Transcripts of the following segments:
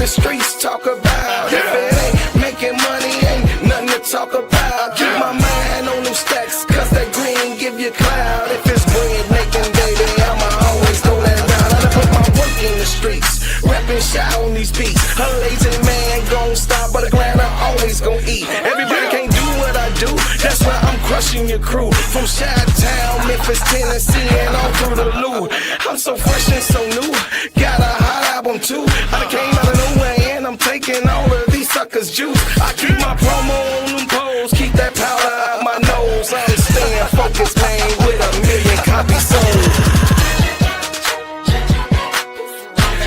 the streets talk about. If it ain't making money, ain't nothing to talk about. Keep my mind on them stacks, cause that green give you cloud. If it's bread making, baby, I'ma always throw that down. I done put my work in the streets, rapping shot on these beats. A lazy man gon' stop, but a grinder always gon' eat. Everybody can't do what I do, that's why I'm crushing your crew. From Chi-Town, Memphis, Tennessee, and all through the Lou. I'm so fresh and so new, got a hot album too. I done came out of nowhere and I'm taking all of these suckers' juice. I keep my promo on them poles, keep that powder out my nose. I'm staying focused, man, with 1 million copies sold.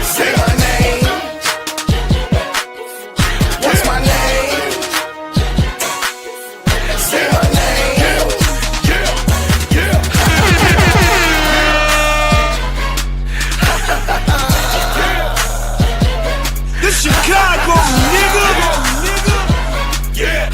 Say my name. What's my name? Say my name. This Chicago, nigga. Yeah.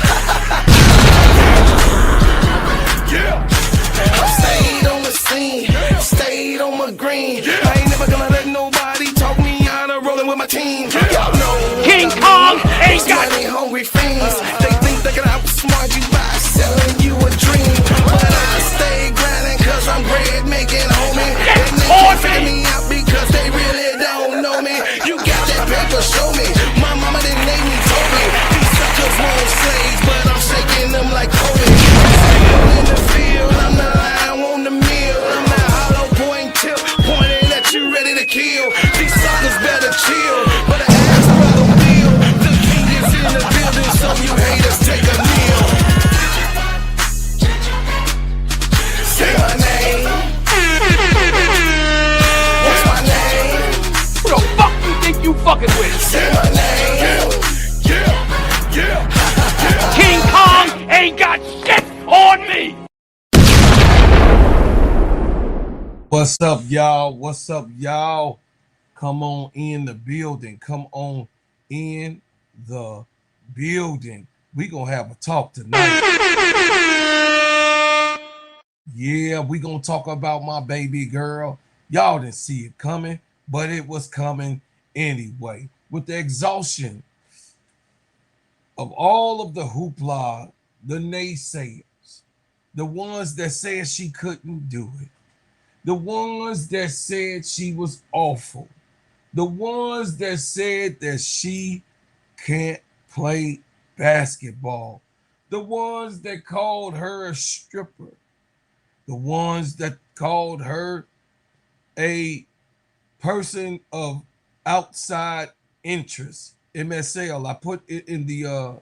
I stayed on the scene, stayed on my green. I ain't never gonna let nobody talk me out of rolling with my team. Y'all know King Kong ain't got money hungry fiends. They think they can outsmart you by selling you a dream. But I stay grinding cause I'm bread making, homie. And they can't figure me out because they really don't know me. You got that paper, show me. My mama didn't name me, told me. These suckers want slaves, but I'm shaking them like Kobe. In the field, I'm the lion on the mill. I'm that hollow point tip, pointing at you ready to kill. These suckers better chill, but I ask brother Bill. The king is in the building, so you haters take a kneel. Say my name. What's my name? Who the fuck you think you fucking with? Say my name. King Kong ain't got shit on me. What's up, y'all? What's up, y'all? Come on in the building. Come on in the building. We gonna have a talk tonight. Yeah, we gonna talk about my baby girl. Y'all didn't see it coming, but it was coming anyway. With the exhaustion of all of the hoopla, the naysayers, the ones that said she couldn't do it, the ones that said she was awful, the ones that said that she can't play basketball, the ones that called her a stripper, the ones that called her a person of outside interest. MSL, I put it in the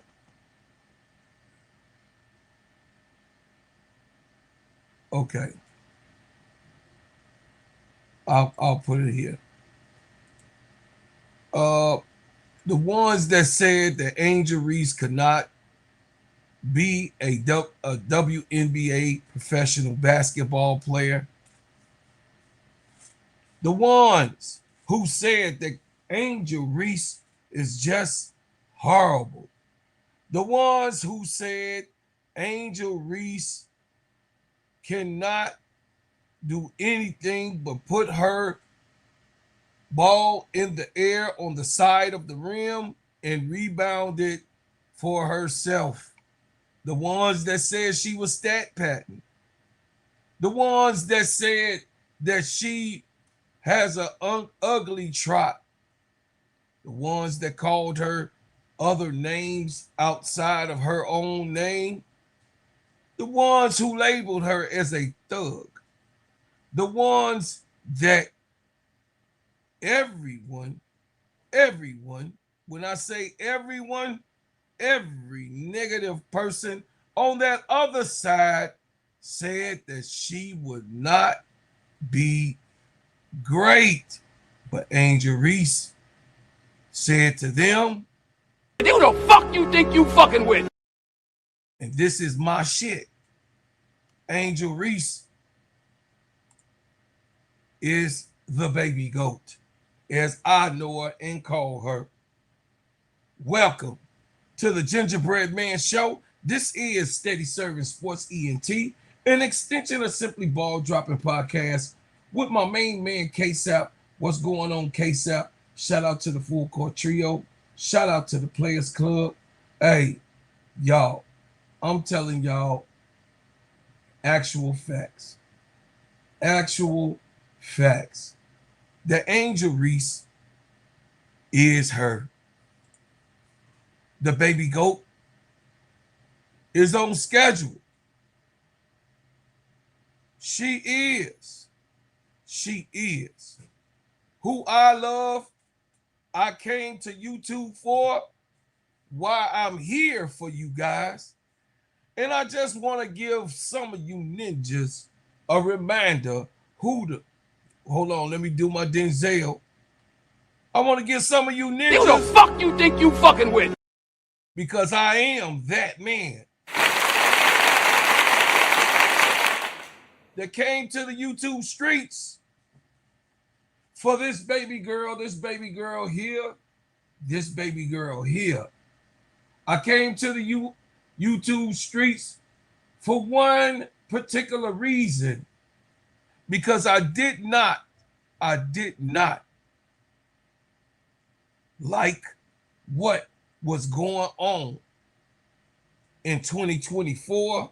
okay. I'll put it here. The ones that said that Angel Reese could not be a WNBA professional basketball player. The ones who said that Angel Reese is just horrible. The ones who said Angel Reese cannot do anything but put her ball in the air on the side of the rim and rebound it for herself. The ones that said she was stat pattern. The ones that said that she has an ugly trot. The ones that called her other names outside of her own name. The ones who labeled her as a thug. The ones that everyone, when I say everyone, every negative person on that other side said that she would not be great. But Angel Reese said to them, Who the fuck you think you fucking with? and this is my shit, Angel Reese is the baby goat, as I know her and call her. Welcome to the Gingerbread Man Show. This is Steady Serv'n Sports ENT, an extension of Simply Ball Dropping Podcast with my main man, K-Sap. What's going on, K-Sap? Shout out to the Full Court Trio. Shout out to the Players Club. Hey, y'all, I'm telling y'all actual facts. Actual facts. The Angel Reese is her. The baby goat is on schedule. She is. She is. Who I love, I came to YouTube for, why I'm here for you guys. And I just want to give some of you ninjas a reminder who the, hold on, let me do my Denzel. I want to give some of you ninjas. Who the fuck you think you fucking with? Because I am that man that came to the YouTube streets for this baby girl here, this baby girl here. I came to the YouTube streets for one particular reason, because I did not like what was going on in 2024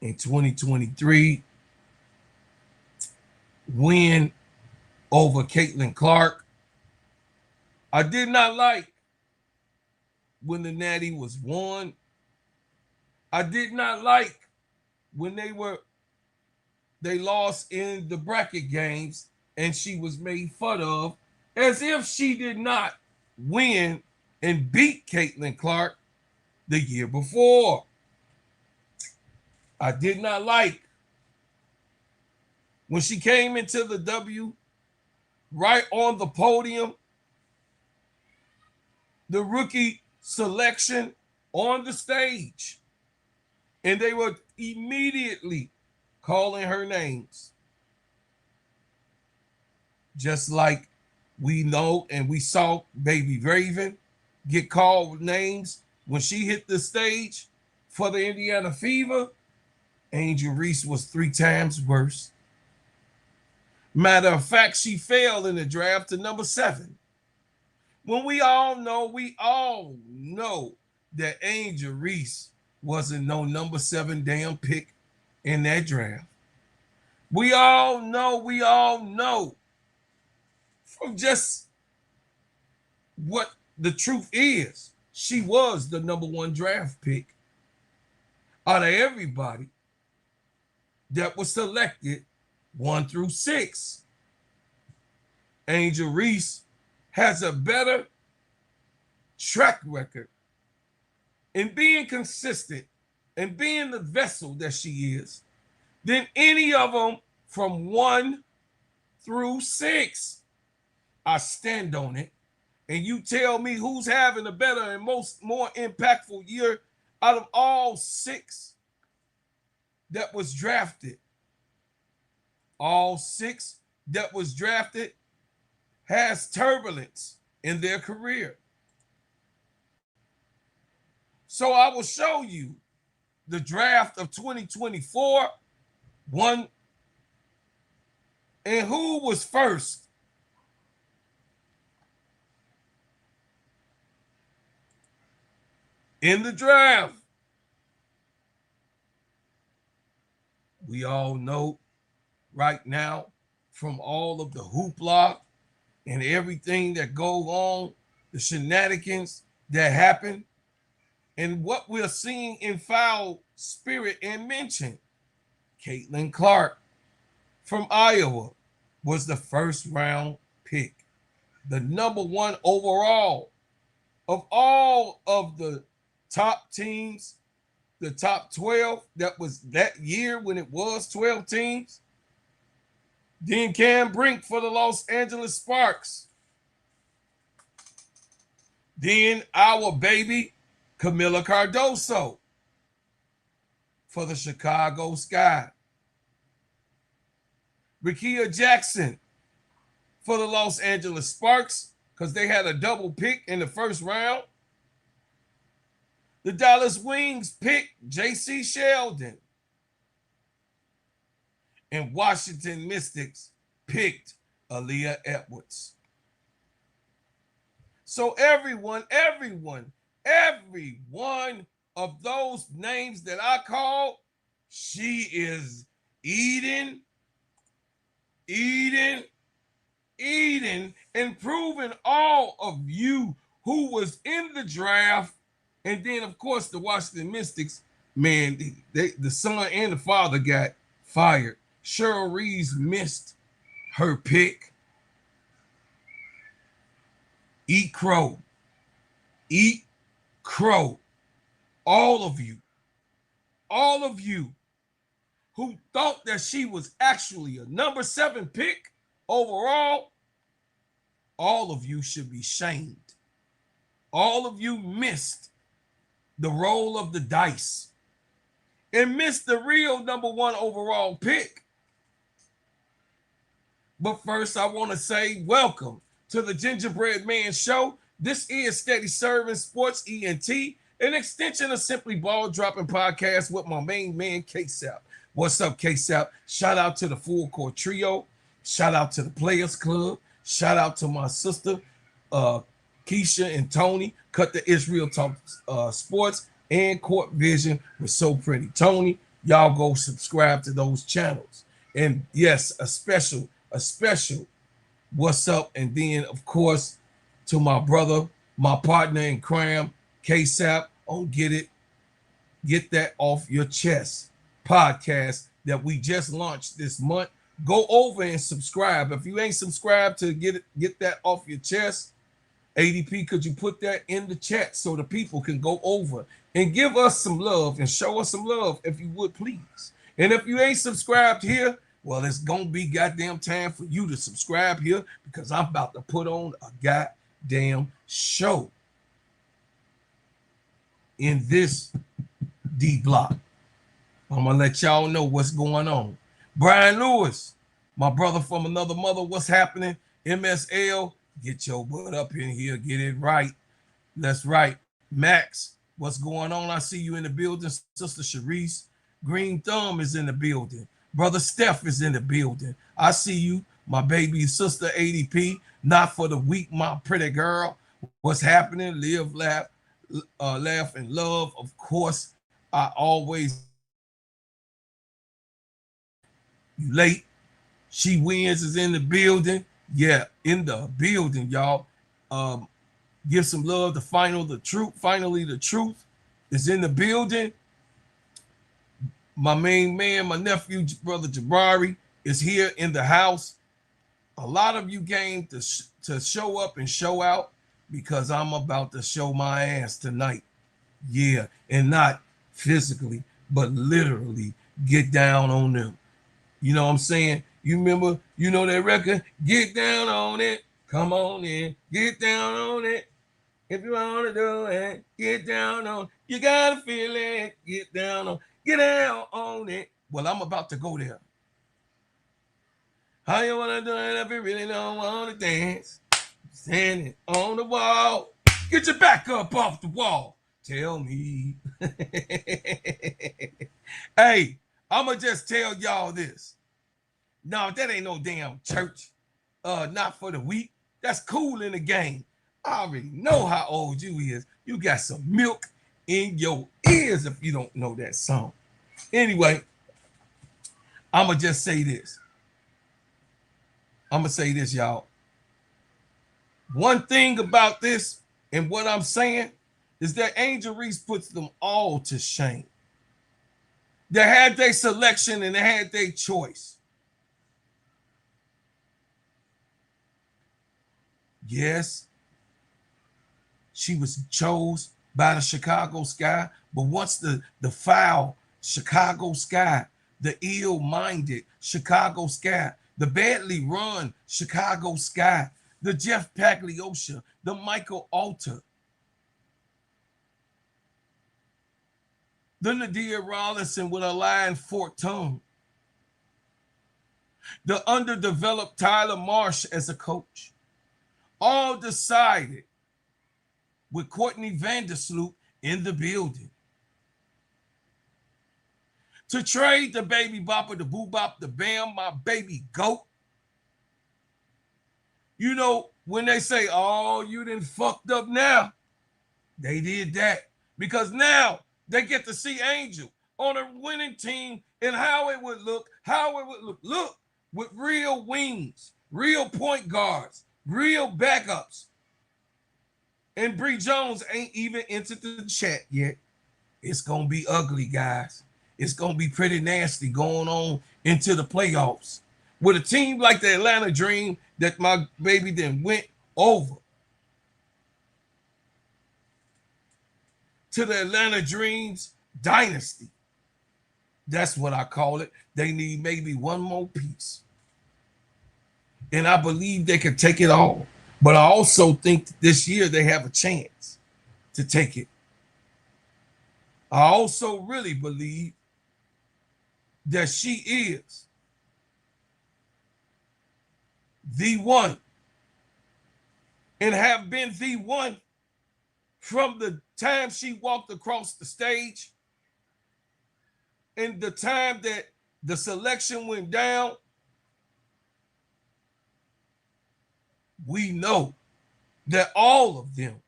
and 2023 win over Caitlin Clark. I did not like when the Natty was won. I did not like when they lost in the bracket games and she was made fun of as if she did not win and beat Caitlin Clark the year before. I did not like when she came into the W right on the podium, the rookie selection on the stage, and they were immediately calling her names. Just like we know and we saw Baby Raven get called names when she hit the stage for the Indiana Fever. Angel Reese was 3 times worse. Matter of fact, she fell in the draft to number 7. When we all know that Angel Reese wasn't no number 7 damn pick in that draft. We all know from just what the truth is. She was the number 1 draft pick out of everybody that was selected 1 through 6. Angel Reese has a better track record in being consistent and being the vessel that she is than any of them from 1 through 6. I stand on it. And you tell me who's having a better and more impactful year out of all 6 that was drafted. All 6 that was drafted has turbulence in their career. So I will show you the draft of 2024, and who was first. In the draft, we all know right now from all of the hoopla and everything that goes on, the shenanigans that happen, and what we're seeing in foul spirit and mention. Caitlin Clark from Iowa was the first round pick, the number 1 overall of all of the top teams, the top 12 that was that year when it was 12 teams. Then Cam Brink for the Los Angeles Sparks. Then our baby Camila Cardoso for the Chicago Sky. Rickea Jackson for the Los Angeles Sparks because they had a double pick in the first round. The Dallas Wings picked J.C. Sheldon. And Washington Mystics picked Aaliyah Edwards. So every one of those names that I called, she is eating, eating, eating, and proving all of you who was in the draft. And then, of course, the Washington Mystics, man, the son and the father got fired. Cheryl Reese missed her pick. Eat crow. Eat crow. All of you who thought that she was actually a number 7 pick overall, all of you should be shamed. All of you missed the roll of the dice and missed the real number 1 overall pick. But first, I want to say welcome to the Gingerbread Man Show. This is Steady Serv'n Sports ENT, an extension of Simply Ball Dropping Podcast with my main man, K-Sap. What's up, K-Sap? Shout out to the Full Court Trio. Shout out to the Players Club. Shout out to my sister, Keisha and Tony. Cut the Israel Talk Sports and Court Vision with So Pretty Tony. Y'all go subscribe to those channels. And yes, a special what's up. And then, of course, to my brother, my partner in crime, K-Sap on Get That Off Your Chest podcast that we just launched this month. Go over and subscribe. If you ain't subscribed to Get That Off Your Chest, ADP, could you put that in the chat so the people can go over and give us some love and show us some love, if you would, please. And if you ain't subscribed here, well, it's going to be goddamn time for you to subscribe here, because I'm about to put on a goddamn show in this D block. I'm going to let y'all know what's going on. Brian Lewis, my brother from another mother, what's happening? MSL, get your butt up in here. Get it right. That's right. Max, what's going on? I see you in the building. Sister Sharice. Green Thumb is in the building. Brother Steph is in the building. I see you, my baby sister ADP. Not for the weak, my pretty girl. What's happening? Live, laugh, and love. Of course, I always late. She Wins is in the building. Yeah, in the building, y'all. Give some love to Finally the Truth is in the building. My main man, my nephew, brother Jabari, is here in the house. A lot of you came to show up and show out, because I'm about to show my ass tonight. Yeah, and not physically, but literally get down on them. You know what I'm saying? You remember, you know that record? Get down on it. Come on in. Get down on it. If you want to do it, get down on it. You got to feel it. Get down on it. Get down on it. Well, I'm about to go there. How you want to do it if you really don't want to dance? Standing on the wall. Get your back up off the wall. Tell me. Hey, I'm going to just tell y'all this. No, that ain't no damn church. Not for the weak. That's cool in the game. I already know how old you is. You got some milk in your ears if you don't know that song. Anyway, I'm going to just say this. I'm going to say this, y'all. One thing about this and what I'm saying is that Angel Reese puts them all to shame. They had their selection and they had their choice. Yes, she was chose by the Chicago Sky, but once the foul Chicago Sky, the ill-minded Chicago Sky, the badly run Chicago Sky, the Jeff Pagliosha, the Michael Alter, the Nadia Rollinson with a lying forked tongue, the underdeveloped Tyler Marsh as a coach, all decided with Courtney Vandersloot in the building to trade the baby bopper, the boo bop, the bam, my baby goat, You know, when they say, oh, you done fucked up now, they did that. Because now they get to see Angel on a winning team and how it would look, look with real wings, real point guards, real backups. And Bree Jones ain't even entered the chat yet. It's going to be ugly, guys. It's going to be pretty nasty going on into the playoffs. With a team like the Atlanta Dream that my baby then went over to the Atlanta Dreams dynasty. That's what I call it. They need maybe one more piece. And I believe they can take it all. But I also think that this year they have a chance to take it. I also really believe that she is the one and have been the one from the time she walked across the stage and the time that the selection went down. We know that all of them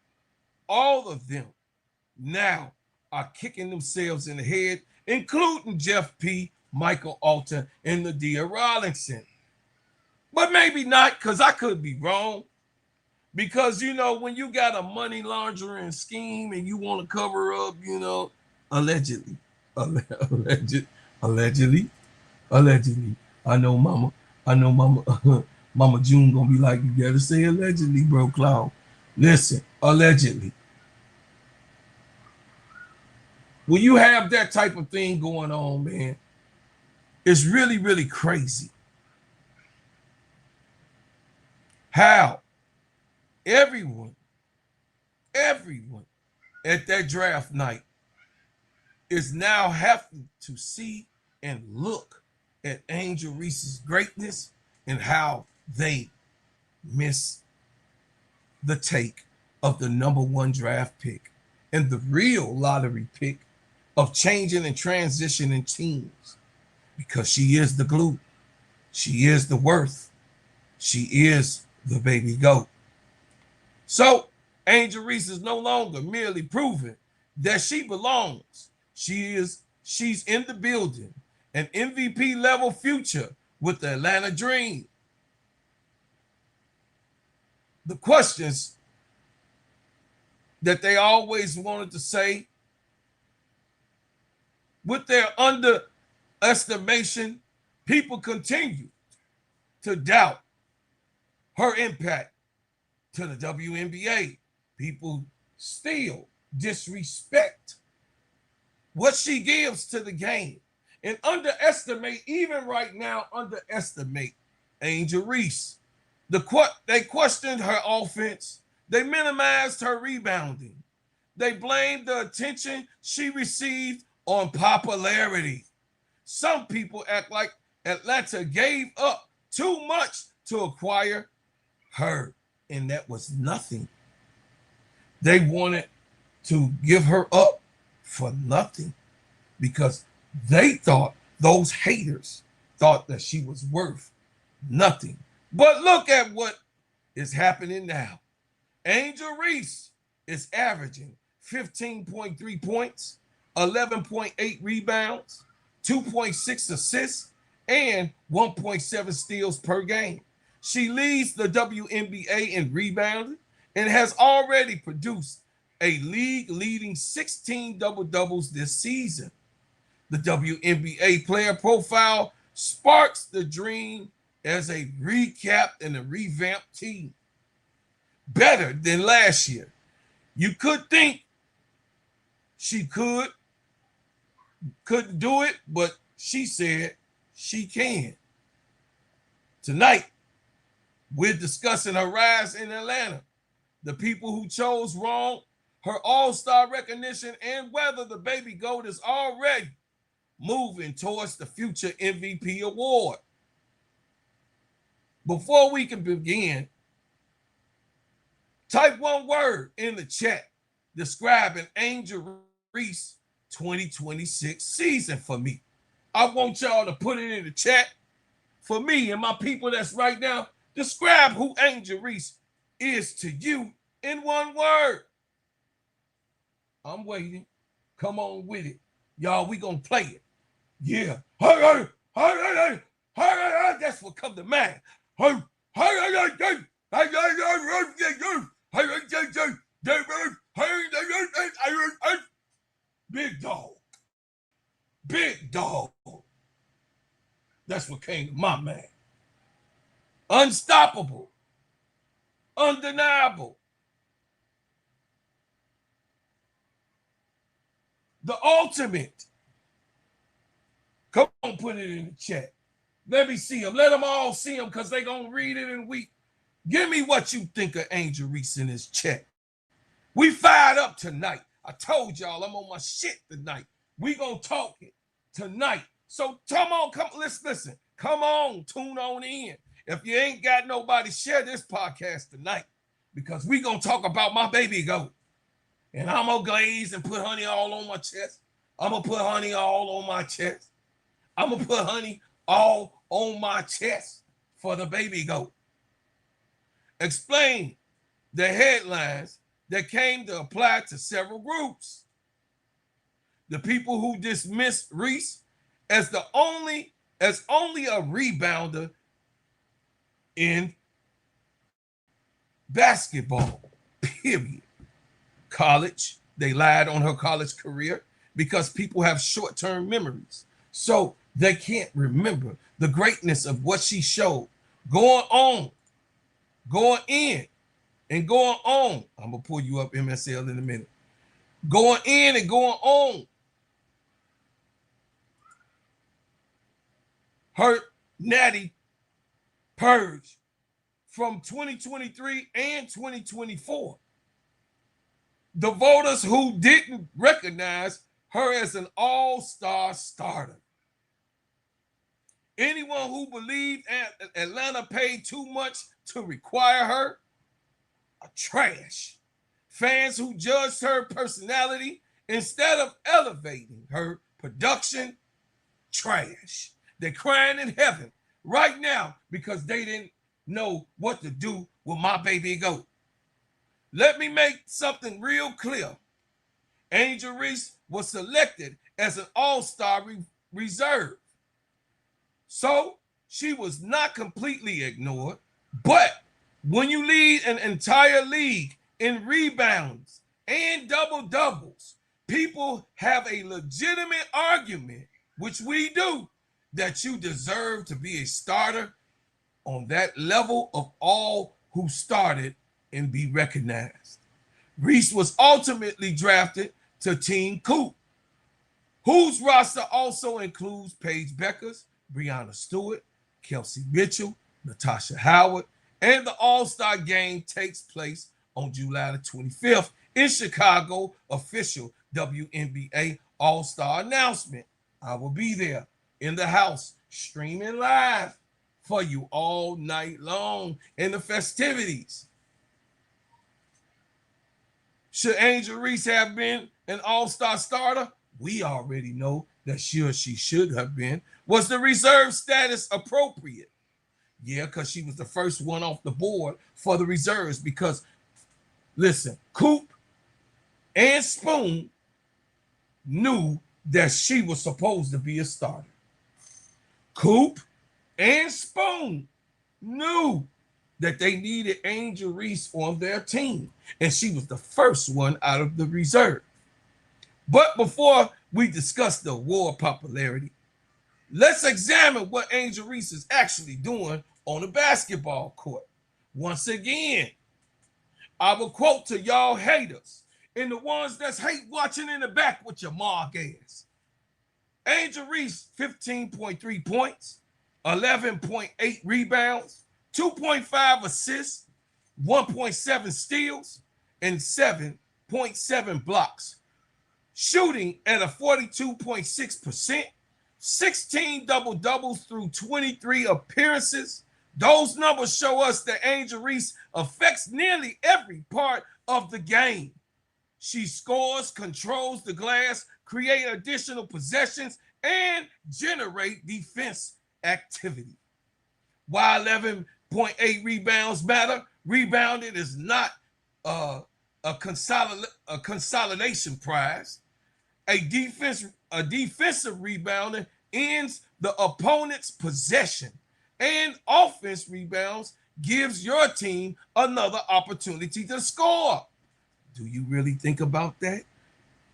now are kicking themselves in the head, including Jeff P., Michael Alton, and Nadia Rollinson. But maybe not, because I could be wrong. Because, you know, when you got a money laundering scheme and you want to cover up, you know, allegedly. I know mama, Mama June gonna be like, you gotta say allegedly, bro, Cloud. Listen, allegedly. When you have that type of thing going on, man, it's really, really crazy. How everyone at that draft night is now having to see and look at Angel Reese's greatness and how they miss the take of the #1 draft pick and the real lottery pick of changing and transitioning teams, because she is the glue. She is the worth. She is the baby goat. So Angel Reese is no longer merely proving that she belongs. She's in the building, an MVP level future with the Atlanta Dream. The questions that they always wanted to say, with their underestimation, people continue to doubt her impact to the WNBA. People still disrespect what she gives to the game and underestimate, even right now, underestimate Angel Reese. They questioned her offense. They minimized her rebounding. They blamed the attention she received on popularity. Some people act like Atlanta gave up too much to acquire her, and that was nothing. They wanted to give her up for nothing because they thought, those haters thought, that she was worth nothing. But look at what is happening now. Angel Reese is averaging 15.3 points, 11.8 rebounds, 2.6 assists, and 1.7 steals per game. She leads the WNBA in rebounding and has already produced a league-leading 16 double-doubles this season. The WNBA player profile sparks the dream as a recapped and a revamped team. Better than last year. You could think she couldn't do it, but she said she can. Tonight, we're discussing her rise in Atlanta, the people who chose wrong, her all-star recognition, and whether the baby goat is already moving towards the future MVP award. Before we can begin, type one word in the chat describing Angel Reese 2026 season for me. I want y'all to put it in the chat for me and my people that's right now Describe who Angel Reese is to you in one word. I'm waiting. Come on with it. Y'all, we gonna play it. Yeah. That's what come to mind. Big dog. Big dog. That's what came to my mind. Unstoppable. Undeniable. The ultimate. Come on, put it in the chat. Let me see them. Let them all see them because they're going to read it in week. Give me what you think of Angel Reese in this chat. We fired up tonight. I told y'all I'm on my shit tonight. We going to talk it tonight. So come on, let's listen. Come on, tune on in. If you ain't got nobody, share this podcast tonight because we going to talk about my baby goat. And I'm going to glaze and put honey all on my chest. I'm going to put honey all on my chest. I'm going to put honey all on my chest for the baby goat. Explain the headlines that came to apply to several groups. The people who dismissed Reese as only a rebounder in basketball, period. College, they lied on her college career because people have short-term memories. So they can't remember the greatness of what she showed. Going in, and going on. I'm going to pull you up MSL in a minute. Going in and going on. Her natty purge from 2023 and 2024. The voters who didn't recognize her as an all-star starter. Anyone who believed Atlanta paid too much to require her, are trash. Fans who judged her personality instead of elevating her production, trash. They're crying in heaven right now because they didn't know what to do with my baby goat. Let me make something real clear. Angel Reese was selected as an all-star reserve. So she was not completely ignored, but when you lead an entire league in rebounds and double-doubles, people have a legitimate argument, which we do, that you deserve to be a starter on that level of all who started and be recognized. Reese was ultimately drafted to Team Coop, whose roster also includes Paige Beckers, Breanna Stewart, Kelsey Mitchell, Natasha Howard, and the All-Star Game takes place on July the 25th in Chicago. Official WNBA All-Star announcement. I will be there in the house streaming live for you all night long in the festivities. Should Angel Reese have been an all-star starter? We already know that she should have been. Was the reserve status appropriate? Yeah, because she was the first one off the board for the reserves because, listen, Coop and Spoon knew that she was supposed to be a starter. Coop and Spoon knew that they needed Angel Reese on their team, and she was the first one out of the reserve. But before we discuss the award popularity, let's examine what Angel Reese is actually doing on the basketball court. Once again, I will quote to y'all haters and the ones that's hate watching in the back with your mark ass. Angel Reese, 15.3 points, 11.8 rebounds, 2.5 assists, 1.7 steals, and 7.7 blocks. Shooting at a 42.6%, 16 double-doubles through 23 appearances. Those numbers show us that Angel Reese affects nearly every part of the game. She scores, controls the glass, create additional possessions, and generate defense activity. While 0.8 rebounds matter. Rebounding is not a consolidation prize. A defensive rebounder ends the opponent's possession, and offense rebounds gives your team another opportunity to score. Do you really think about that?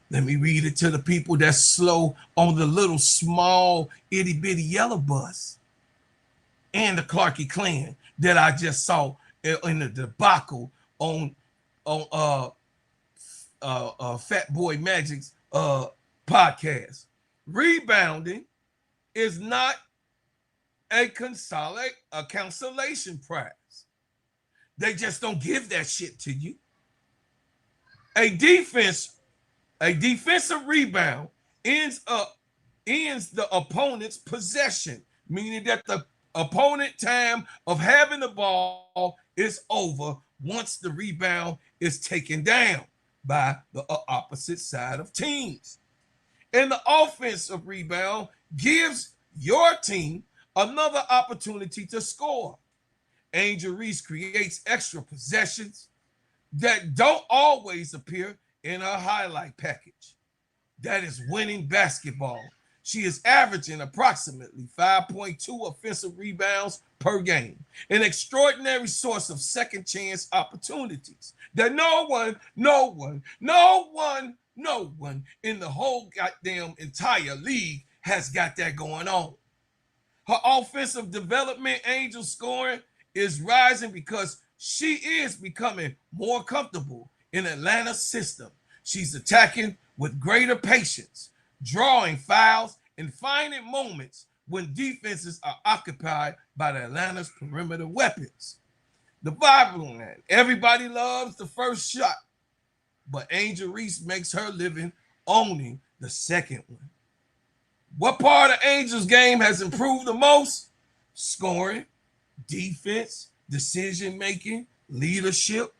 Let me read it to the people that's slow on the little small itty bitty yellow bus and the Clarky clan that I just saw in the debacle on Fat Boy Magic's podcast. Rebounding is not a consolation prize. They just don't give that shit to you. A defensive rebound ends the opponent's possession, meaning that the opponent time of having the ball is over once the rebound is taken down by the opposite side of teams. And the offensive rebound gives your team another opportunity to score. Angel Reese creates extra possessions that don't always appear in her highlight package. That is winning basketball. She is averaging approximately 5.2 offensive rebounds per game, an extraordinary source of second chance opportunities that no one in the whole goddamn entire league has got that going on. Her offensive development, Angel scoring, is rising because she is becoming more comfortable in Atlanta's system. She's attacking with greater patience, drawing fouls, and finding moments when defenses are occupied by the Atlanta's perimeter weapons. The Bible line, everybody loves the first shot, but Angel Reese makes her living owning the second one. What part of Angel's game has improved the most? Scoring, defense, decision-making, leadership.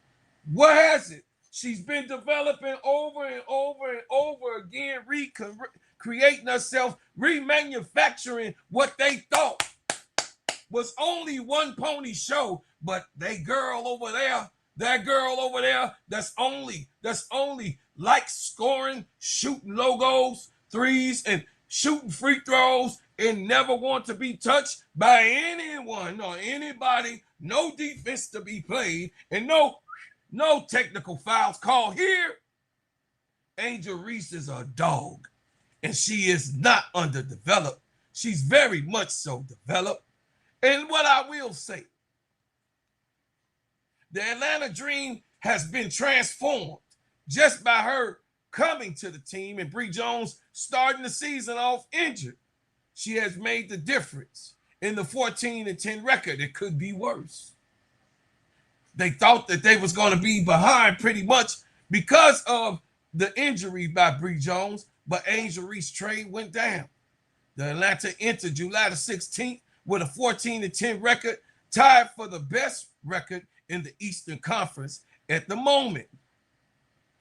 What has it? She's been developing over and over again, creating herself, remanufacturing what they thought was only one pony show, but that girl over there, that's only like scoring, shooting logos, threes, and shooting free throws, and never want to be touched by anyone or anybody, no defense to be played, and no technical fouls called here. Angel Reese is a dog, and she is not underdeveloped. She's very much so developed. And what I will say, the Atlanta Dream has been transformed just by her coming to the team and Bree Jones starting the season off injured. She has made the difference in the 14-10 record. It could be worse. They thought that they was going to be behind pretty much because of the injury by Bree Jones, but Angel Reese trade went down. The Atlanta entered July the 16th with a 14-10 record, tied for the best record in the Eastern Conference at the moment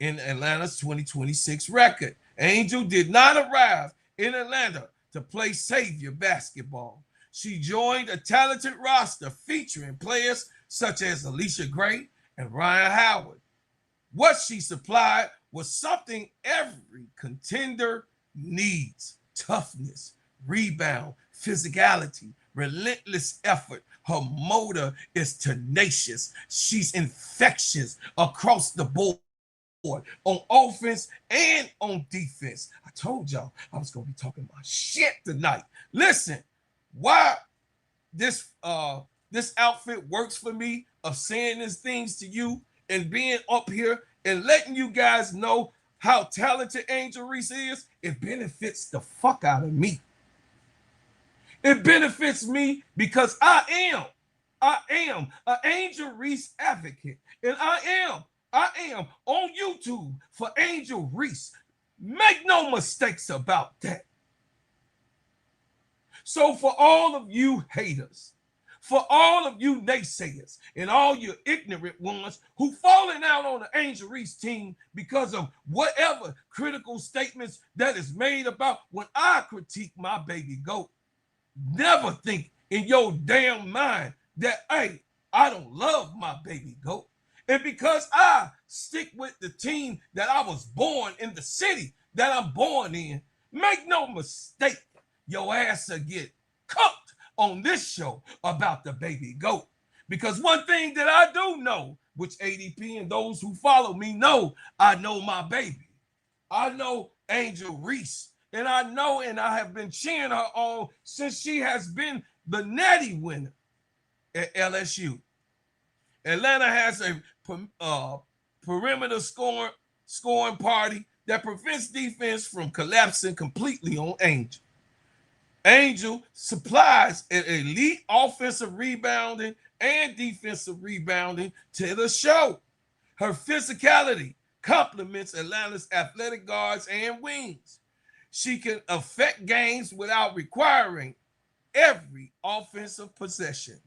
in Atlanta's 2026 record. Angel did not arrive in Atlanta to play savior basketball. She joined a talented roster featuring players such as Alicia Gray and Ryan Howard. What she supplied was something every contender needs: toughness, rebound, physicality, relentless effort. Her motor is tenacious. She's infectious across the board on offense and on defense. I told y'all I was going to be talking about shit tonight. Listen, why this outfit works for me of saying these things to you and being up here and letting you guys know how talented Angel Reese is, it benefits the fuck out of me. It benefits me because I am an Angel Reese advocate, and I am on YouTube for Angel Reese. Make no mistakes about that. So for all of you haters, for all of you naysayers, and all you ignorant ones who falling out on the Angel Reese team because of whatever critical statements that is made about when I critique my baby goat, never think in your damn mind that, hey, I don't love my baby goat. And because I stick with the team that I was born in, the city that I'm born in, make no mistake, your ass will get cooked on this show about the baby goat. Because one thing that I do know, which ADP and those who follow me know, I know my baby. I know Angel Reese. And I know, and I have been cheering her on since she has been the Natty winner at LSU. Atlanta has a perimeter scoring party that prevents defense from collapsing completely on Angel. Angel supplies an elite offensive rebounding and defensive rebounding to the show. Her physicality complements Atlanta's athletic guards and wings. She can affect games without requiring every offensive possession.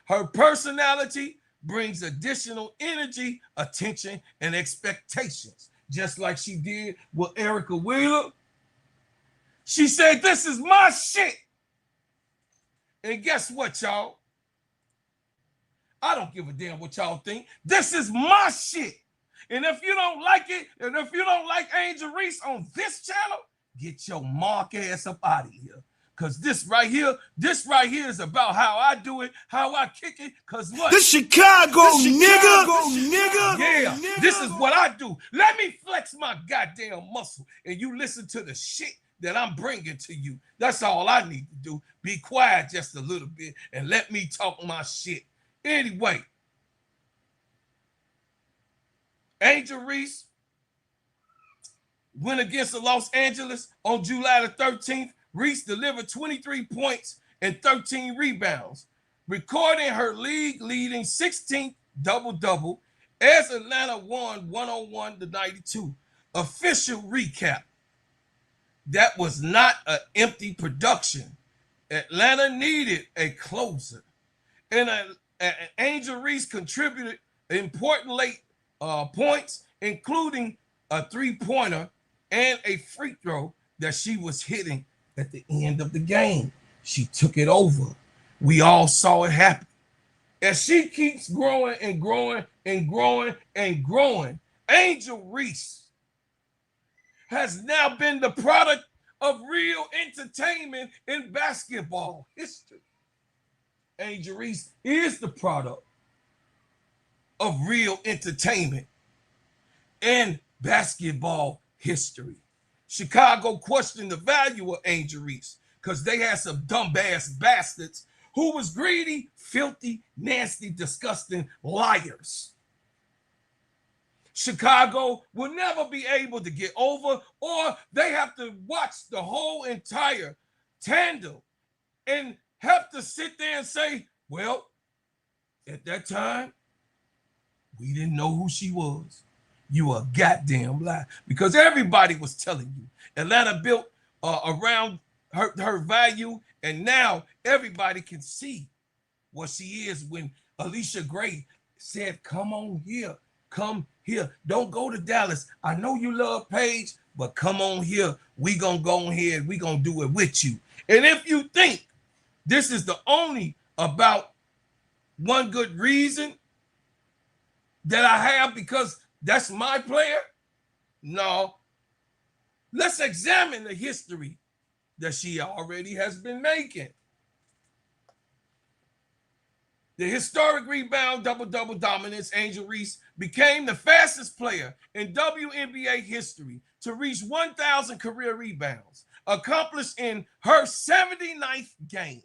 Her personality brings additional energy, attention, and expectations, just like she did with Erica Wheeler. She said, "This is my shit." And guess what, y'all? I don't give a damn what y'all think. This is my shit. And if you don't like it, and if you don't like Angel Reese on this channel, get your mark ass up out of here. Because this right here is about how I do it, how I kick it. Because what? The Chicago nigga. Yeah, this is what I do. Let me flex my goddamn muscle, and you listen to the shit that I'm bringing to you. That's all I need to do. Be quiet just a little bit and let me talk my shit. Anyway, Angel Reese went against the Los Angeles on July the 13th. Reese delivered 23 points and 13 rebounds, recording her league-leading 16th double-double as Atlanta won 101-92. Official recap. That was not an empty production. Atlanta needed a closer. And Angel Reese contributed important late points, including a three-pointer and a free throw that she was hitting at the end of the game. She took it over. We all saw it happen. As she keeps growing and growing and growing and growing, Angel Reese has now been the product of real entertainment in basketball history. Angel Reese is the product of real entertainment in basketball history. Chicago questioned the value of Angel Reese because they had some dumbass bastards who was greedy, filthy, nasty, disgusting liars. Chicago will never be able to get over, or they have to watch the whole entire tandem and have to sit there and say, well, at that time, we didn't know who she was. You a goddamn lie. Because everybody was telling you. Atlanta built around her value, and now everybody can see what she is when Alicia Gray said, come on here. Come here. Don't go to Dallas. I know you love Paige, but come on here. We gonna go on here and we gonna do it with you. And if you think this is the only about one good reason that I have because that's my player, no. Let's examine the history that she already has been making. The historic rebound double-double dominance, Angel Reese became the fastest player in WNBA history to reach 1,000 career rebounds, accomplished in her 79th game.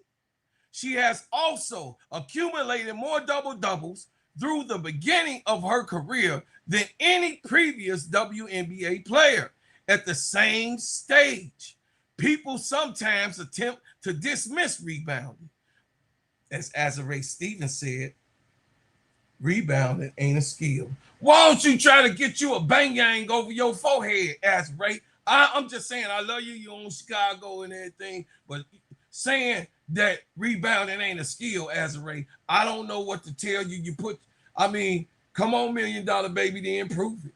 She has also accumulated more double-doubles through the beginning of her career than any previous WNBA player at the same stage. People sometimes attempt to dismiss rebounding. As Azare Stevens said, rebounding ain't a skill. Why don't you try to get you a bang-yang over your forehead, Azare? I'm just saying, I love you, you own Chicago and everything, but saying that rebounding ain't a skill, Azare, I don't know what to tell you. Come on, $1 Million Baby, then prove it.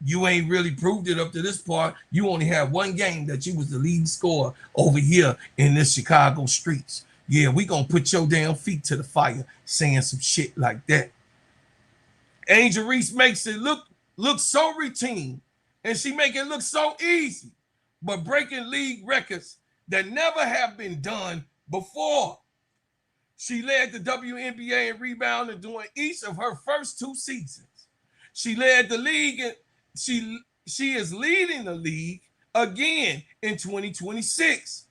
You ain't really proved it up to this part. You only had one game that you was the leading scorer over here in this Chicago streets. Yeah, we gonna put your damn feet to the fire saying some shit like that. Angel Reese makes it look so routine, and she make it look so easy, but breaking league records that never have been done before. She led the WNBA in rebounding during each of her first 2 seasons. She led the league, and she is leading the league again in 2026.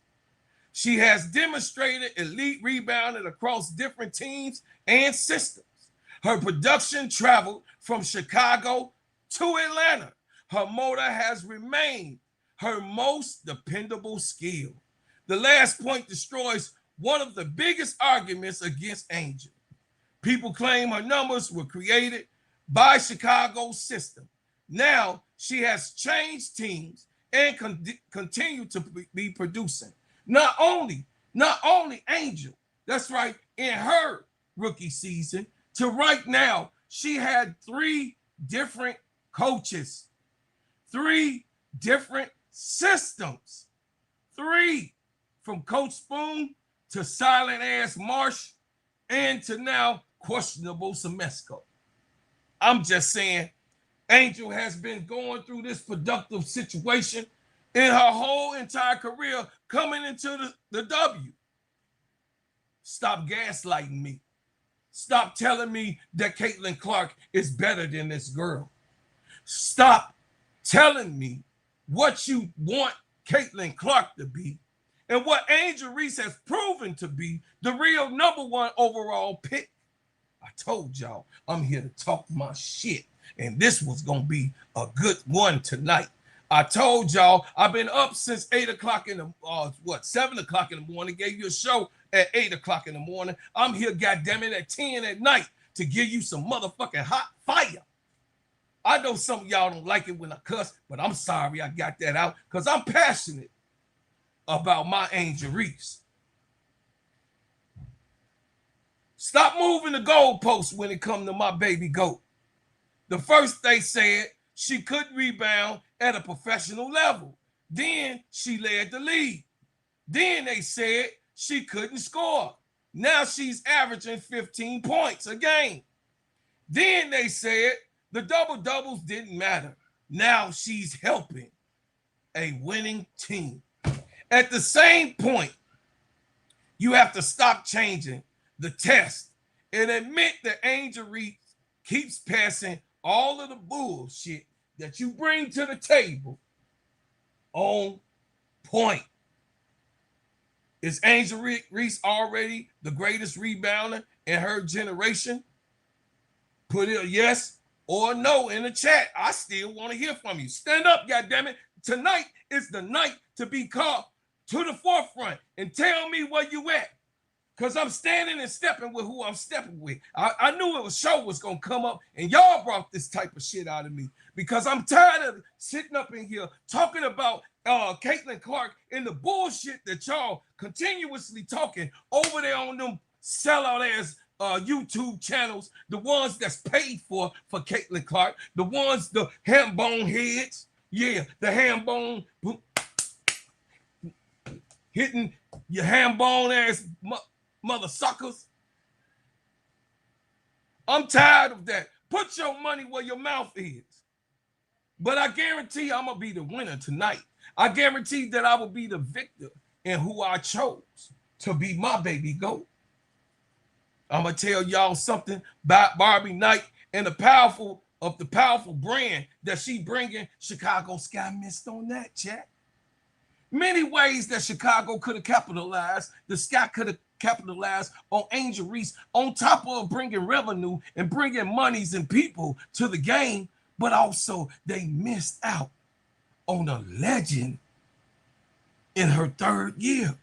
She has demonstrated elite rebounding across different teams and systems. Her production traveled from Chicago to Atlanta. Her motor has remained her most dependable skill. The last point destroys one of the biggest arguments against Angel. People claim her numbers were created by Chicago's system. Now she has changed teams and continue to be producing. Not only Angel, that's right, in her rookie season to right now, she had 3 different coaches, 3 different systems, 3 from Coach Spoon to silent ass Marsh and to now questionable Semesco. I'm just saying, Angel has been going through this productive situation in her whole entire career coming into the W. Stop gaslighting me. Stop telling me that Caitlin Clark is better than this girl. Stop telling me what you want Caitlin Clark to be and what Angel Reese has proven to be the real #1 overall pick. I told y'all I'm here to talk my shit, and this was going to be a good one tonight. I told y'all I've been up since 8 o'clock in the 7 o'clock in the morning. Gave you a show at 8 o'clock in the morning. I'm here, goddammit, at 10 at night to give you some motherfucking hot fire. I know some of y'all don't like it when I cuss, but I'm sorry I got that out because I'm passionate about my Angel Reese. Stop moving the goalposts when it comes to my baby goat. The first they said she could rebound at a professional level. Then she led the league. Then they said she couldn't score. Now she's averaging 15 points a game. Then they said the double-doubles didn't matter. Now she's helping a winning team. At the same point, you have to stop changing the test and admit that Angel Reese keeps passing all of the bullshit that you bring to the table on point. Is Angel Reese already the greatest rebounder in her generation? Put a yes or no in the chat. I still want to hear from you. Stand up, goddammit. Tonight is the night to be called to the forefront and tell me where you at. Because I'm standing and stepping with who I'm stepping with. I knew a show was going to come up, and y'all brought this type of shit out of me. Because I'm tired of sitting up in here talking about Caitlin Clark and the bullshit that y'all continuously talking over there on them sellout-ass YouTube channels, the ones that's paid for Caitlin Clark, the ones, the ham bone heads, yeah, the ham bone hitting your ham bone ass mother suckers. I'm tired of that. Put your money where your mouth is. But I guarantee I'm going to be the winner tonight. I guarantee that I will be the victor in who I chose to be my baby goat. I'm going to tell y'all something about Barbie Night and the powerful brand that she bringing. Chicago Sky missed on that, chat. Many ways that Chicago could have capitalized. The Sky could have capitalized on Angel Reese on top of bringing revenue and bringing monies and people to the game, but also they missed out on a legend in her 3rd year.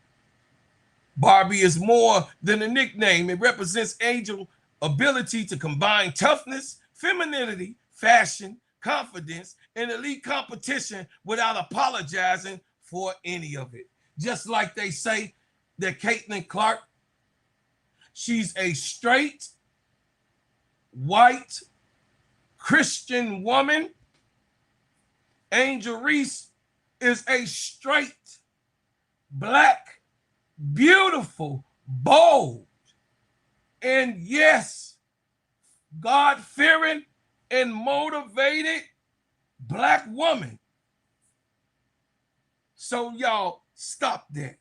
Barbie is more than a nickname. It represents Angel's ability to combine toughness, femininity, fashion, confidence, and elite competition without apologizing for any of it. Just like they say that Caitlin Clark, she's a straight, white, Christian woman. Angel Reese is a straight, black, beautiful bold, and yes, God-fearing and motivated black woman. So y'all stop that.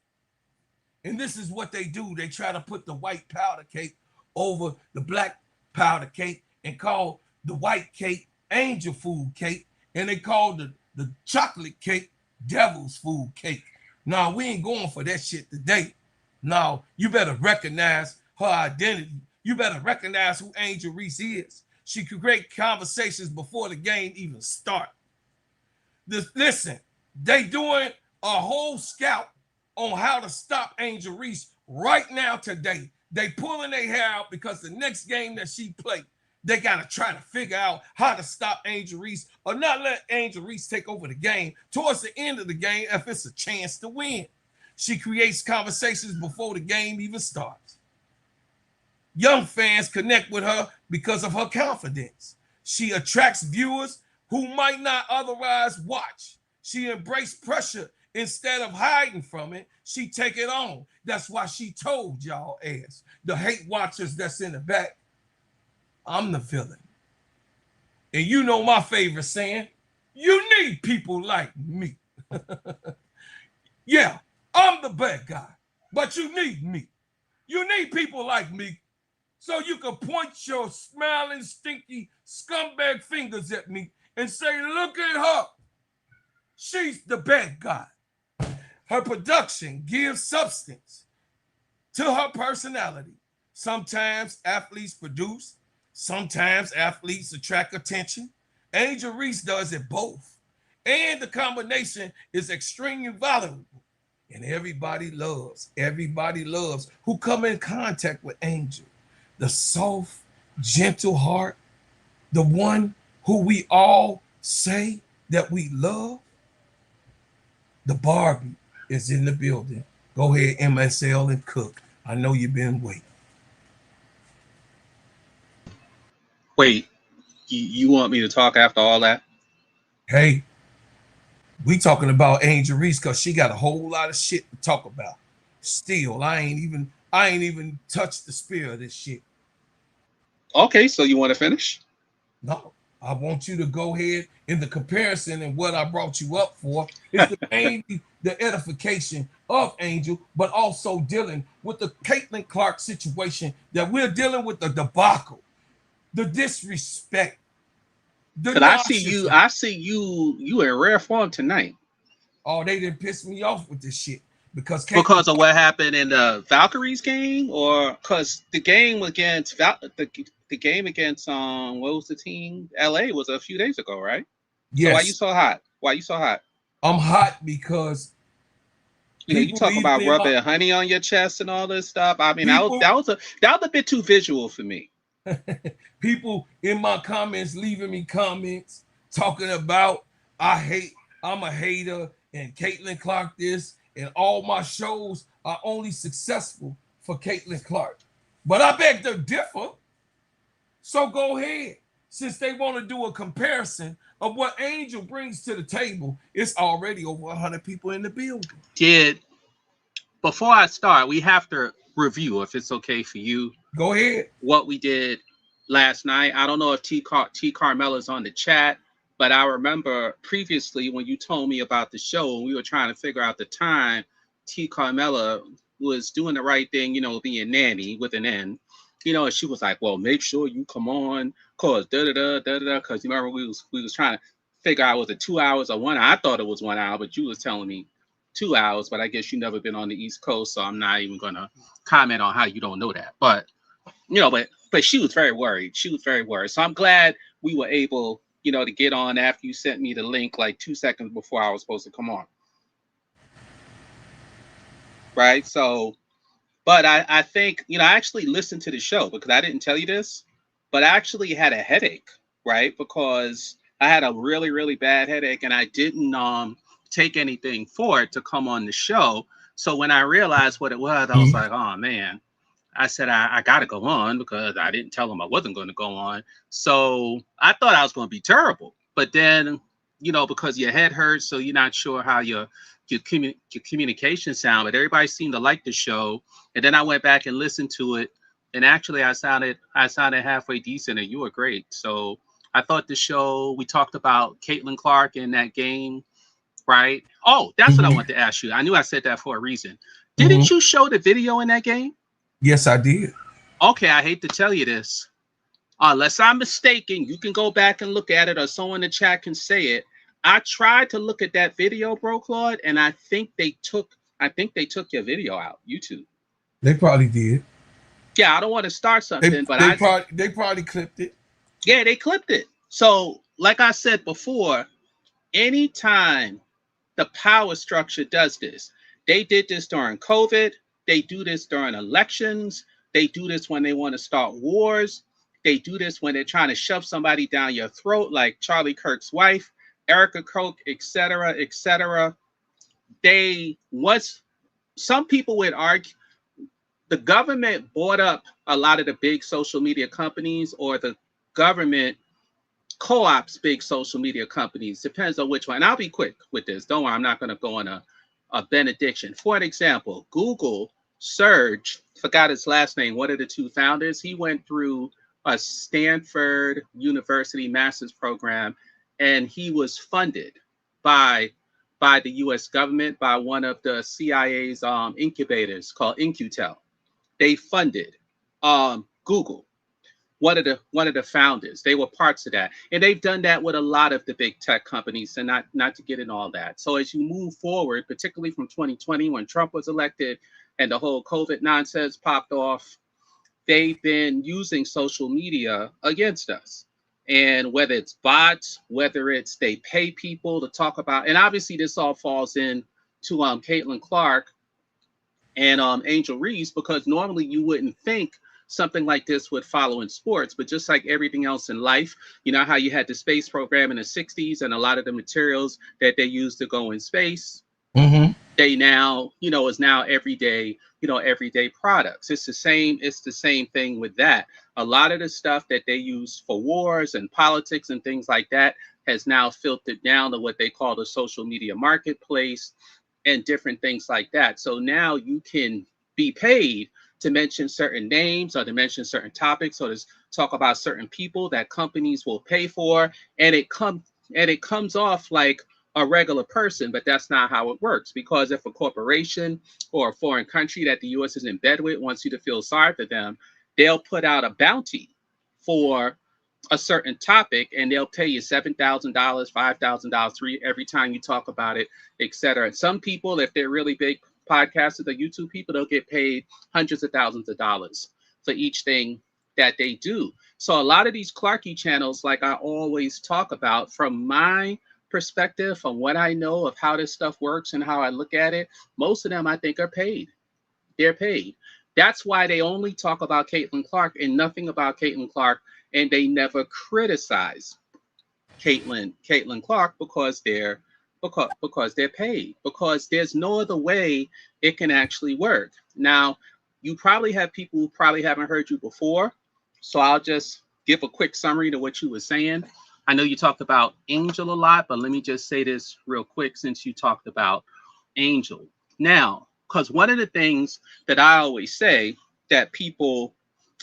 And this is what they do. They try to put the white powder cake over the black powder cake and call the white cake angel food cake. And they call the chocolate cake devil's food cake. Now, we ain't going for that shit today. Now, you better recognize her identity. You better recognize who Angel Reese is. She could create conversations before the game even start. Listen, they doing a whole scout on how to stop Angel Reese right now today. They pulling their hair out because the next game that she played, they got to try to figure out how to stop Angel Reese or not let Angel Reese take over the game towards the end of the game if it's a chance to win. She creates conversations before the game even starts. Young fans connect with her because of her confidence. She attracts viewers who might not otherwise watch. She embraced pressure instead of hiding from it. She take it on. That's why she told y'all ass, the hate watchers that's in the back, I'm the villain. And you know my favorite saying, you need people like me. Yeah, I'm the bad guy, but you need me. You need people like me so you can point your smiling, stinky, scumbag fingers at me and say, look at her. She's the bad guy. Her production gives substance to her personality. Sometimes athletes produce, sometimes athletes attract attention. Angel Reese does it both. And the combination is extremely valuable. And everybody loves who come in contact with Angel. The soft, gentle heart, the one who we all say that we love. The Barbie is in the building. Go ahead, MSL, and cook. I know you've been waiting. Wait, you want me to talk after all that? Hey, we talking about Angel Reese because she got a whole lot of shit to talk about. Still, I ain't even touched the spear of this shit. Okay, so you want to finish? No, I want you to go ahead in the comparison and what I brought you up for is mainly the edification of Angel, but also dealing with the Caitlin Clark situation that we're dealing with the debacle, the disrespect. Because I see you in rare form tonight. Oh, they didn't piss me off with this shit because of what happened in the Valkyries game, or because the game against the game against what was the team? LA was a few days ago, right? Yes. So why you so hot? Why you so hot? I'm hot because you talk about rubbing honey on your chest and all this stuff. I mean, that was a bit too visual for me. People in my comments leaving me comments talking about I'm a hater and Caitlin Clark this, and all my shows are only successful for Caitlin Clark. But I beg to differ. So go ahead. Since they want to do a comparison of what Angel brings to the table, it's already over 100 people in the building. Before I start, we have to review, if it's okay for you. Go ahead. What we did last night. I don't know if T Carmela's on the chat, but I remember previously when you told me about the show and we were trying to figure out the time, T Carmela was doing the right thing, being nanny with an N. She was like, well, make sure you come on, cause because you remember we was trying to figure out, was it 2 hours or 1 hour? I thought it was 1 hour, but you was telling me 2 hours, but I guess you never been on the East Coast, so I'm not even gonna comment on how you don't know that. But but she was very worried. So I'm glad we were able, to get on after you sent me the link like 2 seconds before I was supposed to come on. Right. So, but I think, I actually listened to the show because I didn't tell you this, but I actually had a headache, right? Because I had a really, really bad headache and I didn't take anything for it to come on the show. So when I realized what it was, I was like, oh man. I said, I got to go on because I didn't tell him I wasn't going to go on. So I thought I was going to be terrible. But then because your head hurts, so you're not sure how your communication sound. But everybody seemed to like the show, and then I went back and listened to it, and actually I sounded halfway decent, and you were great. So I thought the show. We talked about Caitlin Clark in that game, right? Oh, that's what I wanted to ask you. I knew I said that for a reason. Didn't you show the video in that game? Yes, I did. Okay, I hate to tell you this. Unless I'm mistaken, you can go back and look at it, or someone in the chat can say it. I tried to look at that video, bro, Claude, and I think they took your video out. YouTube. They probably did. Yeah, I don't want to start something, they probably clipped it. Yeah, they clipped it. So, like I said before, anytime the power structure does this, they did this during COVID. They do this during elections. They do this when they want to start wars. They do this when they're trying to shove somebody down your throat, like Charlie Kirk's wife, Erica Koch, etc., etc. Some people would argue the government bought up a lot of the big social media companies, or the government co-ops big social media companies. Depends on which one. And I'll be quick with this. Don't worry, I'm not going to go on a benediction. For an example, Google, Serge, forgot his last name, one of the two founders, he went through a Stanford University master's program, and he was funded by the U.S. government, by one of the CIA's incubators called InQtel. They funded Google. One of the founders. They were parts of that, and they've done that with a lot of the big tech companies. And not to get in all that. So as you move forward, particularly from 2020 when Trump was elected and the whole COVID nonsense popped off, they've been using social media against us. And whether it's bots, whether it's they pay people to talk about, and obviously this all falls in to Caitlin Clark and Angel Reese, because normally you wouldn't think something like this would follow in sports, but just like everything else in life, you know how you had the space program in the 60s, and a lot of the materials that they used to go in space, they now, is now everyday products. It's the same thing with that. A lot of the stuff that they use for wars and politics and things like that has now filtered down to what they call the social media marketplace and different things like that. So now you can be paid to mention certain names, or to mention certain topics, or to talk about certain people that companies will pay for, and it comes off like a regular person. But that's not how it works, because if a corporation or a foreign country that the U.S. is in bed with wants you to feel sorry for them, they'll put out a bounty for a certain topic, and they'll pay you $7,000, $5,000 every time you talk about it, etc. And some people, if they're really big podcasters or YouTube people, they'll get paid hundreds of thousands of dollars for each thing that they do. So a lot of these Clarky channels, like I always talk about, from my perspective, from what I know of how this stuff works and how I look at it, most of them I think are paid. They're paid. That's why they only talk about Caitlin Clark and nothing about Caitlin Clark, and they never criticize Caitlin Clark, because they're paid, because there's no other way it can actually work. Now, you probably have people who probably haven't heard you before, so I'll just give a quick summary to what you were saying. I know you talked about Angel a lot, but let me just say this real quick since you talked about Angel. Now, because one of the things that I always say that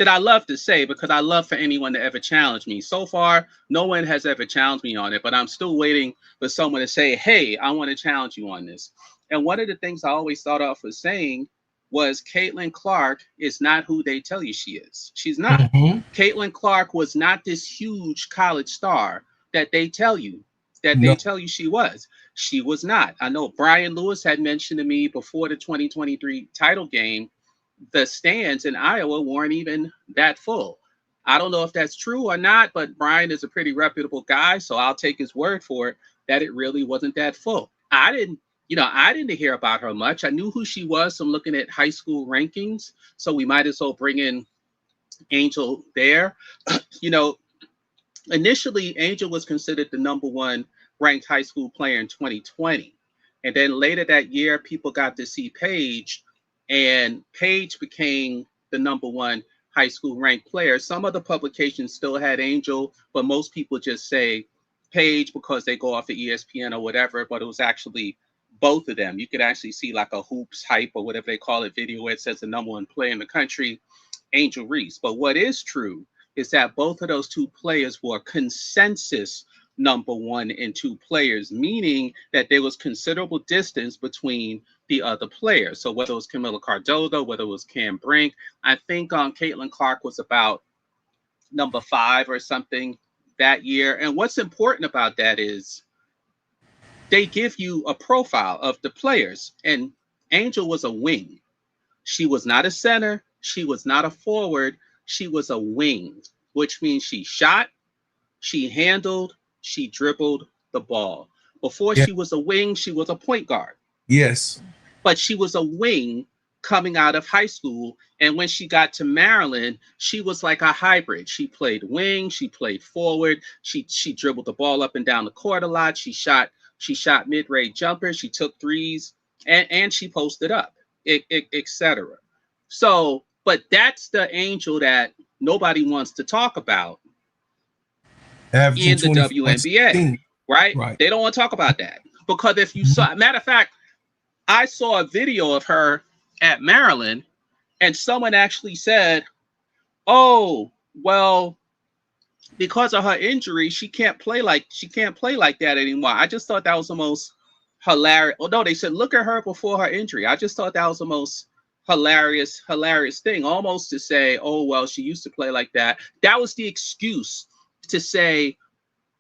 I love to say, because I love for anyone to ever challenge me. So far, no one has ever challenged me on it, but I'm still waiting for someone to say, hey, I want to challenge you on this. And one of the things I always start off with saying was Caitlin Clark is not who they tell you she is. She's not. Caitlin Clark was not this huge college star that they tell you she was. She was not. I know Brian Lewis had mentioned to me before the 2023 title game, the stands in Iowa weren't even that full. I don't know if that's true or not, but Brian is a pretty reputable guy, so I'll take his word for it that it really wasn't that full. I didn't hear about her much. I knew who she was from looking at high school rankings, so we might as well bring in Angel there. Initially, Angel was considered the #1 ranked high school player in 2020. And then later that year, people got to see Paige, and Paige became the #1 high school ranked player. Some other publications still had Angel, but most people just say page because they go off of ESPN or whatever, but it was actually both of them. You could actually see like a hoops hype or whatever they call it video where it says the number one player in the country, Angel Reese. But what is true is that both of those two players were consensus number one and two players, meaning that there was considerable distance between the other players. So whether it was Camila Cardozo, whether it was Cam Brink, I think Caitlin Clark was about number 5 or something that year. And what's important about that is they give you a profile of the players. And Angel was a wing. She was not a center. She was not a forward. She was a wing, which means she shot, she handled, she dribbled the ball. Before Yeah. she was a wing, she was a point guard. Yes. But she was a wing coming out of high school. And when she got to Maryland, she was like a hybrid. She played wing, she played forward, she dribbled the ball up and down the court a lot. She shot mid-range jumpers, she took threes, and she posted up, etc. So, but that's the Angel that nobody wants to talk about Averaging in the WNBA, right? Right. They don't want to talk about that because if you saw, matter of fact, I saw a video of her at Maryland, and someone actually said, "Oh, well, because of her injury, she can't play like that anymore." I just thought that was the most hilarious. Oh no, they said, "Look at her before her injury." I just thought that was the most hilarious thing, almost to say, "Oh well, she used to play like that." That was the excuse to say,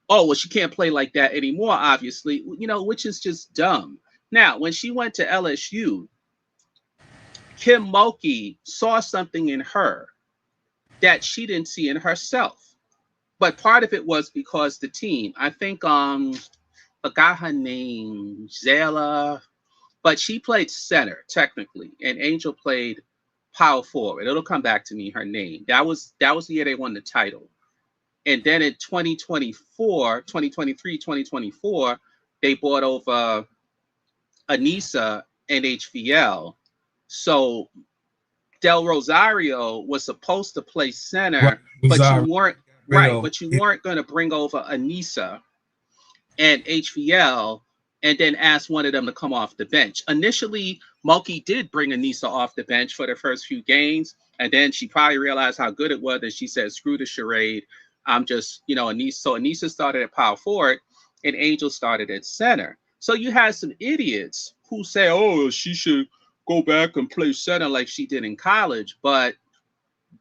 "Oh well, she can't play like that anymore." Obviously, which is just dumb. Now, when she went to LSU, Kim Mulkey saw something in her that she didn't see in herself. But part of it was because the team, I think forgot her name, Zayla, but she played center technically, and Angel played power forward. It'll come back to me, her name. That was the year they won the title. And then in 2023, 2024, they brought over Anissa and HVL. So Del Rosario was supposed to play center, but you weren't but you weren't going to bring over Anissa and HVL and then ask one of them to come off the bench. Initially, Mulkey did bring Anissa off the bench for the first few games, and then she probably realized how good it was that she said, "Screw the charade. I'm just, Anissa." So Anissa started at power forward, and Angel started at center. So you had some idiots who say, "Oh, she should go back and play center like she did in college," but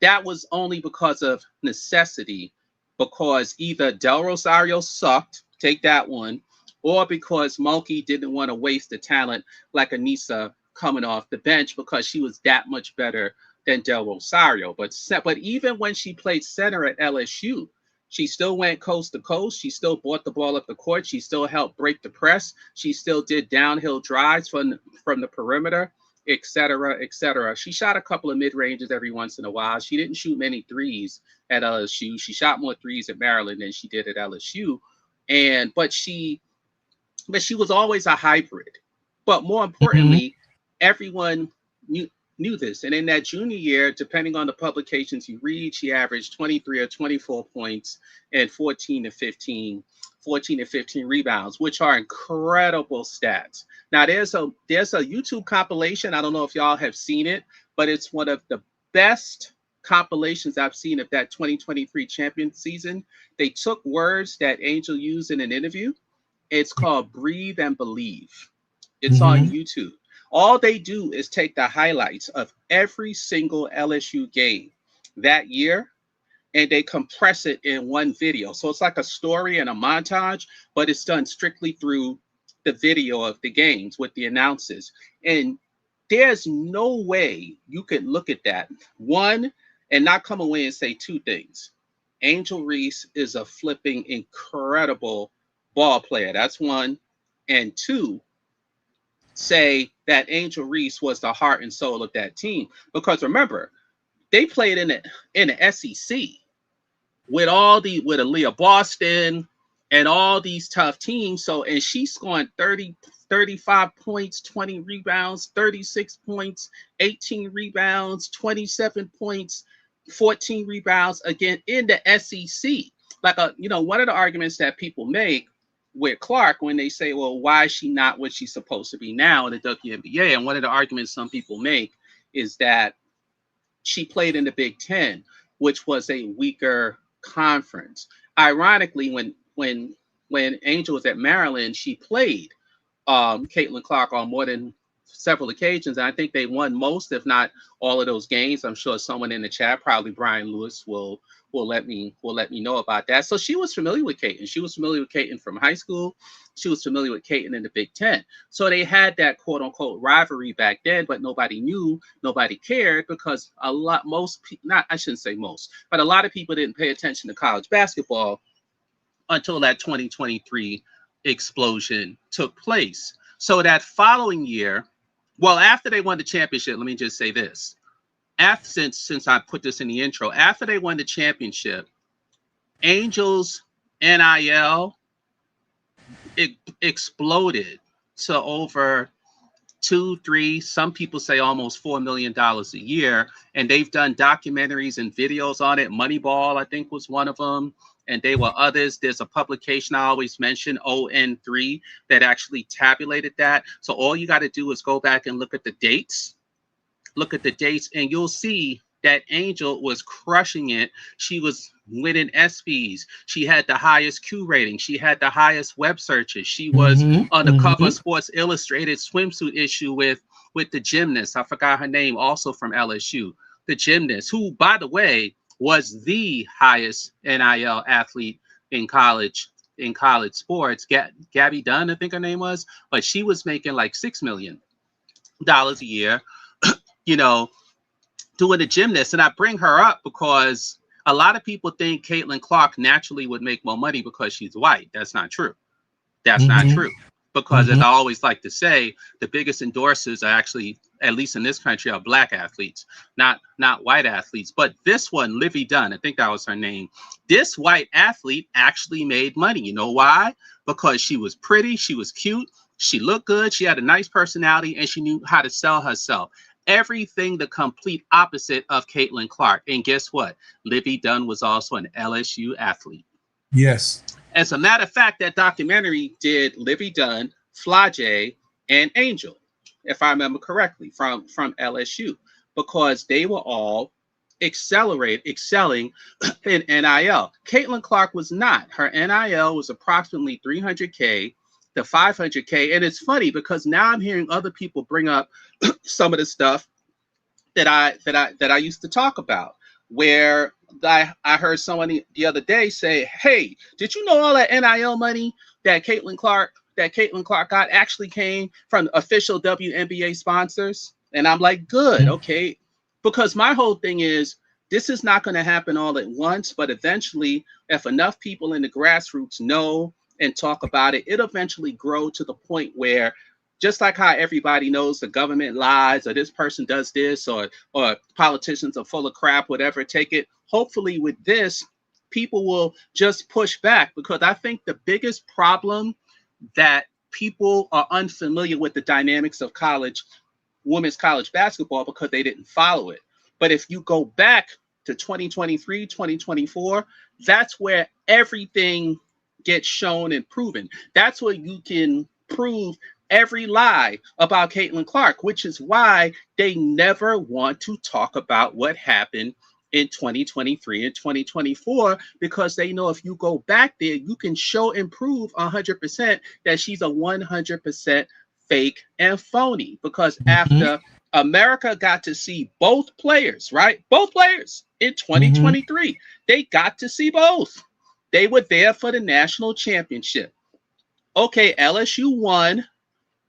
that was only because of necessity, because either Del Rosario sucked, take that one, or because Mulkey didn't want to waste the talent like Anissa coming off the bench because she was that much better than Del Rosario. But even when she played center at LSU, she still went coast to coast. She still brought the ball up the court. She still helped break the press. She still did downhill drives from the perimeter, etc., etc. She shot a couple of mid-ranges every once in a while. She didn't shoot many threes at LSU. She shot more threes at Maryland than she did at LSU. But she was always a hybrid. But more importantly, everyone knew this. And in that junior year, depending on the publications you read, she averaged 23 or 24 points and 14 to 15 rebounds, which are incredible stats. Now, there's a YouTube compilation. I don't know if y'all have seen it, but it's one of the best compilations I've seen of that 2023 champion season. They took words that Angel used in an interview. It's called Breathe and Believe. It's on YouTube. All they do is take the highlights of every single LSU game that year, and they compress it in one video. So it's like a story and a montage, but it's done strictly through the video of the games with the announcers. And there's no way you could look at that, one, and not come away and say two things. Angel Reese is a flipping incredible ball player. That's one. And two, say that Angel Reese was the heart and soul of that team. Because remember, they played in the SEC with Aaliyah Boston and all these tough teams. So, and she's scoring 30, 35 points, 20 rebounds, 36 points, 18 rebounds, 27 points, 14 rebounds, again in the SEC. one of the arguments that people make with Clark when they say, well, why is she not what she's supposed to be now in the WNBA? And one of the arguments some people make is that she played in the Big Ten, which was a weaker conference. Ironically, when Angel was at Maryland, she played Caitlin Clark on more than several occasions. And I think they won most, if not all of those games. I'm sure someone in the chat, probably Brian Lewis, will let me know about that. So she was familiar with Caitlin. She was familiar with Caitlin from high school. She was familiar with Caitlin in the Big Ten. So they had that quote unquote rivalry back then, but nobody knew, nobody cared because a lot of people didn't pay attention to college basketball until that 2023 explosion took place. So that following year, well, after they won the championship, let me just say this. Since I put this in the intro, after they won the championship, Angel's NIL exploded to over 2, 3, some people say almost $4 million a year. And they've done documentaries and videos on it. Moneyball, I think, was one of them. And there were others. There's a publication I always mention, ON3, that actually tabulated that. So all you got to do is go back and look at the dates. And you'll see that Angel was crushing it. She was winning SVs. She had the highest Q rating. She had the highest web searches. She was on the cover of Sports Illustrated swimsuit issue with the gymnast. I forgot her name, also from LSU. The gymnast, who, by the way, was the highest NIL athlete in college sports. Gabby Dunn, I think her name was, but she was making like $6 million a year, doing the gymnast. And I bring her up because a lot of people think Caitlin Clark naturally would make more money because she's white. That's not true. Not true. Because as I always like to say, the biggest endorsers are actually, at least in this country, are black athletes, not white athletes. But this one, Livy Dunn, I think that was her name. This white athlete actually made money. You know why? Because she was pretty, she was cute, she looked good, she had a nice personality, and she knew how to sell herself. Everything the complete opposite of Caitlin Clark. And guess what? Livy Dunn was also an LSU athlete. Yes. As a matter of fact, that documentary did Livy Dunn, Flage, and Angel, if I remember correctly, from LSU, because they were all excelling in NIL. Caitlin Clark was not. Her NIL was approximately $300K to $500K. And it's funny because now I'm hearing other people bring up some of the stuff that I used to talk about, where I heard someone the other day say, hey, did you know all that NIL money that Caitlin Clark got actually came from official WNBA sponsors? And I'm like, good, okay. Because my whole thing is, this is not going to happen all at once, but eventually, if enough people in the grassroots know and talk about it, it'll eventually grow to the point where, just like how everybody knows the government lies, or this person does this, or politicians are full of crap, whatever, take it. Hopefully with this, people will just push back, because I think the biggest problem that people are unfamiliar with the dynamics of women's college basketball because they didn't follow it. But if you go back to 2023, 2024, that's where everything gets shown and proven. That's where you can prove every lie about Caitlin Clark, which is why they never want to talk about what happened in 2023 and 2024, because they know if you go back there, you can show and prove 100% that she's a 100% fake and phony. Because after America got to see both players, right? Both players in 2023, they got to see both. They were there for the national championship. Okay, LSU won.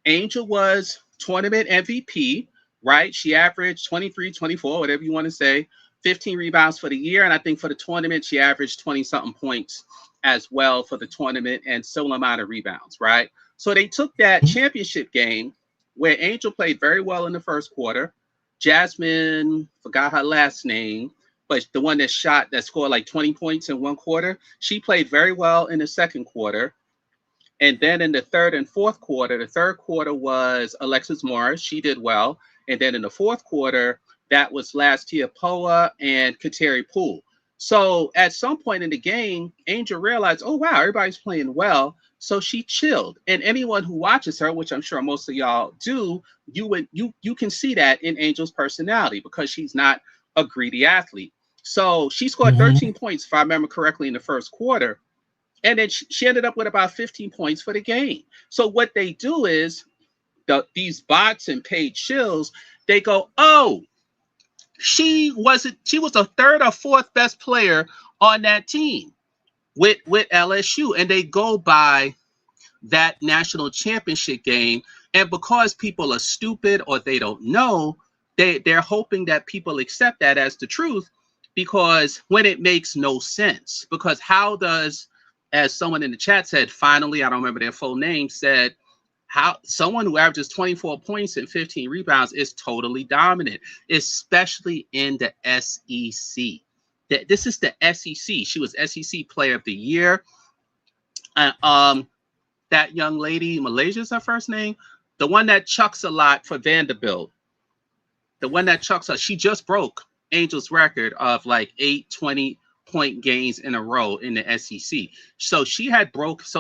Angel was tournament MVP, right? She averaged 23, 24, whatever you want to say, 15 rebounds for the year. And I think for the tournament, she averaged 20-something points as well for the tournament, and similar amount of rebounds, right? So they took that championship game where Angel played very well in the first quarter. Jasmine, forgot her last name, but the one that scored like 20 points in one quarter, she played very well in the second quarter. And then in the third and fourth quarter, the third quarter was Alexis Morris. She did well. And then in the fourth quarter, that was Lastia Poa and Kateri Poole. So at some point in the game, Angel realized, oh wow, everybody's playing well. So she chilled. And anyone who watches her, which I'm sure most of y'all do, you can see that in Angel's personality because she's not a greedy athlete. So she scored 13 points, if I remember correctly, in the first quarter. And then she ended up with about 15 points for the game. So what they do is these bots and paid shills, they go, oh, she was the third or fourth best player on that team with LSU, and they go by that national championship game. And because people are stupid or they don't know, they're hoping that people accept that as the truth, because when it makes no sense. Because how does, as someone in the chat said, finally, I don't remember their full name, said, how someone who averages 24 points and 15 rebounds is totally dominant, especially in the SEC. This is the SEC. She was SEC Player of the Year. That young lady, Malaysia's her first name, the one that chucks a lot for Vanderbilt, she just broke Angel's record of like 8 20-point games in a row in the SEC. So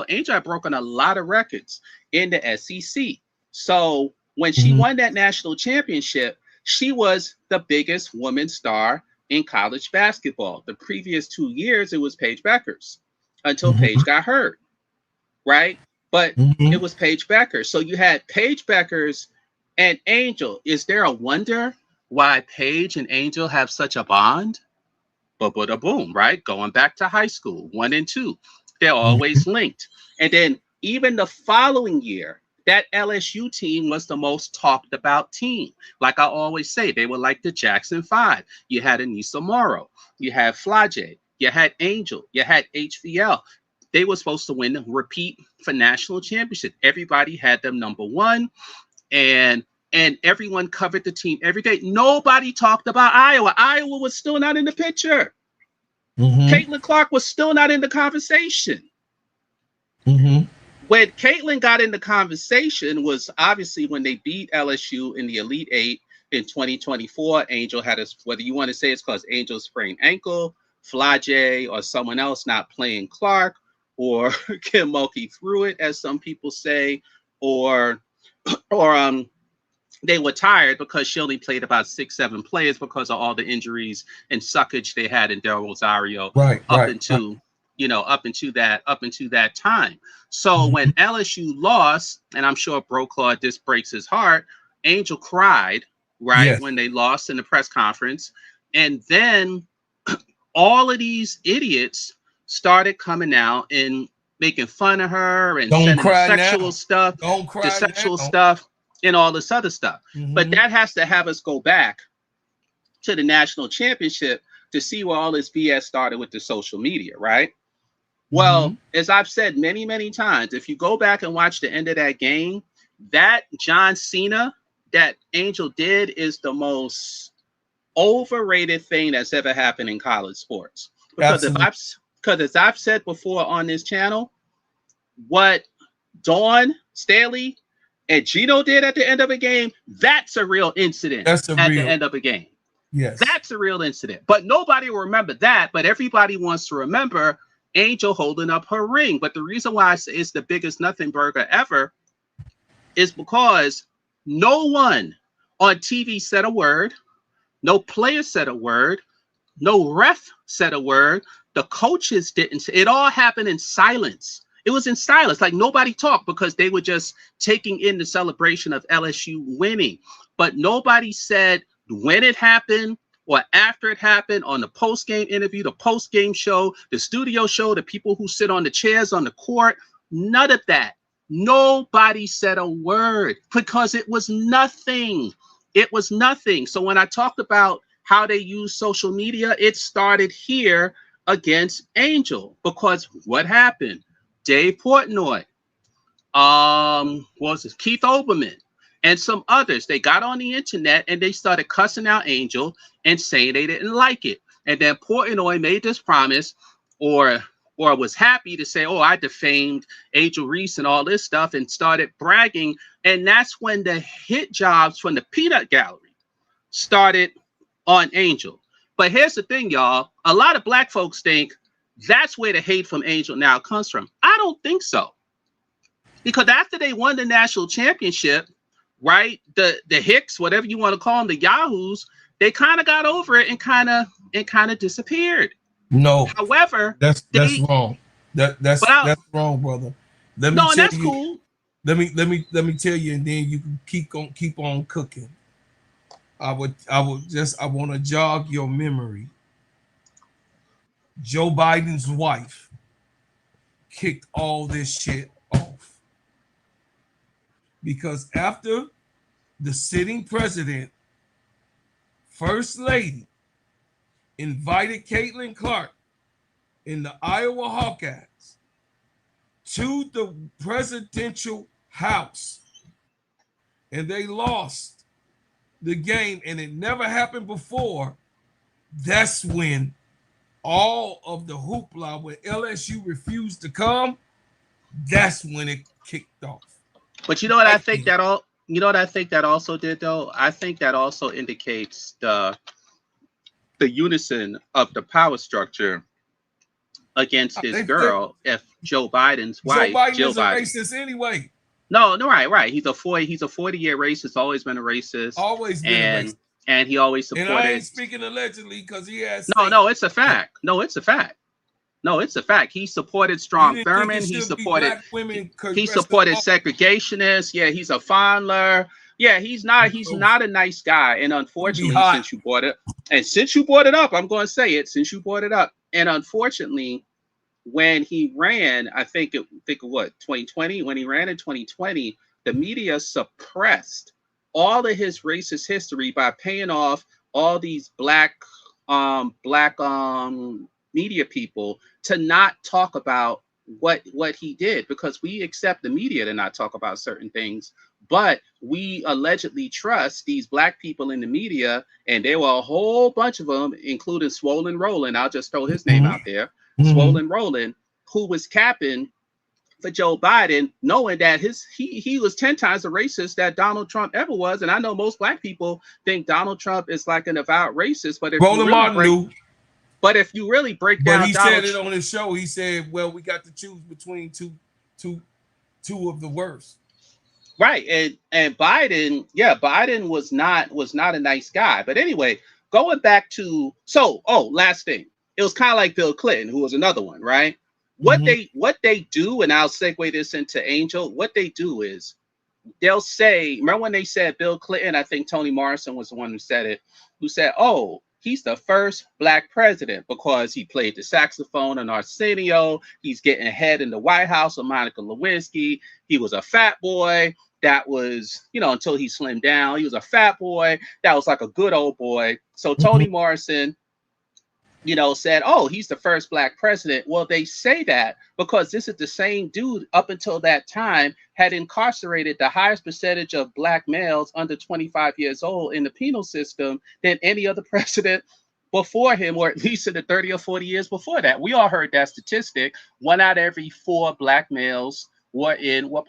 Angel had broken a lot of records in the SEC. So when she won that national championship, she was the biggest woman star in college basketball. The previous 2 years, it was Paige Beckers until Paige got hurt, right? But it was Paige Beckers. So you had Paige Beckers and Angel. Is there a wonder why Paige and Angel have such a bond? Boom, right? Going back to high school, 1 and 2. They're always linked. And then even the following year, that LSU team was the most talked about team. Like I always say, they were like the Jackson 5. You had Anissa Morrow, you had Flage, you had Angel, you had HVL. They were supposed to win, repeat for national championship. Everybody had them number 1, and everyone covered the team every day. Nobody talked about Iowa. Iowa was still not in the picture. Caitlin Clark was still not in the conversation. When Caitlin got in the conversation was obviously when they beat LSU in the Elite 8 in 2024. Angel had whether you want to say it's because Angel sprained ankle, Flage or someone else not playing Clark, or Kim Mulkey threw it, as some people say, or they were tired because she only played about 6-7 players because of all the injuries and suckage they had in Del Rosario up into that time. So when LSU lost, and I'm sure Broclaw, this breaks his heart, Angel cried, when they lost in the press conference. And then all of these idiots started coming out and making fun of her and sending sexual stuff and all this other stuff. But that has to have us go back to the national championship to see where all this BS started with the social media, right? Well, as I've said many, many times, if you go back and watch the end of that game, that John Cena that Angel did is the most overrated thing that's ever happened in college sports. Because as I've said before on this channel, what Dawn Staley and Gino did at the end of a game, that's a real incident the end of a game. Yes. That's a real incident. But nobody will remember that. But everybody wants to remember Angel holding up her ring. But the reason why I say it's the biggest nothing burger ever is because no one on TV said a word. No player said a word. No ref said a word. The coaches didn't say. It all happened in silence. It was in silence. Like nobody talked because they were just taking in the celebration of LSU winning. But nobody said when it happened or after it happened, on the post-game interview, the post-game show, the studio show, the people who sit on the chairs on the court. None of that. Nobody said a word because it was nothing. It was nothing. So when I talked about how they use social media, it started here against Angel, because what happened? Dave Portnoy, Keith Olbermann, and some others, they got on the internet and they started cussing out Angel and saying they didn't like it. And then Portnoy made this promise, or was happy to say, oh, I defamed Angel Reese and all this stuff, and started bragging. And that's when the hit jobs from the Peanut Gallery started on Angel. But here's the thing, y'all. A lot of black folks think that's where the hate from Angel now comes from. I don't think so. Because after they won the national championship, right, the Hicks, whatever you want to call them, the Yahoos, they kind of got over it and kind of disappeared. No, however, that's wrong. That's wrong, brother. Let me no, tell and that's you, cool. Let me tell you, and then you can keep on cooking. I want to jog your memory. Joe Biden's wife kicked all this shit off because after the sitting president, first lady, invited Caitlin Clark in the Iowa Hawkeyes to the presidential house, and they lost the game, and it never happened before. That's when all of the hoopla, when LSU refused to come, that's when it kicked off. But you know what I think that all, you know what I think that also did though? I think that also indicates the unison of the power structure against this girl. If Joe Biden's wife, Joe Biden is a racist anyway. No, right. He's a 40-year racist. Always been a racist. Always been a racist. And he always supported. And I ain't speaking allegedly because he has. No, it's a fact. No, it's a fact. He supported Strom Thurmond. He supported women. He supported segregationists. Yeah, he's a fondler. Yeah, he's not a nice guy. And unfortunately, since you brought it up, I'm going to say it. Since you brought it up, and unfortunately, when he ran, I think it what 2020. When he ran in 2020, the media suppressed all of his racist history by paying off all these black media people to not talk about what he did, because we accept the media to not talk about certain things, but we allegedly trust these black people in the media, and there were a whole bunch of them, including Swollen Roland. I'll just throw his name out there. Swollen Roland, who was capping for Joe Biden, knowing that he was 10 times the racist that Donald Trump ever was. And I know most black people think Donald Trump is like an avowed racist, but if if you really break down, he said it on his show. He said, "Well, we got to choose between two of the worst." Right, and Biden, Biden was not a nice guy. But anyway, going back to last thing, it was kind of like Bill Clinton, who was another one, right? What they do, and I'll segue this into Angel. What they do is they'll say, remember when they said Bill Clinton? I think Toni Morrison was the one who said it. Who said, "Oh, he's the first black president because he played the saxophone on Arsenio. He's getting ahead in the White House with Monica Lewinsky. He was a fat boy that was, until he slimmed down. He was a fat boy that was like a good old boy." So Toni Morrison, said, "Oh, he's the first black president." Well, they say that because this is the same dude up until that time had incarcerated the highest percentage of black males under 25 years old in the penal system than any other president before him, or at least in the 30 or 40 years before that. We all heard that statistic. 1 out of every 4 black males were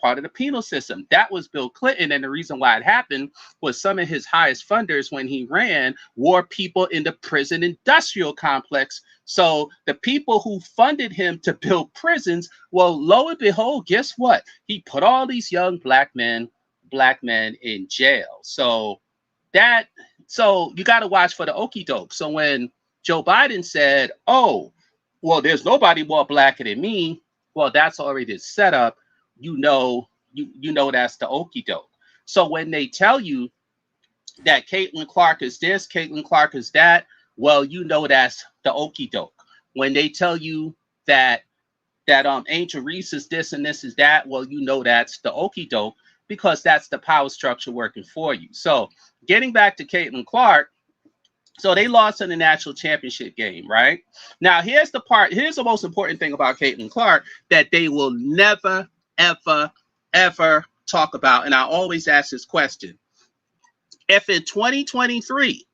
part of the penal system. That was Bill Clinton, and the reason why it happened was some of his highest funders when he ran were people in the prison industrial complex. So the people who funded him to build prisons, well, lo and behold, guess what? He put all these young black men in jail. So you got to watch for the okie doke. So when Joe Biden said, "Oh, well, there's nobody more blacker than me," well, that's already the setup. You know that's the okie doke. So when they tell you that Caitlin Clark is this, Caitlin Clark is that, well, that's the okie doke. When they tell you that Angel Reese is this and this is that, well, that's the okie doke, because that's the power structure working for you. So getting back to Caitlin Clark, so they lost in the national championship game, right? Now, here's the most important thing about Caitlin Clark that they will never, ever, ever talk about. And I always ask this question. If in 2023,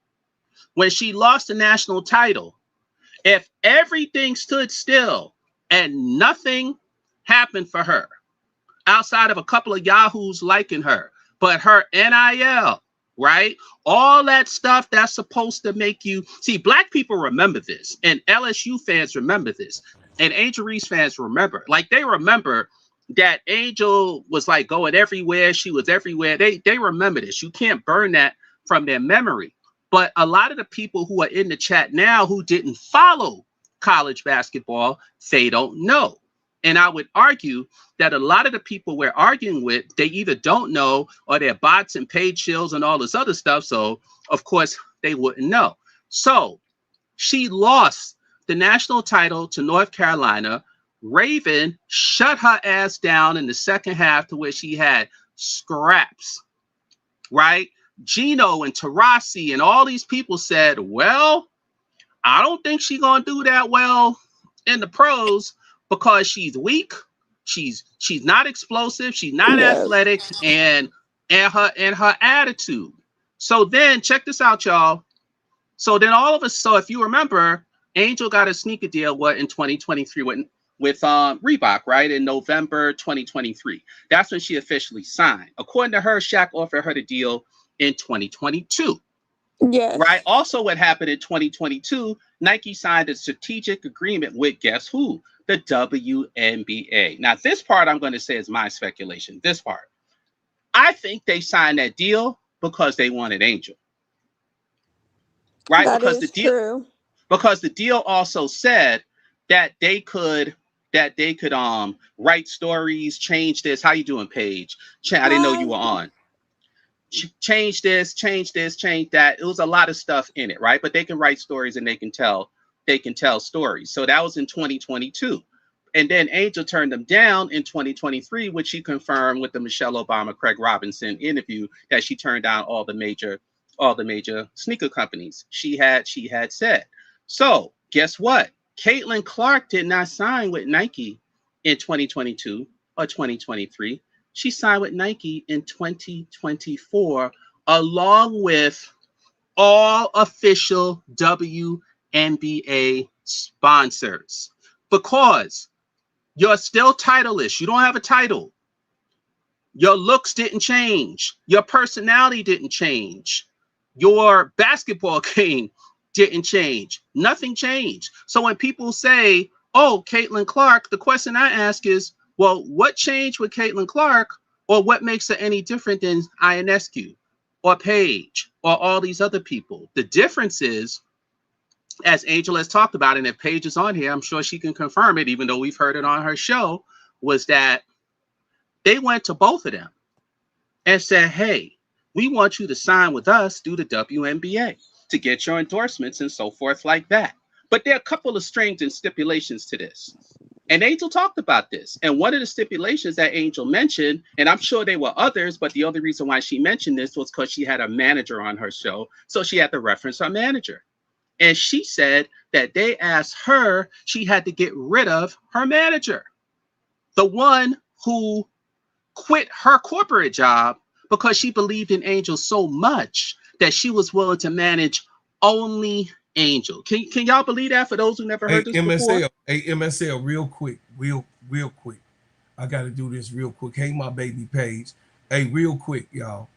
when she lost the national title, if everything stood still and nothing happened for her, outside of a couple of yahoos liking her, but her NIL right? All that stuff that's supposed to make you see. Black people remember this, and LSU fans remember this, and Angel Reese fans remember. Like they remember that Angel was like going everywhere. She was everywhere. They remember this. You can't burn that from their memory. But a lot of the people who are in the chat now who didn't follow college basketball, they don't know. And I would argue that a lot of the people we're arguing with, they either don't know or they're bots and paid shills and all this other stuff. So, of course, they wouldn't know. So she lost the national title to North Carolina. Raven shut her ass down in the second half to where she had scraps, right? Gino and Tarasi and all these people said, well, I don't think she's going to do that well in the pros because she's weak. She's not explosive. She's not athletic and her attitude. So then check this out, y'all. So then all of us, so if you remember, Angel got a sneaker deal in 2023 with Reebok, right? In November 2023. That's when she officially signed. According to her, Shaq offered her the deal in 2022. Yes. Right. Also, what happened in 2022, Nike signed a strategic agreement with guess who? The WNBA. Now, this part I'm going to say is my speculation. This part. I think they signed that deal because they wanted Angel. Right? That because is true. Because the deal also said that they could write stories, change this. How you doing, Paige? I didn't know you were on. Change this, change that. It was a lot of stuff in it, right? But they can write stories and they can tell stories. So that was in 2022. And then Angel turned them down in 2023, which she confirmed with the Michelle Obama, Craig Robinson interview that she turned down all the major sneaker companies she had said. So guess what? Caitlin Clark did not sign with Nike in 2022 or 2023. She signed with Nike in 2024, along with all official WNBA sponsors. Because you're still titleless. You don't have a title. Your looks didn't change. Your personality didn't change. Your basketball game didn't change. Nothing changed. So when people say, oh, Caitlin Clark, the question I ask is, well, what changed with Caitlin Clark, or what makes her any different than Ionescu or Paige or all these other people? The difference is, as Angel has talked about, and if Paige is on here, I'm sure she can confirm it, even though we've heard it on her show, was that they went to both of them and said, hey, we want you to sign with us through the WNBA to get your endorsements and so forth like that. But there are a couple of strings and stipulations to this. And Angel talked about this. And one of the stipulations that Angel mentioned, and I'm sure there were others, but the only reason why she mentioned this was because she had a manager on her show. So she had to reference her manager. And she said that they asked her, she had to get rid of her manager, the one who quit her corporate job because she believed in Angel so much that she was willing to manage only Angel. Can y'all believe that for those who never heard this before? Hey, MSL, real quick. I got to do this real quick. Hey, my baby Paige. Hey, real quick, y'all.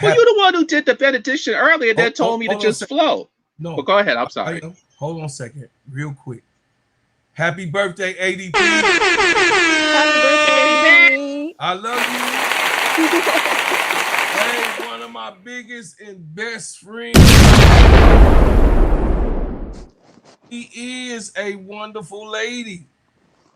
Well, you're the one who did the benediction earlier that told me to just flow. No. But go ahead. I'm sorry. Hold on a second. Real quick. Happy birthday, ADP. Happy birthday, ADP. I love you. Hey, one of my biggest and best friends. She is a wonderful lady.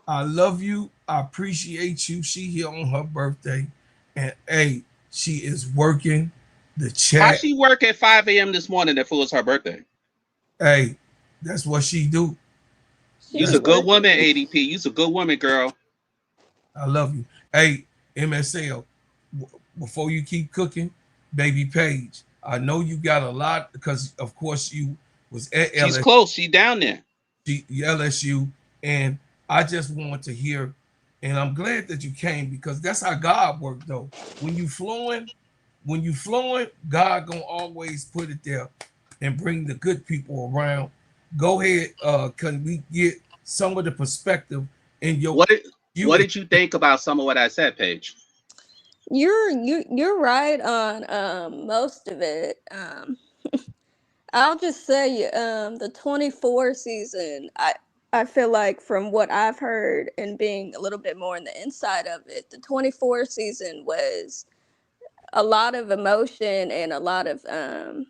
I love you. I appreciate you. She here on her birthday. And hey, she is working the chat. How she work at 5 a.m. this morning if it was her birthday? Hey, that's what she do. You's a good woman, ADP. You's a good woman, girl. I love you. Hey, MSL, before you keep cooking, baby Paige, I know you got a lot because, of course, you was at LSU. She's close. She down there. LSU, and I just want to hear, and I'm glad that you came because that's how God works, though. When you flowing, God gonna always put it there and bring the good people around. Go ahead. Can we get some of the perspective in your? What did you think about some of what I said, Paige? You're right on most of it. I'll just say the 24 season, I feel like from what I've heard and being a little bit more on the inside of it, the 24 season was a lot of emotion and a lot of stuff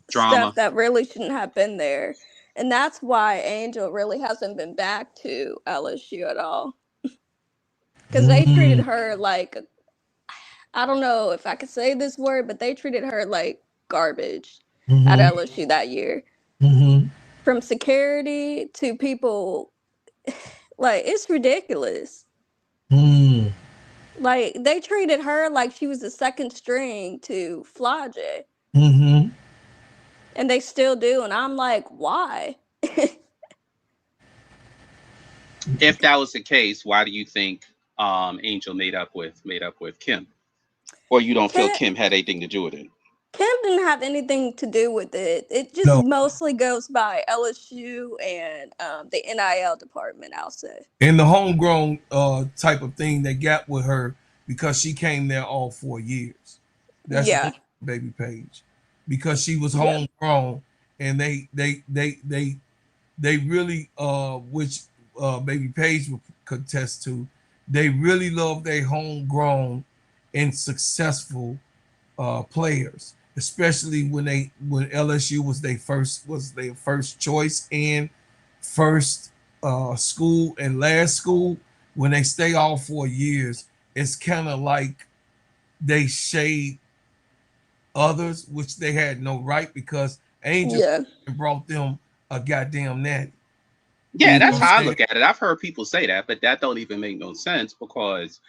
Drama. that really shouldn't have been there. And that's why Angel really hasn't been back to LSU at all. Because they treated Mm-hmm. her like, I don't know if I could say this word, but they treated her like garbage at Mm-hmm. LSU that year. Mm-hmm. From security to people, like, it's ridiculous. Mm-hmm. Like, they treated her like she was the second string to Flage. Mm-hmm. And they still do. And I'm like, why? If that was the case, why do you think Angel made up with Kim? Or you don't feel Kim, Kim had anything to do with it? Kim didn't have anything to do with it. It just No. mostly goes by LSU and the NIL department, I'll say. And the homegrown type of thing they got with her because she came there all 4 years. That's Yeah. one baby page. Because she was Yeah. homegrown and they really which baby page will contest to, they really love their homegrown and successful players, especially when LSU was their first choice and first school and last school. When they stay all 4 years, it's kind of like they shade others, which they had no right because Angel Yeah. brought them a goddamn natty. Yeah, You that's know what Hmm. I'm how I saying? look at it. I've heard people say that, but that don't even make no sense because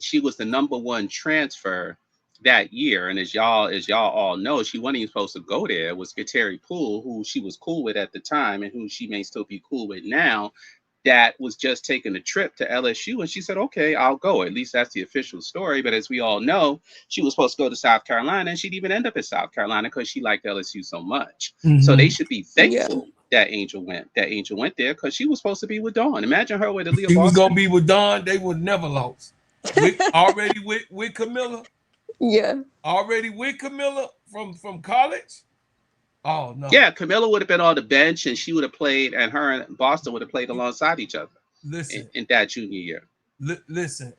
she was the #1 transfer that year. And as y'all all know, she wasn't even supposed to go there. It was Kateri Poole, who she was cool with at the time and who she may still be cool with now, that was just taking a trip to LSU. And she said, okay, I'll go. At least that's the official story. But as we all know, she was supposed to go to South Carolina and she'd even end up in South Carolina because she liked LSU so much. So they Mm-hmm. should be Yeah. thankful that Angel went there because she was supposed to be with Dawn. Imagine her with Aaliyah She was gonna Boston. be with Don. They would never lost. With Camilla, Yeah. already with Camilla from college. Oh no! Yeah, Camilla would have been on the bench and she would have played, and her and Boston would have played alongside each other Listen, in that junior year. listen.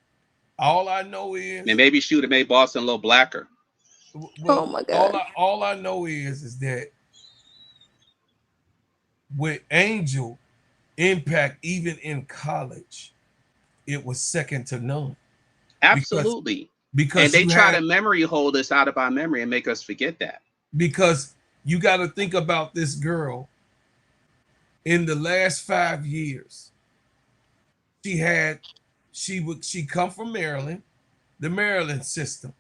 All I know And is, maybe she would have made Boston a little blacker. Oh well, my God. all I know is that with Angel impact, even in college, it was second to none because Absolutely. And because they you try to had memory hold us out of our memory and make us forget that. because you got to think about this girl in the last 5 years. She come from Maryland, the Maryland system.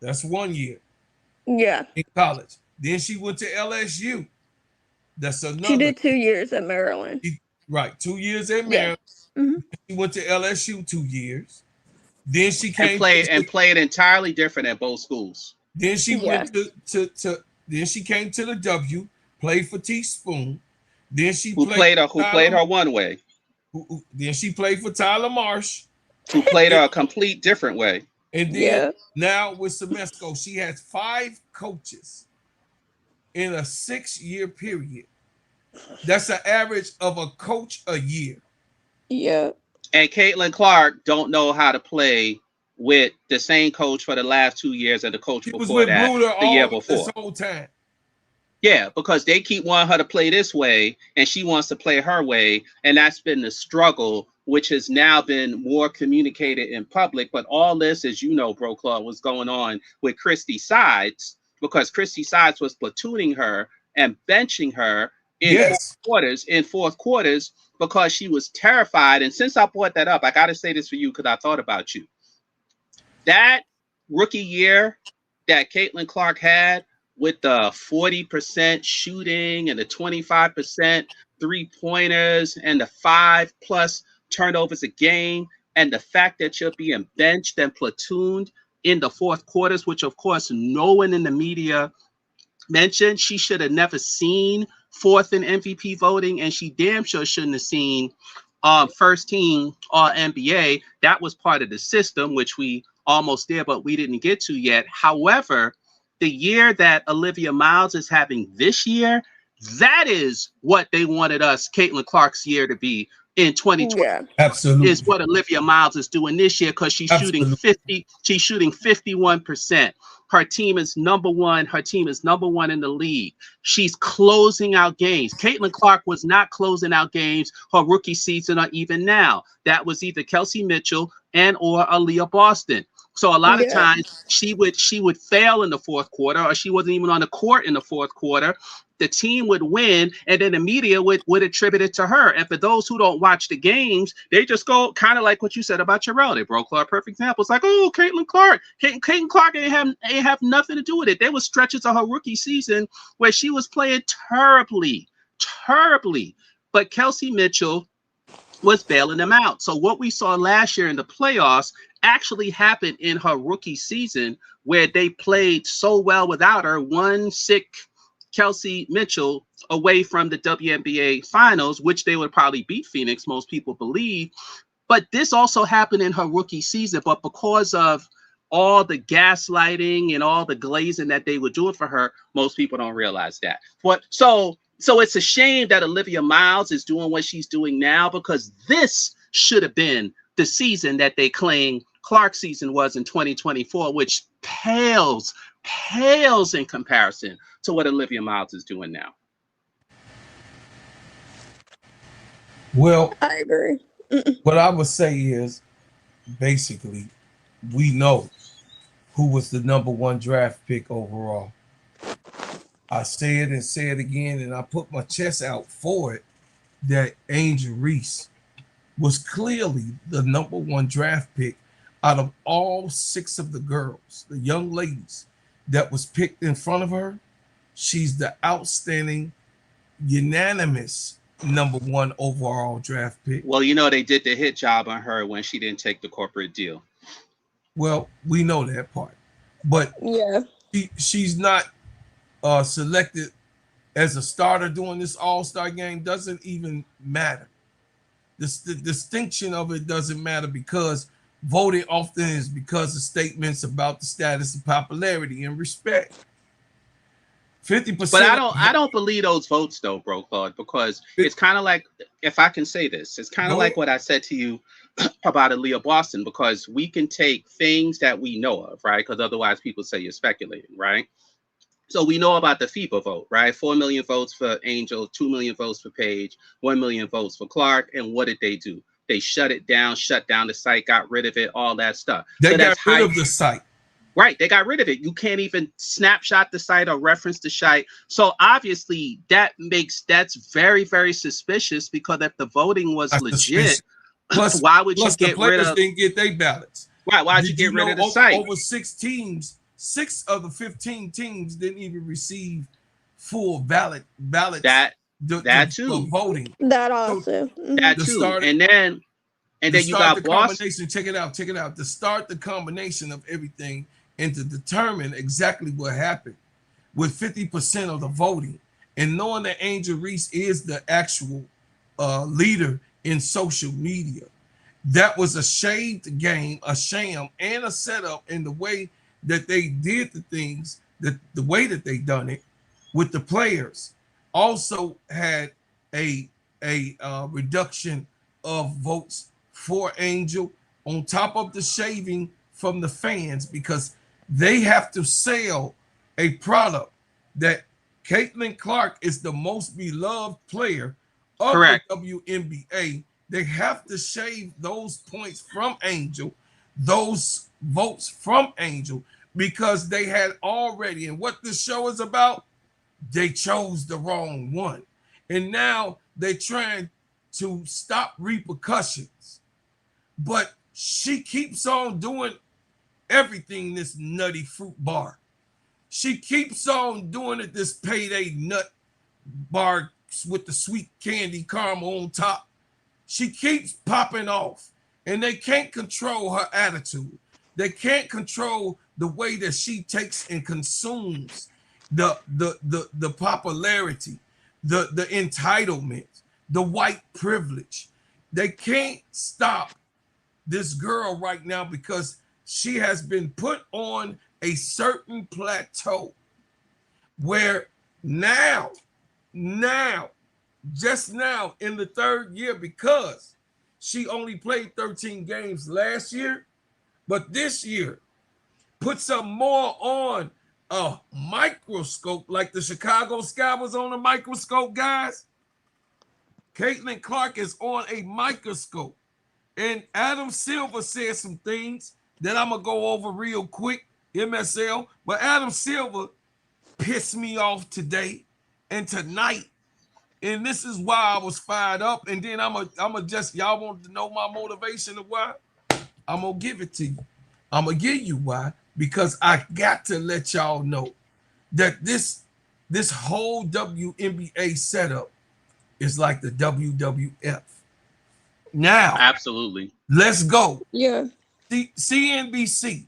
That's 1 year Yeah. in college. Then she went to LSU. That's She another. did 2 years at Maryland. Right, 2 years at Yeah. Maryland. Hmm. She went to LSU 2 years. Then she And came play to, played entirely different at both schools. then she Yeah. went to then she came to the W, played for Teaspoon. Then she Who played played her for who played Tyler. her one way, Then she played for Tyler Marsh. who played her a complete different way. And then Yeah. now with Semesco, she has 5 coaches in a 6 year period. That's an average of a coach a year. Yeah. And Caitlin Clark don't know how to play with the same coach for the last 2 years and the coach She was before with that Bruder the year all this before. whole time. Yeah, because they keep wanting her to play this way and she wants to play her way. And that's been the struggle, which has now been more communicated in public. But all this, as you know, Bro Claude, was going on with Christy Sides because Christy Sides was platooning her and benching her Yes. in fourth quarters because she was terrified. And since I brought that up, I got to say this for you because I thought about you. That rookie year that Caitlin Clark had with the 40% shooting and the 25% 3-pointers and the 5+ turnovers a game, and the fact that you're being benched and platooned in the fourth quarters, which of course no one in the media mentioned. She should have never seen fourth in MVP voting, and she damn sure shouldn't have seen first team All NBA. That was part of the system, which we almost did, but we didn't get to yet. However, the year that Olivia Miles is having this year, that is what they wanted us, Caitlin Clark's year, to be in 2020. Yeah. Is Absolutely. what Olivia Miles is doing this year, because she's shooting Absolutely. 50, she's shooting 51%. Her team is number one. Her team is number one in the league. She's closing out games. Caitlin Clark was not closing out games her rookie season or even now. That was either Kelsey Mitchell and or Aaliyah Boston. So a lot of Yeah. times she would fail in the fourth quarter, or she wasn't even on the court in the fourth quarter. The team would win, and then the media would attribute it to her. And for those who don't watch the games, they just go kind of like what you said about Jarrell. They broke Clark. Perfect example. It's like, oh, Caitlin Clark. Caitlin Clark ain't have nothing to do with it. There was stretches of her rookie season where she was playing terribly, terribly. But Kelsey Mitchell was bailing them out. So what we saw last year in the playoffs actually happened in her rookie season, where they played so well without her. One sick Kelsey Mitchell away from the WNBA finals, which they would probably beat Phoenix, most people believe. But this also happened in her rookie season. But because of all the gaslighting and all the glazing that they were doing for her, most people don't realize that. So it's a shame that Olivia Miles is doing what she's doing now, because this should have been the season that they claim Clark's season was in 2024, which pales in comparison to what Olivia Miles is doing now. Well, I agree. what I would say is basically we know who was the number one draft pick overall. I say it and say it again, and I put my chest out for it, that Angel Reese was clearly the number one draft pick out of all 6 of the girls, the young ladies that was picked in front of her. She's the outstanding, unanimous number one overall draft pick. Well, you know, they did the hit job on her when she didn't take the corporate deal. Well, we know that part, but Yeah. she's not selected as a starter during this All-Star game. Doesn't even matter. The distinction of it doesn't matter, because voting often is because of statements about the status and popularity and respect. 50%. But I don't believe those votes though, bro, Claude, because it's kind of like, if I can say this, it's kind of like what I said to you about Aaliyah Boston, because we can take things that we know of, right? Because otherwise people say you're speculating, right? So we know about the FIBA vote, right? 4 million votes for Angel, 2 million votes for Paige, 1 million votes for Clark. And what did they do? They shut down the site, got rid of it, all that stuff. They got rid of the site. Right, they got rid of it. You can't even snapshot the site or reference the site. So obviously that's very, very suspicious, because if the voting was legit, plus, why would you get rid of? Didn't get their ballots. Right, why'd you get rid of the site? Over 6 teams, 6 of the 15 teams didn't even receive full ballots. That too. Voting. That also. That too. And then you got the Boston. Combination. Check it out. To start the combination of everything and to determine exactly what happened with 50% of the voting, and knowing that Angel Reese is the actual leader in social media. That was a shade game, a sham, and a setup in the way that they did the things, that the way that they done it with the players. Also had a reduction of votes for Angel, on top of the shaving from the fans, because they have to sell a product that Caitlin Clark is the most beloved player of the WNBA. They have to shave those points from Angel, those votes from Angel, because they had already, and what this show is about, they chose the wrong one. And now they're trying to stop repercussions. But she keeps on doing everything, this nutty fruit bar. She keeps on doing it, this payday nut bar with the sweet candy caramel on top. She keeps popping off, and they can't control her attitude. They can't control the way that she takes and consumes the popularity, the entitlement, the white privilege. They can't stop this girl right now because she has been put on a certain plateau where now, just now in the third year, because she only played 13 games last year, but this year put some more on a microscope, like the Chicago Sky was on a microscope, guys. Caitlin Clark is on a microscope. And Adam Silver said some things that I'm going to go over real quick, MSL. But Adam Silver pissed me off today and tonight. And this is why I was fired up. And then I'm a just, y'all want to know my motivation of why? I'm going to give it to you. I'm going to give you why. Because I got to let y'all know that this whole WNBA setup is like the WWF. Now, absolutely. Let's go. Yeah. The CNBC,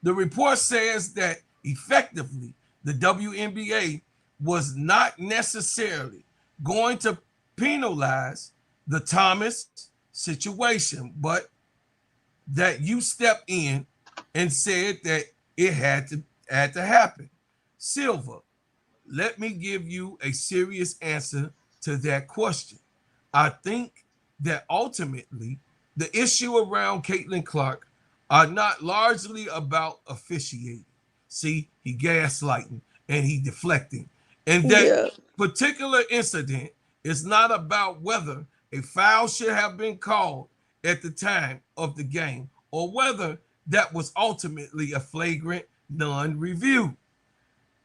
the report says that effectively the WNBA was not necessarily going to penalize the Thomas situation, but that you stepped in and said that it had to happen. Silver, let me give you a serious answer to that question. I think that ultimately the issue around Caitlin Clark are not largely about officiating. See, he gaslighting and he deflecting. And that particular incident is not about whether a foul should have been called at the time of the game or whether that was ultimately a flagrant non-review.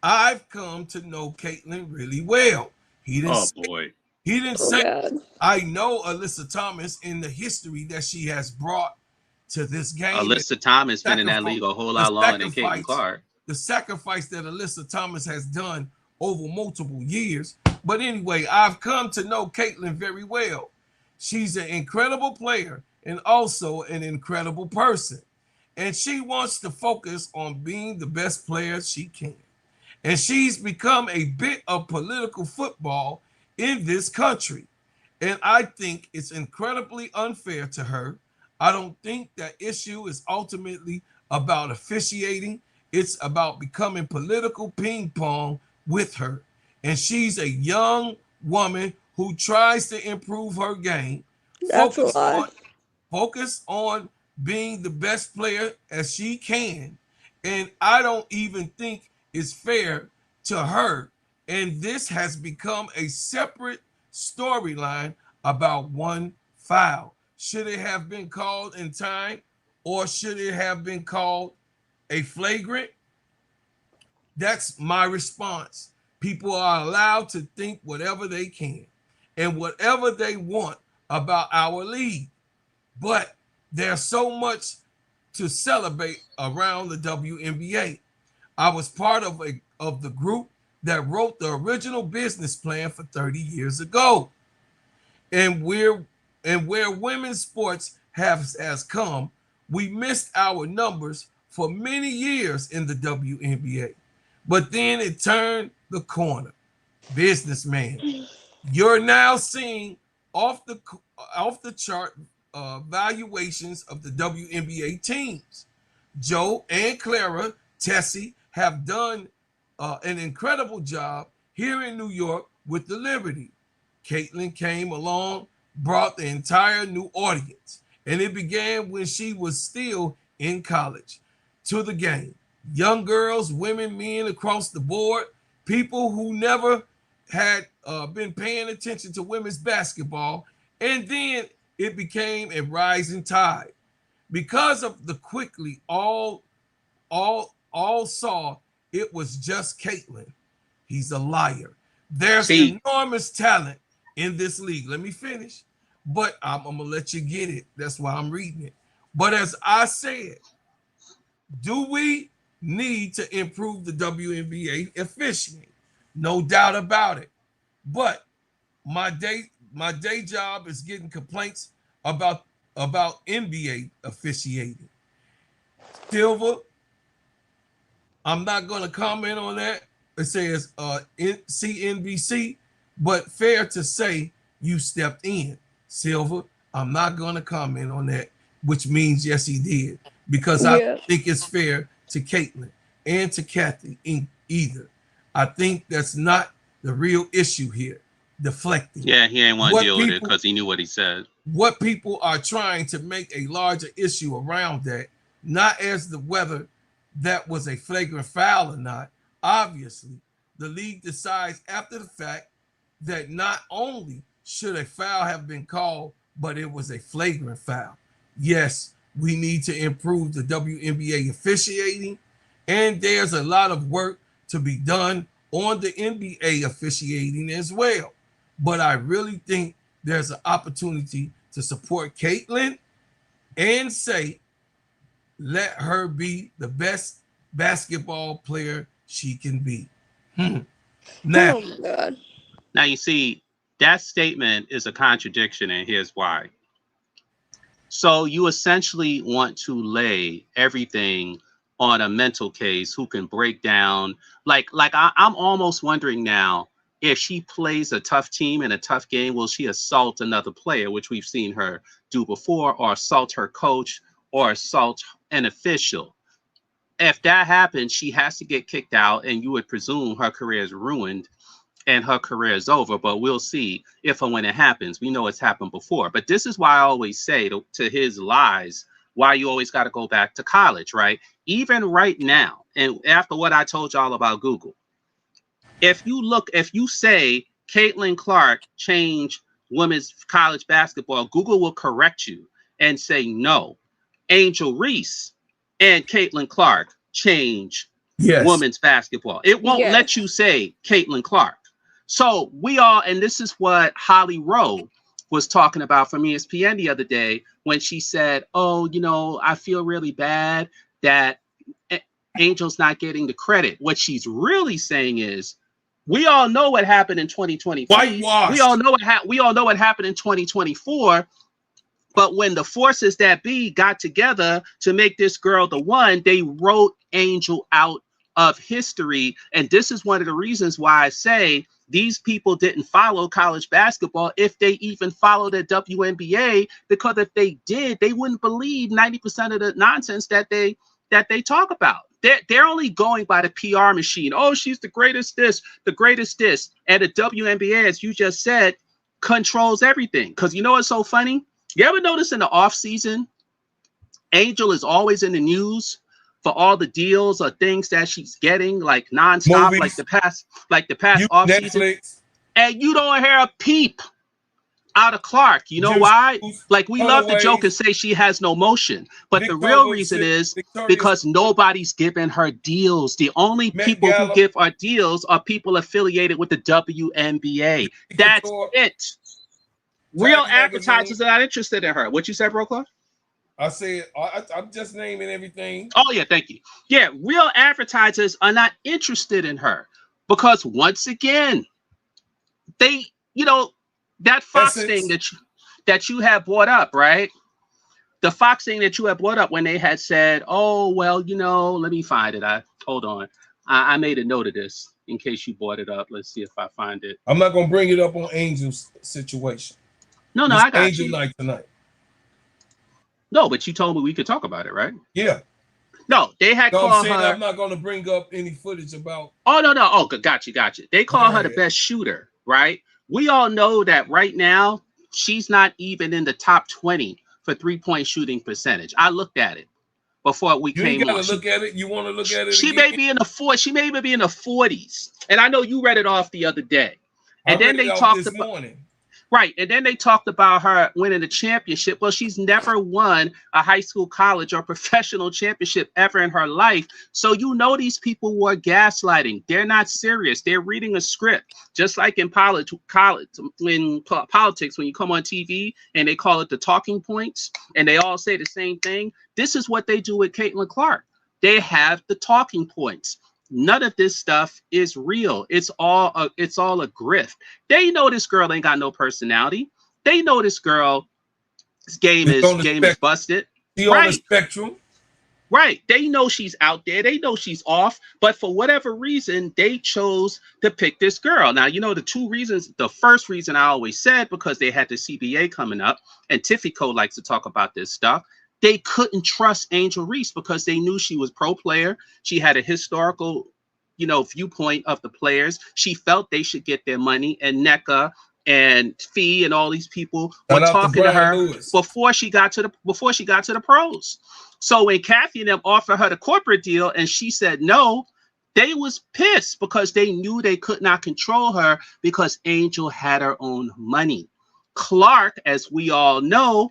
I've come to know Caitlin really well. He didn't say I know Alyssa Thomas in the history that she has brought to this game. Alyssa Thomas been in that league a whole lot longer than Caitlin Clark. The sacrifice that Alyssa Thomas has done over multiple years. But anyway, I've come to know Caitlin very well. She's an incredible player and also an incredible person. And she wants to focus on being the best player she can. And she's become a bit of political football in this country. And I think it's incredibly unfair to her. I don't think that issue is ultimately about officiating. It's about becoming political ping pong with her. And she's a young woman who tries to improve her game. Focus on being the best player as she can. And I don't even think it's fair to her. And this has become a separate storyline about one foul. Should it have been called in time or should it have been called a flagrant? That's my response. People are allowed to think whatever they can and whatever they want about our league. But there's so much to celebrate around the WNBA. I was part of the group that wrote the original business plan for 30 years ago. And where women's sports has come, we missed our numbers for many years in the WNBA. But then it turned the corner. Businessman, you're now seeing off the chart valuations of the WNBA teams. Joe and Clara Tessie have done an incredible job here in New York with the Liberty. Caitlin came along, brought the entire new audience, and it began when she was still in college to the game. Young girls, women, men across the board, people who never had been paying attention to women's basketball, and then it became a rising tide because of the quickly all saw it was just Caitlin. He's a liar. There's enormous talent in this league. Let me finish, but I'm gonna let you get it. That's why I'm reading it. But as I said, do we need to improve the WNBA officiating? No doubt about it. But my day job is getting complaints about NBA officiating. Silver, I'm not going to comment on that. It says CNBC, but fair to say you stepped in, Silver. I'm not going to comment on that, which means yes, he did, because I Yeah. don't think it's fair to Caitlyn and to Kathy either. I think that's not the real issue here. Deflecting. Yeah, he ain't want to What deal with it people because he knew what he said. what people are trying to make a larger issue around that, not as the whether that was a flagrant foul or not. Obviously, the league decides after the fact that not only should a foul have been called, but it was a flagrant foul. Yes, we need to improve the WNBA officiating, and there's a lot of work to be done on the NBA officiating as well. But I really think there's an opportunity to support Caitlyn and say, let her be the best basketball player she can be. Now, Oh my God. Now, you see, that statement is a contradiction, and here's why. So you essentially want to lay everything on a mental case who can break down. I'm almost wondering now, if she plays a tough team in a tough game, will she assault another player, which we've seen her do before, or assault her coach, or assault an official? If that happens, she has to get kicked out, and you would presume her career is ruined and her career is over. But we'll see if and when it happens. We know it's happened before. But this is why I always say to his lies, why you always got to go back to college, right? Even right now, and after what I told y'all about Google, if you say Caitlin Clark changed women's college basketball, Google will correct you and say no. Angel Reese and Caitlin Clark change yes, women's basketball. It won't Yes. let you say Caitlin Clark. So we all, and this is what Holly Rowe was talking about from ESPN the other day when she said, oh, I feel really bad that Angel's not getting the credit. What she's really saying is, we all know what happened in 2023. whitewashed. We all know what happened in 2024. But when the forces that be got together to make this girl the one, they wrote Angel out of history. And this is one of the reasons why I say these people didn't follow college basketball, if they even followed the WNBA, because if they did, they wouldn't believe 90% of the nonsense that they talk about. They're only going by the PR machine. Oh, she's the greatest this, the greatest this. And the WNBA, as you just said, controls everything. Because you know what's so funny? You ever notice in the off season, Angel is always in the news for all the deals or things that she's getting, like nonstop, Movies. like the past off season, Netflix. and you don't hear a peep out of Clark. You know Just why? Like, we love to cutaways. joke and say she has no motion, but the Victoria real reason Secret, is Victoria's because nobody's giving her deals. The only Met people Gala. who give her deals are people affiliated with the WNBA. That's Couture, it. Real Magazine. advertisers are not interested in her. What you said, Brokla? I said, I'm just naming everything. Oh, yeah, thank you. Yeah, real advertisers are not interested in her because, once again, they, that Fox Essence. thing that you have brought up, right? The Fox thing that you had brought up when they had said, oh, well, let me find it. Hold on. I made a note of this in case you brought it up. Let's see if I find it. I'm not going to bring it up on Angel's situation. No, It's I got Angel you. night tonight. No, but you told me we could talk about it, right? Yeah. No, they had No, I'm called saying her. I'm not going to bring up any footage about. Oh, no. Oh, gotcha. They call her the Right. best shooter, right? We all know that right now, she's not even in the top 20 for three-point shooting percentage. I looked at it before we You came ain't got on. to look at it. You want to look at it She again? may be in the 40s. She may even be in the 40s. And I know you read it off the other day. And I then read they it off talked this about morning. Right. And then they talked about her winning a championship. Well, she's never won a high school, college, or professional championship ever in her life. So these people were gaslighting. They're not serious. They're reading a script. Just like in politics, when you come on TV and they call it the talking points and they all say the same thing. This is what they do with Caitlin Clark. They have the talking points. None of this stuff is real. It's all a grift. They know this girl ain't got no personality. They know this girl's game is busted. She on the spectrum. Right. They know she's out there. They know she's off. But for whatever reason, they chose to pick this girl. Now, you know, the two reasons, the first reason I always said, because they had the CBA coming up, and Tiffy likes to talk about this stuff. They couldn't trust Angel Reese because they knew she was pro player. She had a historical, you know, viewpoint of the players. She felt they should get their money, and NECA and Fee and all these people were Shout out to talking to Brian her Lewis. before she got to the pros. So when Kathy and them offered her the corporate deal and she said no, they was pissed because they knew they could not control her because Angel had her own money. Clark, as we all know,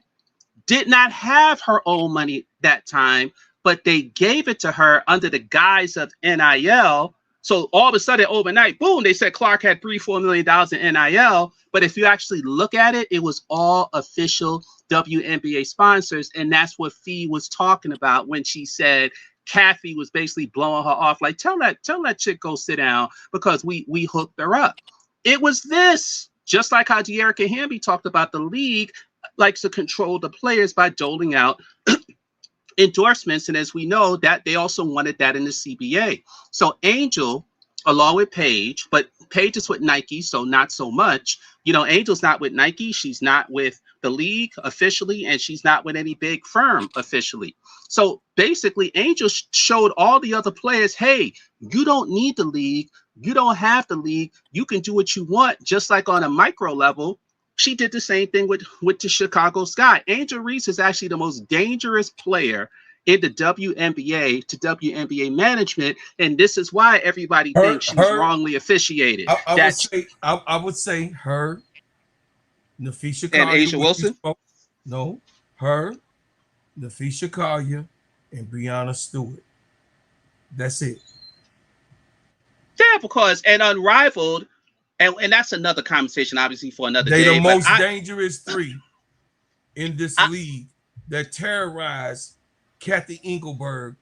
did not have her own money that time, but they gave it to her under the guise of NIL. So all of a sudden, overnight, boom, they said Clark had $3-4 million in NIL. But if you actually look at it, it was all official WNBA sponsors. And that's what Fee was talking about when she said Kathy was basically blowing her off. Like, tell that chick go sit down because we hooked her up. It was this, just like how De'Erica Hamby talked about the league likes to control the players by doling out endorsements. And as we know, that they also wanted that in the CBA. So Angel, along with Paige, but Paige is with Nike, so not so much. You know, Angel's not with Nike. She's not with the league officially, and she's not with any big firm officially. So basically, Angel showed all the other players, hey, you don't need the league. You don't have the league. You can do what you want, just like on a micro level. She did the same thing with the Chicago Sky. Angel Reese is actually the most dangerous player in the WNBA to WNBA management, and this is why everybody thinks she's wrongly officiated. I would say her, Nafisha and Collier, Asia Wilson. No, her, Nafisha Collier, and Breanna Stewart. That's it. Yeah, because and Unrivaled. And that's another conversation, obviously, for another day. They're the most dangerous three in this league that terrorize Kathy Engelberg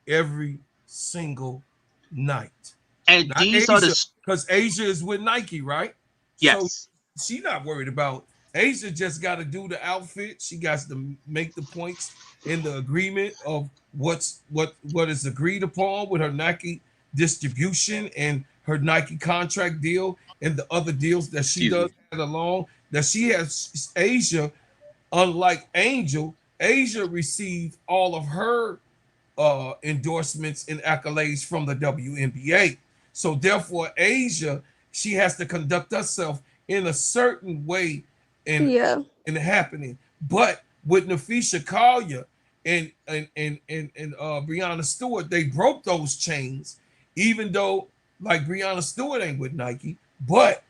every single night. And not these Asia, are the because Asia is with Nike, right? Yes. So she's not worried about Asia. Just got to do the outfit. She got to make the points in the agreement of what is agreed upon with her Nike distribution and her Nike contract deal and the other deals that she does along. That she has Asia, unlike Angel, Asia received all of her endorsements and accolades from the WNBA. So therefore, Asia, she has to conduct herself in a certain way in happening. But with Nafisha Collier and Breanna Stewart, they broke those chains, even though like Breanna Stewart ain't with Nike, but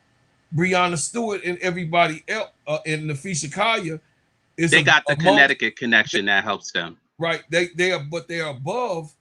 Breanna Stewart and everybody else and Nafisha Collier is they got the Connecticut connection that helps them. Right. They're above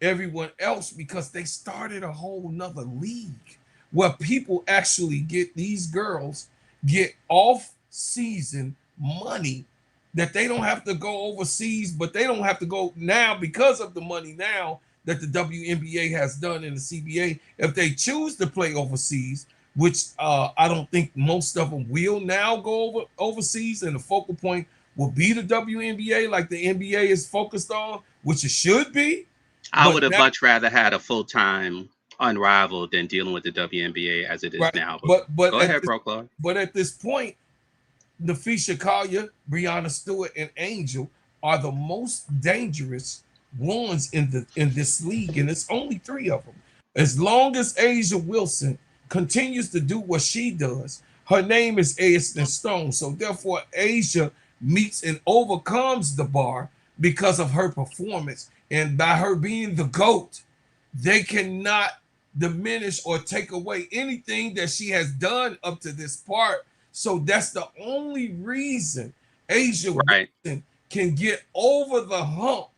everyone else because they started a whole nother league where people actually get these girls get off season money that they don't have to go overseas, but they don't have to go now because of the money now that the WNBA has done in the CBA. If they choose to play overseas, which I don't think most of them will now go overseas, and the focal point will be the WNBA, like the NBA is focused on, which it should be. I would have much rather had a full-time Unrivaled than dealing with the WNBA as it is now. But go ahead, Brooklyn. But at this point, Nafisha Collier, Breanna Stewart, and Angel are the most dangerous ones in this league, and it's only three of them. As long as Asia Wilson continues to do what she does, her name is etched in stone. So therefore, Asia meets and overcomes the bar because of her performance, and by her being the GOAT, they cannot diminish or take away anything that she has done up to this part. So that's the only reason Asia Wilson can get over the hump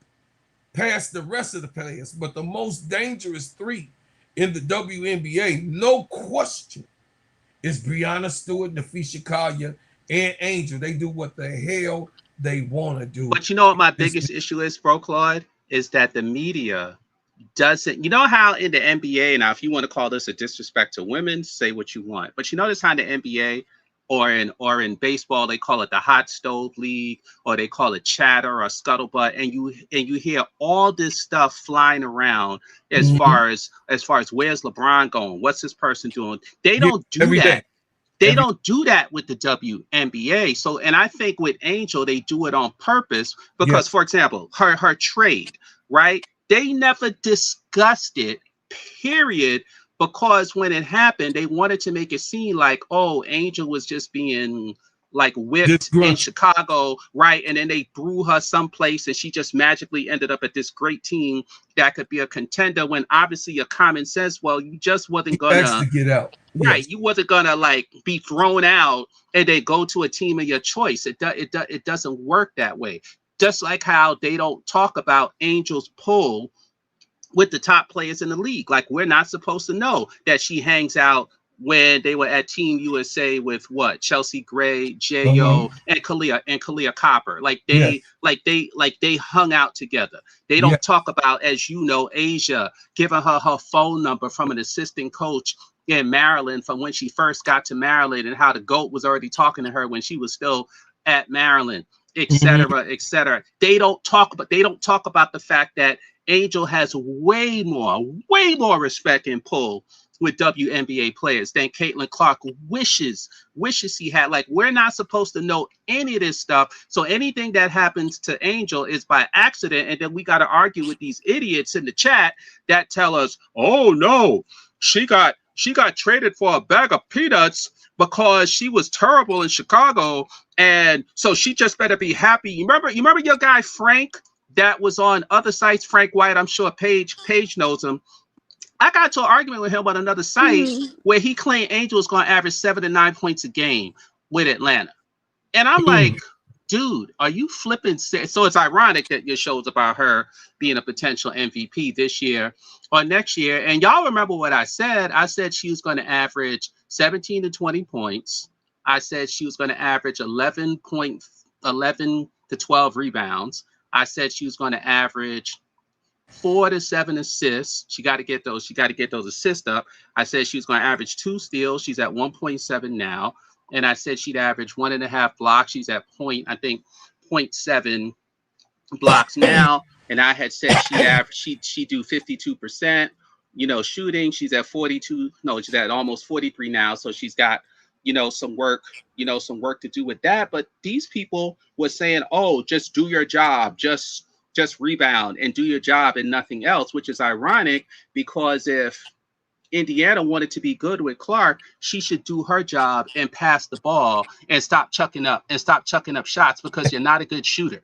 past the rest of the players. But the most dangerous three in the WNBA, no question, is Breanna Stewart, Nafisha Collier, and Angel. They do what the hell they want to do. But you know what my biggest issue is, Bro Claude, is that the media doesn't, you know how in the NBA, now if you want to call this a disrespect to women, say what you want, but you notice how in the NBA, or in baseball they call it the hot stove league, or they call it chatter or scuttlebutt, and you hear all this stuff flying around as Mhm. far as where's LeBron going, what's this person doing. They Yeah, don't do every day. that. They Every don't do that with the WNBA. So, and I think with Angel, they do it on purpose because, yes, for example, her trade, right? They never discussed it, period, because when it happened, they wanted to make it seem like, oh, Angel was just being like whipped in disgruntled. Chicago, right? And then they threw her someplace and she just magically ended up at this great team that could be a contender, when obviously your common sense, well, you just wasn't He asked gonna. to get out. Right, Yes, you wasn't gonna like be thrown out and then go to a team of your choice. It doesn't work that way. Just like how they don't talk about Angel's pull with the top players in the league. Like, we're not supposed to know that she hangs out when they were at Team USA with what, Chelsea Gray, uh-huh. Jo, and Kalia Copper. Yes, Like they hung out together. They yes. don't talk about, as you know, Asia giving her phone number from an assistant coach in Maryland from when she first got to Maryland, and how the GOAT was already talking to her when she was still at Maryland, et Mhm. cetera, et cetera. They don't talk about the fact that Angel has way more respect and pull with WNBA players than Caitlin Clark wishes he had. Like, we're not supposed to know any of this stuff. So anything that happens to Angel is by accident, and then we got to argue with these idiots in the chat that tell us, "Oh no, she got traded for a bag of peanuts because she was terrible in Chicago, and so she just better be happy." You remember your guy Frank that was on other sites, Frank White. I'm sure Paige knows him. I got to an argument with him on another site Mhm. where he claimed Angel was going to average 7 to 9 points a game with Atlanta. And I'm Mm. like, dude, are you flipping? So it's ironic that your show's about her being a potential MVP this year or next year. And y'all remember what I said? I said she was going to average 17 to 20 points. I said she was going to average 11 to 12 rebounds. I said she was going to average 4 to 7 assists. She got to get those. She got to get those assists up. I said she was going to average 2 steals. She's at 1.7 now. And I said she'd average 1.5 blocks. She's at I think 0.7 blocks now. And I had said she'd do 52%, shooting. She's at 42. No, she's at almost 43 now. So she's got, some work, some work to do with that. But these people were saying, oh, just do your job, just rebound and do your job and nothing else, which is ironic, because if Indiana wanted to be good with Clark, she should do her job and pass the ball and stop chucking up shots, because you're not a good shooter.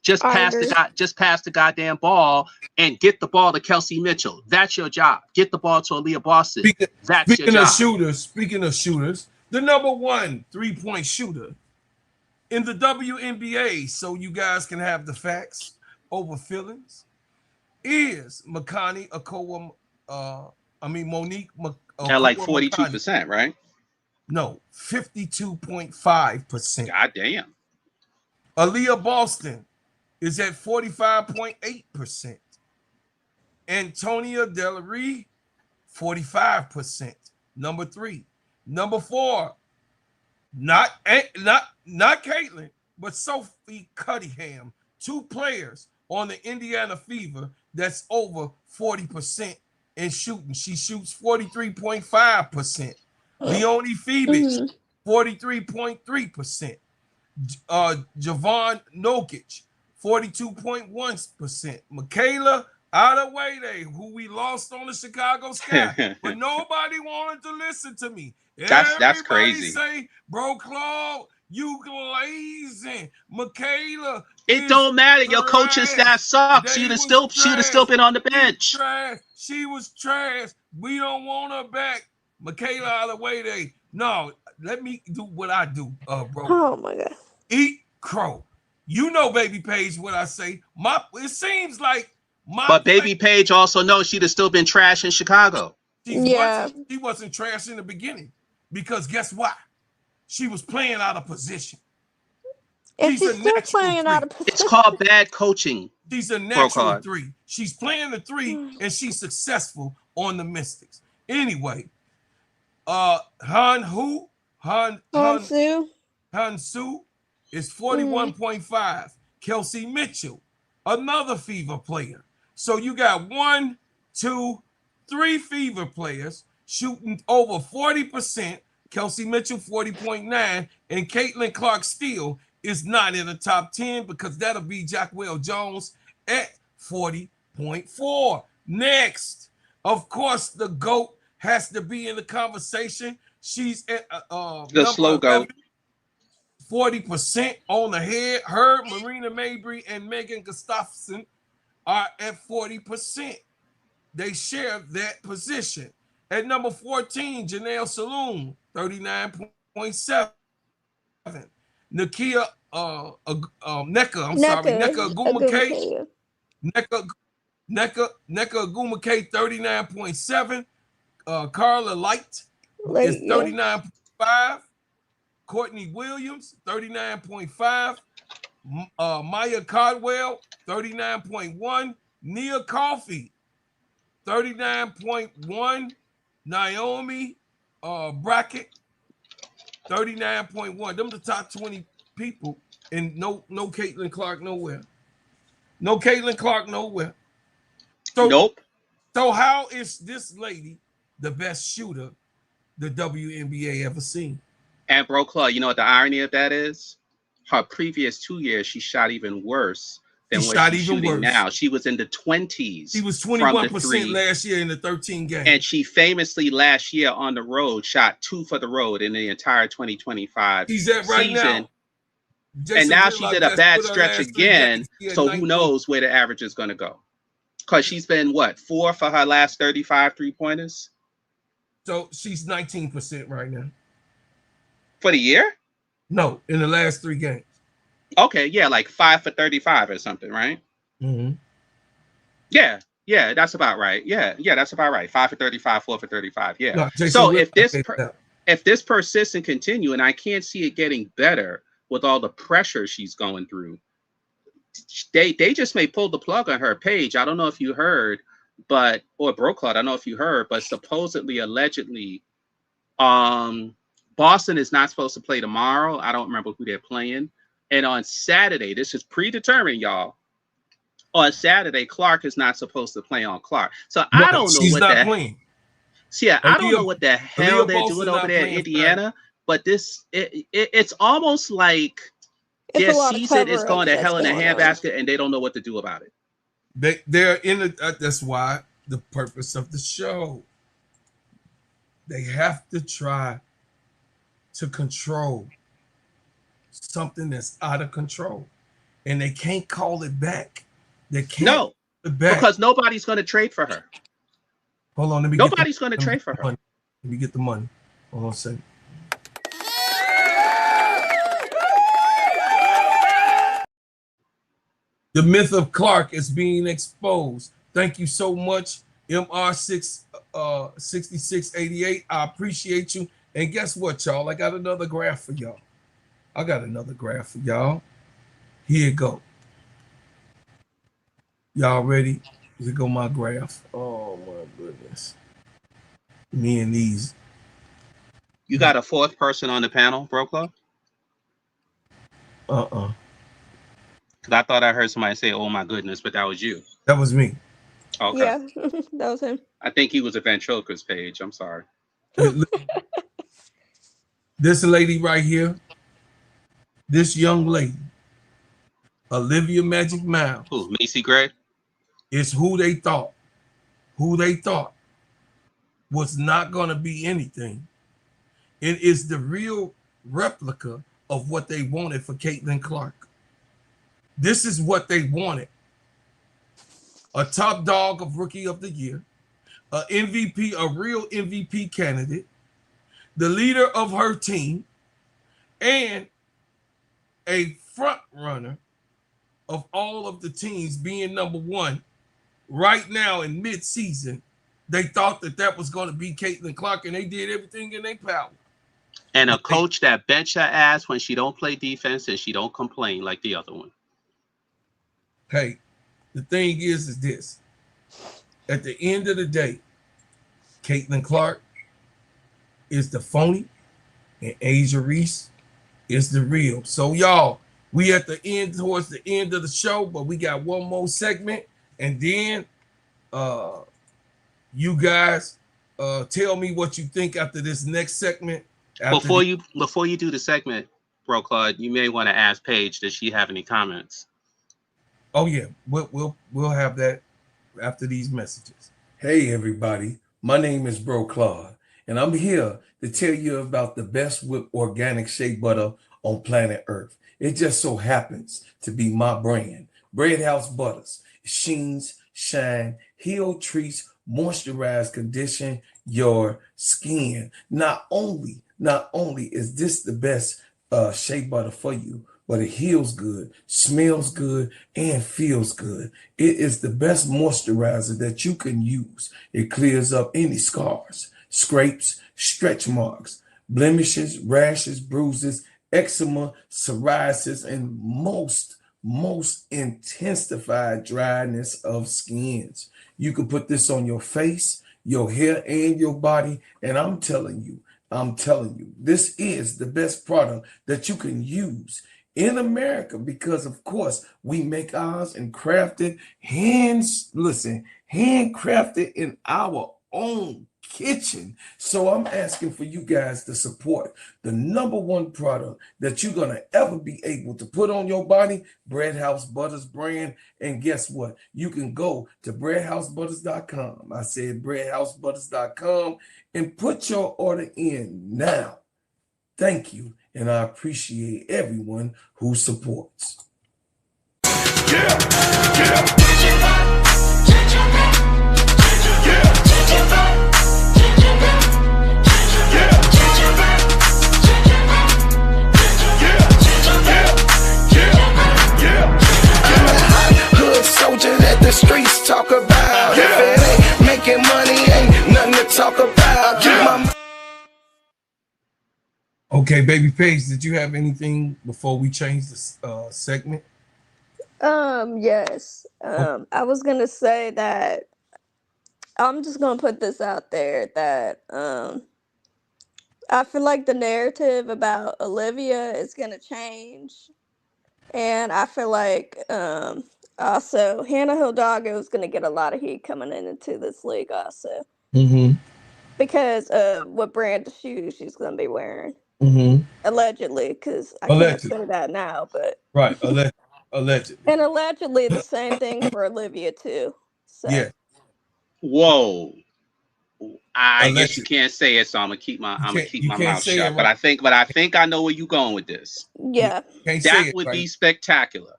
Just I pass agree. the goddamn ball and get the ball to Kelsey Mitchell. That's your job. Get the ball to Aaliyah Boston. That's your job. Speaking of shooters, the number one 3-point shooter in the WNBA, so you guys can have the facts over feelings, is Makani Okowa. Monique At like Okowa Makani. 42%, right? No, 52.5%. God damn. Aaliyah Boston is at 45.8%. Antonia Delary, 45%. Number 3. Number 4, not Caitlin, but Sophie Cunningham. 2 players on the Indiana Fever that's over 40% in shooting. She shoots 43.5%. Leonie Phoebus, Mhm. 43.3%. Javon Nokic, 42.1%. Michaela Adewale, who we lost on the Chicago Sky, but nobody wanted to listen to me. That's Everybody crazy. say, bro, Claude, you glazing. Michaela It is don't matter. Your coaching trash. staff sucks. They She'd have was still trash. been on the She bench. trash. She was trash. We don't want her back. Michaela Adewale. No, let me do what I do, bro. Oh my god. Eat crow. You know, baby Page, what I say. It seems like my But Baby Page also knows she'd have still been trash in Chicago. Yeah. she wasn't trash in the beginning, because guess what? She was playing out of position. And She's she's a still natural playing 3. out of It's position. called bad coaching. She's a Pro natural card. 3. She's playing the 3, and she's successful on the Mystics. Anyway, Han Hansu. Hansu is 41.5. Kelsey Mitchell, another Fever player. So you got 1, 2, 3 Fever players shooting over 40%. Kelsey Mitchell 40.9, and Caitlin Clark Steele is not in the top 10 because that'll be Jacquel Jones at 40.4. Next, of course, the GOAT has to be in the conversation. She's at The slow GOAT. 40% on the head. Her, Marina Mabrey, and Megan Gustafson are at 40%. They share that position. At number 14, Janelle Saloon, 39.7. Nakia Nneka Agumake. Nneka Agumake, 39.7. Carla Light is 39.5. Courtney Williams, 39.5. Maya Caldwell, 39.1. Nia Coffey, 39.1. Naomi Brackett, 39.1. Them the top 20 people, and no Caitlin Clark nowhere. No Caitlin Clark nowhere. So, nope. So how is this lady the best shooter the WNBA ever seen? And Bro Claw, you know what the irony of that is? Her previous 2 years, she shot even worse than what she's shooting now. She was in the 20s. She was 21% last year in the 13 games. And she famously last year on the road shot 2 for the road in the entire 2025 She's at right season. Now. And now she's in a bad stretch again. So who knows where the average is going to go? Because she's been, what, 4 for her last 35 three-pointers? So she's 19% right now. For the year? No, in the last 3 games. Okay, yeah, like 5 for 35 or something, right? Mm-hmm. Yeah, that's about right. Yeah, that's about right. 5 for 35, 4 for 35. Yeah. No, Jason, so if this persists and continue, and I can't see it getting better with all the pressure she's going through, they just may pull the plug on her page. I don't know if you heard, or Broclaw, I don't know if you heard, but supposedly, allegedly, Boston is not supposed to play tomorrow. I don't remember who they're playing. And on Saturday, this is predetermined, y'all. On Saturday, Clark is not supposed to play on Clark. So I don't know what that playing. See, I don't know what the hell they're doing over there in Indiana, but it's almost like their season is going to hell in a handbasket and they don't know what to do about it. They're in the that's why the purpose of the show. They have to try to control something that's out of control, and they can't call it back. They can't. Because nobody's going to trade for her. Hold on, nobody's going to trade for her. Let me get the money. Hold on a second. The myth of Clark is being exposed. Thank you so much, MR6688. I appreciate you. And guess what, y'all? I got another graph for y'all. Here you go. Y'all ready? Here go my graph. Oh my goodness. Me and these. You got a 4th person on the panel, Bro Club? Because I thought I heard somebody say, "Oh my goodness," but that was you. That was me. Okay. Yeah, that was him. I think he was a ventriloquist page. I'm sorry. This lady right here, this young lady, Olivia Magic Miles. Who, Macy Gray? Is who they thought was not going to be anything. It is the real replica of what they wanted for Caitlin Clark. This is what they wanted. A top dog of Rookie of the Year, a MVP, a real MVP candidate, the leader of her team, and a front runner of all of the teams being number 1 right now in mid-season. They thought that was going to be Caitlin Clark, and they did everything in their power. And a coach that bench her ass when she don't play defense and she don't complain like the other one. Hey, the thing is this. At the end of the day, Caitlin Clark is the phony and Angel Reese is the real. So y'all, we at the end, towards the end of the show, but we got one more segment, and then you guys tell me what you think after this next segment. Before you do the segment, Bro Claude, you may want to ask Paige, does she have any comments? Oh yeah, we'll have that after these messages. Hey everybody, my name is Bro Claude, and I'm here to tell you about the best whipped organic shea butter on planet Earth. It just so happens to be my brand, Bread House Butters. Sheens, shine, heal, treats, moisturize, condition your skin. Not only is this the best shea butter for you, but it heals good, smells good, and feels good. It is the best moisturizer that you can use. It clears up any scars, scrapes, stretch marks, blemishes, rashes, bruises, eczema, psoriasis, and most intensified dryness of skins. You can put this on your face, your hair, and your body, and I'm telling you, this is the best product that you can use in America, because of course we make ours and crafted handcrafted in our own kitchen. So I'm asking for you guys to support the #1 product that you're gonna ever be able to put on your body, Bread House Butters brand. And guess what? You can go to breadhousebutters.com. I said breadhousebutters.com, and put your order in now. Thank you, and I appreciate everyone who supports. Hood soldier that the streets talk about. If it ain't making money, ain't nothing to talk about. Keep my Okay, Baby Paige, did you have anything before we change this segment? Yes. I was gonna say that I'm just gonna put this out there that I feel like the narrative about Olivia is gonna change, and I feel like also Hannah Hidalgo is gonna get a lot of heat coming into this league also because of what brand of shoes she's gonna be wearing. Allegedly, because I can't say that now, but Right, allegedly. and allegedly the same thing for Olivia too. So Yeah. Whoa. I guess you can't say it, so I'm gonna keep my mouth shut. Right. But I think I know where you're going with this. yeah, That would be spectacular.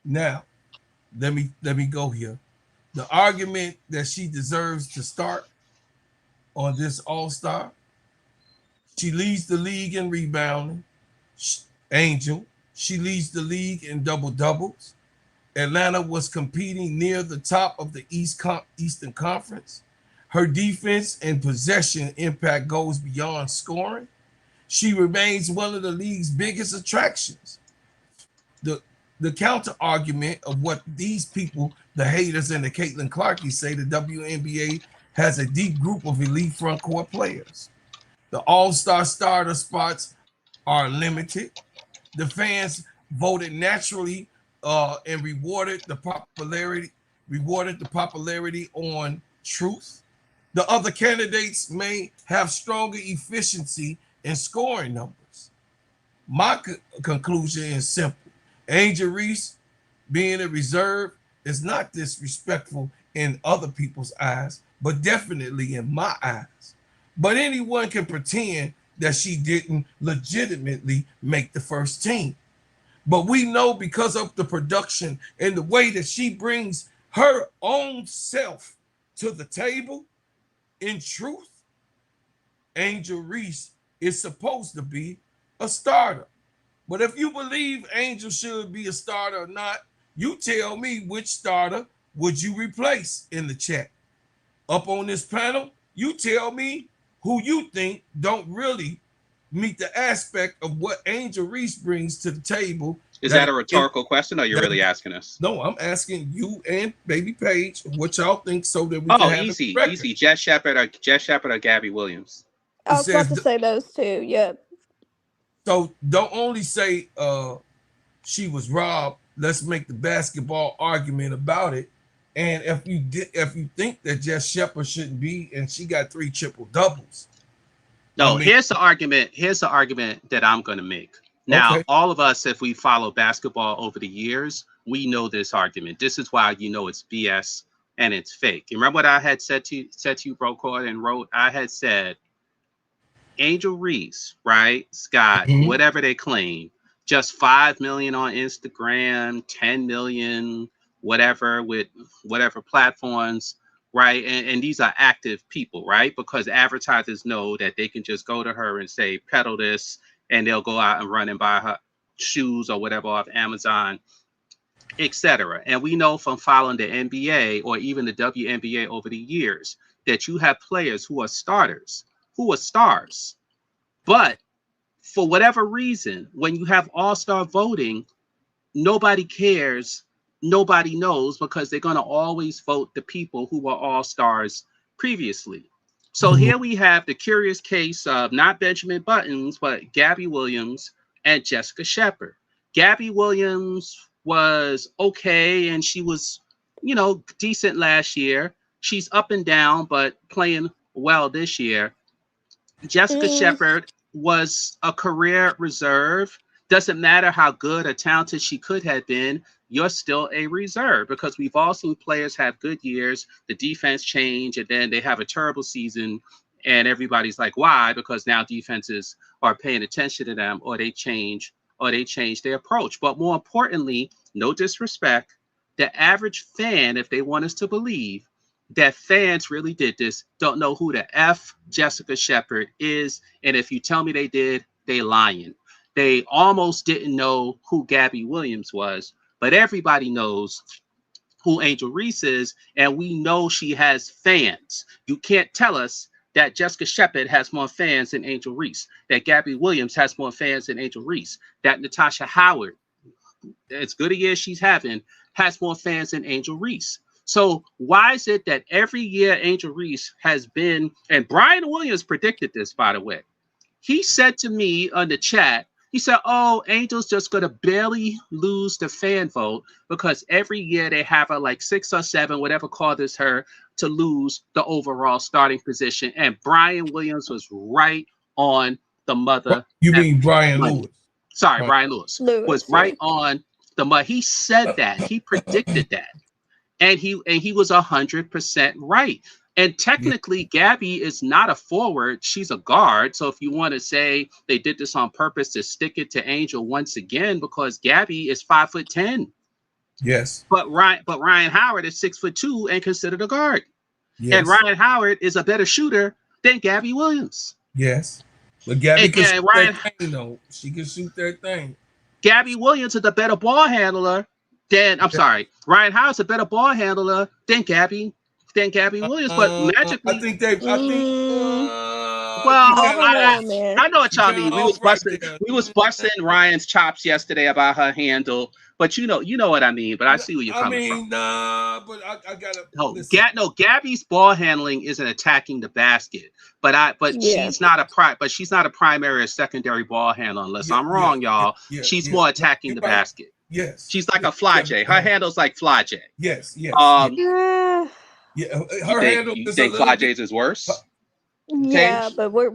Now, let me go here. The argument that she deserves to start on this All-Star. She leads the league in rebounding. Angel. She leads the league in double-doubles. Atlanta was competing near the top of the Eastern Conference. Her defense and possession impact goes beyond scoring. She remains one of the league's biggest attractions. The counter argument of what these people, the haters and the Caitlin Clarkey, say, the WNBA has a deep group of elite front court players. The All-Star starter spots are limited. The fans voted naturally and rewarded the popularity on truth. The other candidates may have stronger efficiency in scoring numbers. My conclusion is simple. Angel Reese being a reserve is not disrespectful in other people's eyes, but definitely in my eyes. But anyone can pretend that she didn't legitimately make the first team. But we know, because of the production and the way that she brings her own self to the table, in truth, Angel Reese is supposed to be a starter. But if you believe Angel should be a starter or not, you tell me which starter would you replace in the chat. Up on this panel, you tell me who you think don't really meet the aspect of what Angel Reese brings to the table. Is that a rhetorical question, or are you really asking us? No, I'm asking you and Baby Paige what y'all think, so that we can have easy. Jess Shepard or Gabby Williams. I was about to say those two. Yep. So don't only say she was robbed. Let's make the basketball argument about it. And if you think that Jess Shepard shouldn't be, and she got 3 triple doubles. I No, mean, here's the argument. Here's the argument that I'm going to make. Now, okay. all of us, if we follow basketball over the years, we know this argument. This is why you know it's BS and it's fake. You remember what I had said to you, Brocourt, and wrote? I had said Angel Reese, right? Scott, Mhm. whatever they claim, just 5 million on Instagram, 10 million, whatever, with whatever platforms, right? And these are active people, right? Because advertisers know that they can just go to her and say, peddle this, and they'll go out and run and buy her shoes or whatever off Amazon, etc. And we know from following the NBA or even the WNBA over the years that you have players who are starters, who are stars. But for whatever reason, when you have all-star voting, nobody cares, nobody knows, because they're going to always vote the people who were all-stars previously. So Mhm. here we have the curious case of not Benjamin Buttons, but Gabby Williams and Jessica Shepard. Gabby Williams was okay, and she was, decent last year. She's up and down, but playing well this year. Jessica Mm, Shepard was a career reserve. Doesn't matter how good or talented she could have been, you're still a reserve, because we've all seen players have good years, the defense change, and then they have a terrible season, and everybody's like, why? Because now defenses are paying attention to them, or they change their approach. But more importantly, no disrespect, the average fan, if they want us to believe that fans really did this, don't know who the F Jessica Shepard is. And if you tell me they did, they lying. They almost didn't know who Gabby Williams was, but everybody knows who Angel Reese is, and we know she has fans. You can't tell us that Jessica Shepard has more fans than Angel Reese, that Gabby Williams has more fans than Angel Reese, that Natasha Howard, as good a year she's having, has more fans than Angel Reese. So why is it that every year Angel Reese has been, and Brian Williams predicted this, by the way. He said to me on the chat, he said, oh, Angel's just going to barely lose the fan vote because every year they have her like 6 or 7, whatever causes her to lose the overall starting position. And Brian Williams was right on the mother. You mean Brian Money. Lewis? Sorry, Right. Brian Lewis was Lewis, yeah. right on the money. He said that. He predicted that. And he was 100% right. And technically, Gabby is not a forward; she's a guard. So if you want to say they did this on purpose to stick it to Angel once again, because Gabby is 5'10", Yes. but Ryan Howard is 6'2" and considered a guard. Yes. And Ryan Howard is a better shooter than Gabby Williams. Yes. But Gabby can shoot Ryan, that thing, though. She can shoot that thing. Gabby Williams is a better ball handler than Ryan Howard's a better ball handler than Gabby Williams, but magically, I think they. I think. well, I don't know, man. I know what y'all mean. off right there. We was busting Ryan's chops yesterday about her handle, but you know what I mean. But I see where you're coming from. But I gotta. Gabby's ball handling isn't attacking the basket, but Yeah. she's not a primary or secondary ball handler unless I'm wrong, y'all. She's more attacking the basket. Yes. She's like a Fly J. Her handle's like Fly J. Yes. Yes. Yeah, Yeah. Her handle You is think a Fly little J's is worse? yeah, but we're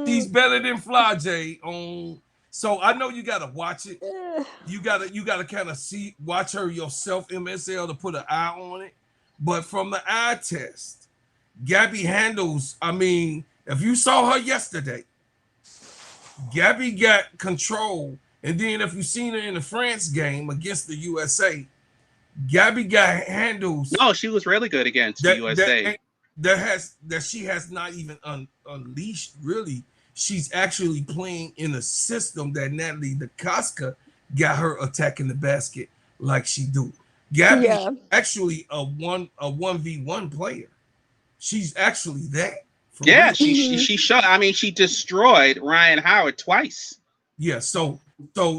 She's better than Fly J on. So I know you gotta watch it. You gotta kind of watch her yourself, MSL, to put an eye on it. But from the eye test, Gabby handles. I mean, if you saw her yesterday, Gabby got control. And then if you seen her in the France game against the USA, Gabby got handles. No, she was really good against the USA. That she has not even unleashed. Really, she's actually playing in a system that Natalie DeCosca got her attacking the basket like she do. Gabby is actually a 1v1 player. She's actually that. Yeah, she shot. I mean, she destroyed Ryan Howard twice. Yeah, so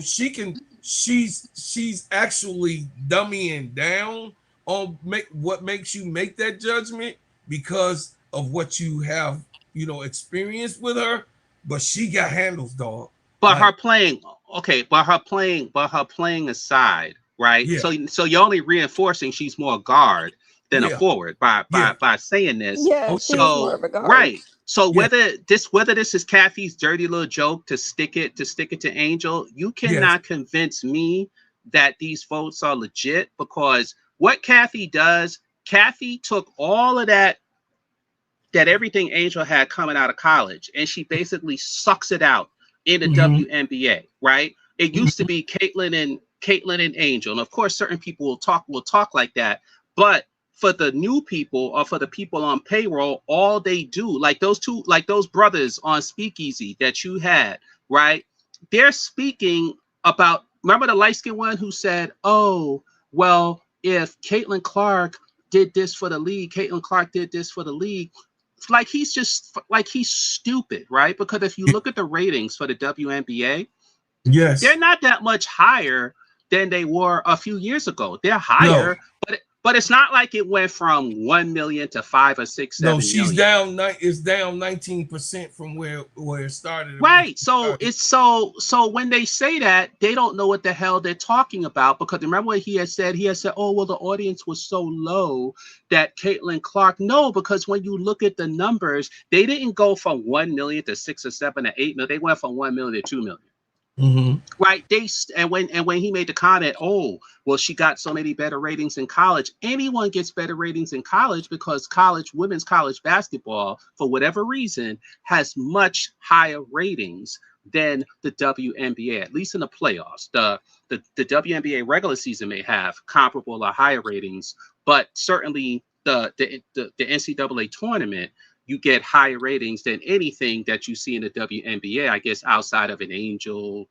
she can. She's actually dummying down on what makes you make that judgment because of what you have, experienced with her. But she got handles, dog. But Like, her playing, okay, but her playing aside, right? yeah, So you're only reinforcing she's more guard than a yeah, forward by yeah. saying this. Yeah, Oh she yeah, is more So of a guard. right. So yeah, whether this is Kathy's dirty little joke to stick it to Angel, you yes. cannot convince me that these votes are legit, because what Kathy does, Kathy took all of that everything Angel had coming out of college, and she basically sucks it out in the Mm-hmm. WNBA, right? It used to be Caitlyn and Angel, and of course, certain people will talk like that. But for the new people, or for the people on payroll, all they do, like those brothers on Speakeasy that you had, right? They're speaking about. Remember the light skinned one who said, "Oh, well, if Caitlin Clark did this for the league, Caitlin Clark did this for the league." Like he's stupid, right? Because if you look at the ratings for the WNBA, they're Yes. not that much higher than they were a few years ago. They're No. higher, but it's not like it went from 1 million to 5 or 6, No, 7 she's million. down. It's down 19% from where it started. When Right. she So started. it's so when they say that, they don't know what the hell they're talking about, because remember what he had said? He had said, "Oh, well, the audience was so low that Caitlin Clark." No, because when you look at the numbers, they didn't go from 1 million to 6 or 7 or 8 million. They went from 1 million to 2 million. Mm-hmm. Right. And when he made the comment, "Oh, well, she got so many better ratings in college." Anyone gets better ratings in college because women's college basketball, for whatever reason, has much higher ratings than the WNBA, at least in the playoffs. The WNBA regular season may have comparable or higher ratings, but certainly the NCAA tournament, you get higher ratings than anything that you see in the WNBA, I guess, outside of an Angel,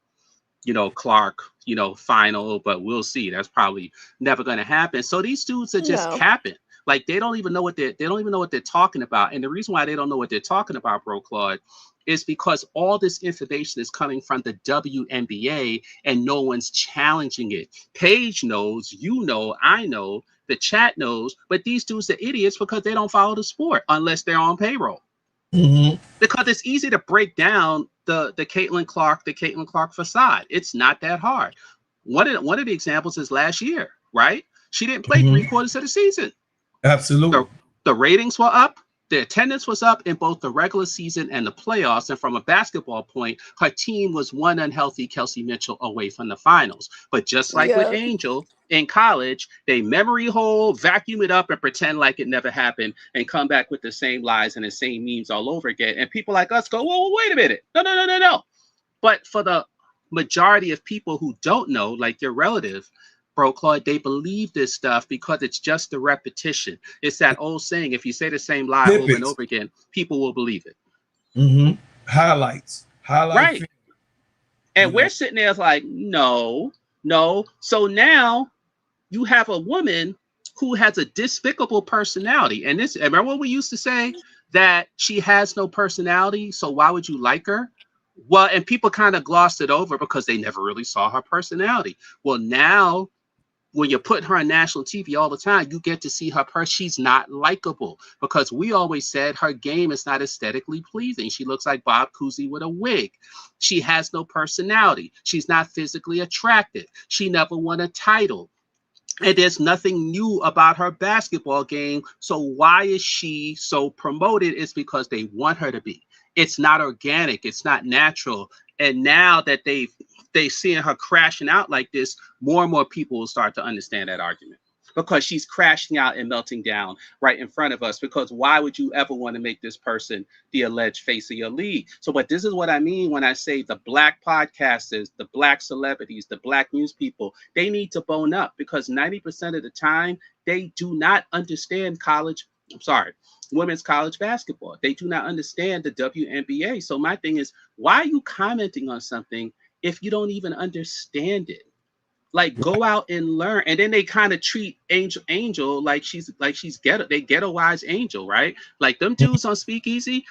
Clark, final, but we'll see. That's probably never going to happen. So these dudes are just No. capping. Like they don't even know what they're talking about. And the reason why they don't know what they're talking about, bro, Claude, is because all this information is coming from the WNBA and no one's challenging it. Paige knows, I know, the chat knows, but these dudes are idiots because they don't follow the sport unless they're on payroll, Mm-hmm. because it's easy to break down the Caitlin Clark facade. It's not that hard. One of the examples is last year, right? She didn't play Mm-hmm. 3 quarters of the season. The, Absolutely. the ratings were up. The attendance was up in both the regular season and the playoffs. And from a basketball point, her team was one unhealthy Kelsey Mitchell away from the finals. But just like with Yeah. Angel in college, they memory hole, vacuum it up, and pretend like it never happened, and come back with the same lies and the same memes all over again. And people like us go, "Whoa, wait a minute. No, no, no, no, no." But for the majority of people who don't know, like your relative, bro, Claude, they believe this stuff because it's just a repetition. It's that old saying: if you say the same lie over and Snippets. over again, people will believe it. Mm-hmm. Highlight Right. film. And You know. we're sitting there like, no, no. So now you have a woman who has a despicable personality. And remember what we used to say, that she has no personality, so why would you like her? Well, and people kind of glossed it over because they never really saw her personality. Well, now when you're putting her on national TV all the time, you get to see her she's not likable, because we always said her game is not aesthetically pleasing. She looks like Bob Cousy with a wig. She has no personality. She's not physically attractive. She never won a title. And there's nothing new about her basketball game. So why is she so promoted? It's because they want her to be. It's not organic. It's not natural. And now that they seeing her crashing out like this, more and more people will start to understand that argument, because she's crashing out and melting down right in front of us. Because why would you ever want to make this person the alleged face of your league? So, but this is what I mean when I say the black podcasters, the black celebrities, the black news people, they need to bone up, because 90% of the time they do not understand women's college basketball. They do not understand the WNBA. So my thing is, why are you commenting on something if you don't even understand it? Like, go out and learn. And then they kind of treat Angel like she's ghetto. They ghettoize Angel, right? Like them dudes on Speakeasy.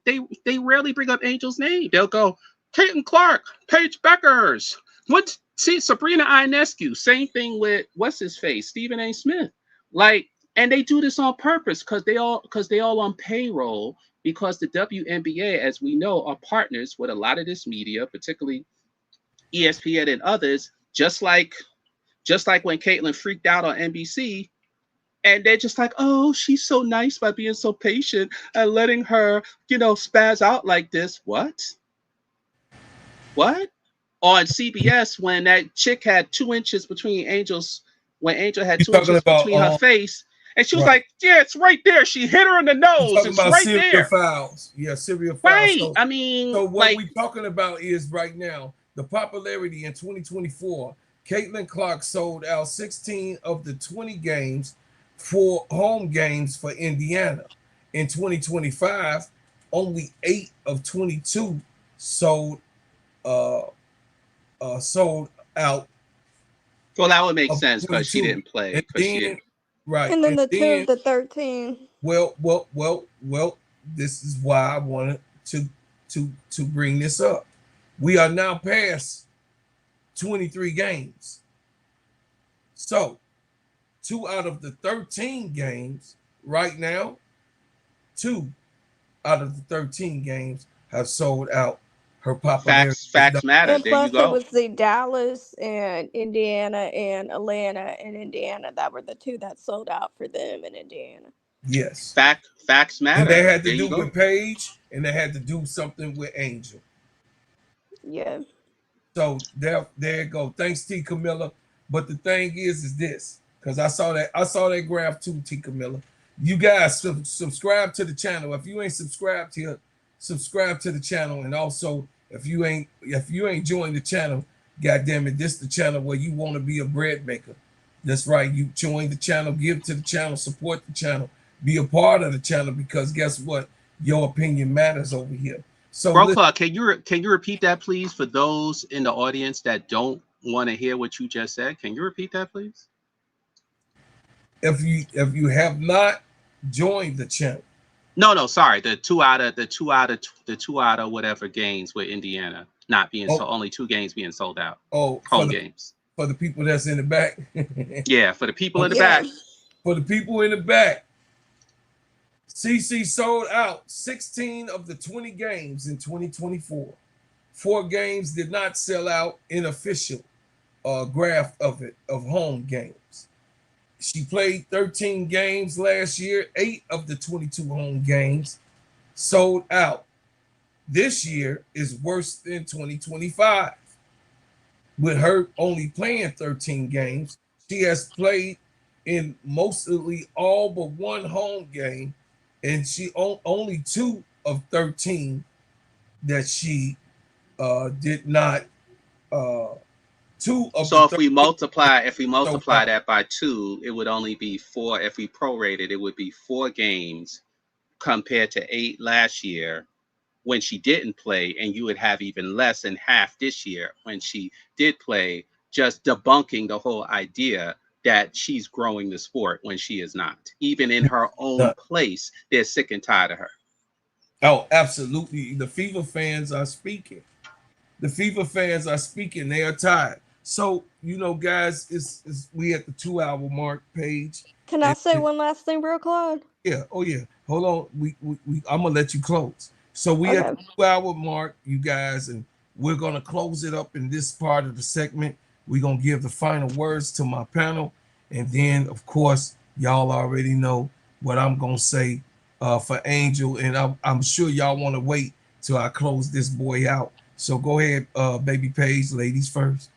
They rarely bring up Angel's name. They'll go, Caitlin Clark, Paige Beckers. Sabrina Ionescu. Same thing with what's his face, Stephen A. Smith. Like, and they do this on purpose because they all on payroll. because the WNBA, as we know, are partners with a lot of this media, particularly ESPN and others, just like when Caitlyn freaked out on NBC, and they're just like, oh, she's so nice by being so patient and letting her, spaz out like this. What? On CBS, when that chick had 2 inches between Angel's, when Angel had You two talking inches about between her face, and she was right? like, yeah, it's right there. She hit her in the You nose. talking It's about right serial there. fouls? Yeah, serial fouls. Right. So, I mean, so what like, we talking about is right now the popularity in 2024. Caitlin Clark sold out 16 of the 20 games for home games for Indiana. In 2025, only 8 of 22 sold uh sold out well, that would make of sense because she 22. didn't play. And Because she then didn't. right, And then and the 2 then of the 13. well, this is why I wanted to bring this up. We are now past 23 games. So, 2 out of the 13 games right now, 2 out of the 13 games have sold out her popularity. Facts matter. And There you plus, it go. was the Dallas and Indiana and Atlanta and Indiana that were the 2 that sold out for them in Indiana. Yes. Facts And they matter. had to There you do go. with Paige and they had to do something with Angel. Yeah. So there you go. Thanks, T Camilla. But the thing is this, because I saw that graph too, T Camilla. You guys subscribe to the channel. If you ain't subscribed here, subscribe to the channel. And also, if you ain't joined the channel, god damn it, this is the channel where you want to be a bread maker. That's right. You join the channel, give to the channel, support the channel, be a part of the channel, because guess what? Your opinion matters over here. So Bro, listen, Clark, can you repeat that, please, for those in the audience that don't want to hear what you just said? Can you repeat that, please? if you have not joined the channel, No, sorry. The two out of whatever games with Indiana not being oh sold, only 2 games being sold out, oh home games. for the people that's in the back, Yeah, for the people in the Yeah. back. for the people in the back, CC sold out 16 of the 20 games in 2024. 4 games did not sell out in official graph of home games. She played 13 games last year. 8 of the 22 home games sold out. This year is worse than 2025. With her only playing 13 games, she has played in mostly all but one home game, and she only 2 of 13 that she did not. Uh, 2 of the So if we 13 sold multiply out. that by 2, it would only be 4. If we prorated, it would be 4 games compared to 8 last year when she didn't play, and you would have even less than half this year when she did play, just debunking the whole idea that she's growing the sport when she is not. Even in her own None. place, they're sick and tired of her. Oh, absolutely. The Fever fans are speaking. The Fever fans are speaking. They are tired. So, guys, it's we at the 2 hour mark page. Can I And, say and one last thing real quick? yeah, oh yeah. Hold on. I'm gonna let you close. So we at the Okay. 2 hour mark, you guys, and we're gonna close it up in this part of the segment. We're gonna give the final words to my panel, and then of course, y'all already know what I'm gonna say for Angel, and I'm sure y'all want to wait till I close this boy out. So go ahead, baby Page, ladies first.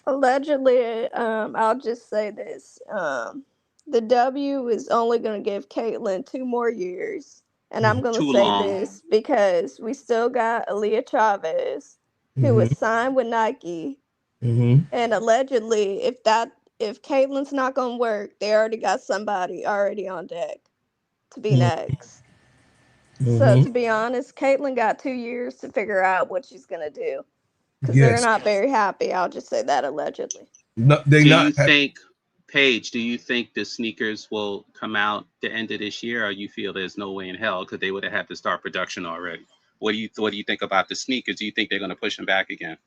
Allegedly, I'll just say this. The W is only going to give Caitlyn 2 more years. And I'm going to Too say long. this because we still got Aaliyah Chavez, who Mm-hmm. was signed with Nike. Mm-hmm. And allegedly, if Caitlyn's not going to work, they already got somebody already on deck to be next. So Mm-hmm. to be honest, Caitlyn got 2 years to figure out what she's going to do because they're Yes. not very happy. I'll just say that allegedly. No, they Do not you happy. think, Paige, do you think the sneakers will come out the end of this year, or you feel there's no way in hell because they would have had to start production already? What do you think about the sneakers? Do you think they're going to push them back again?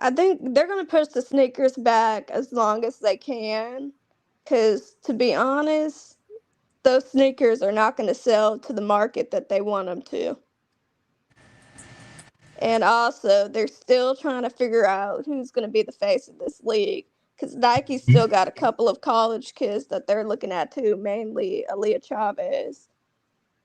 I think they're gonna push the sneakers back as long as they can, cause to be honest, those sneakers are not going to sell to the market that they want them to. And also, they're still trying to figure out who's going to be the face of this league. Because Nike's still got a couple of college kids that they're looking at too, mainly Aaliyah Chavez,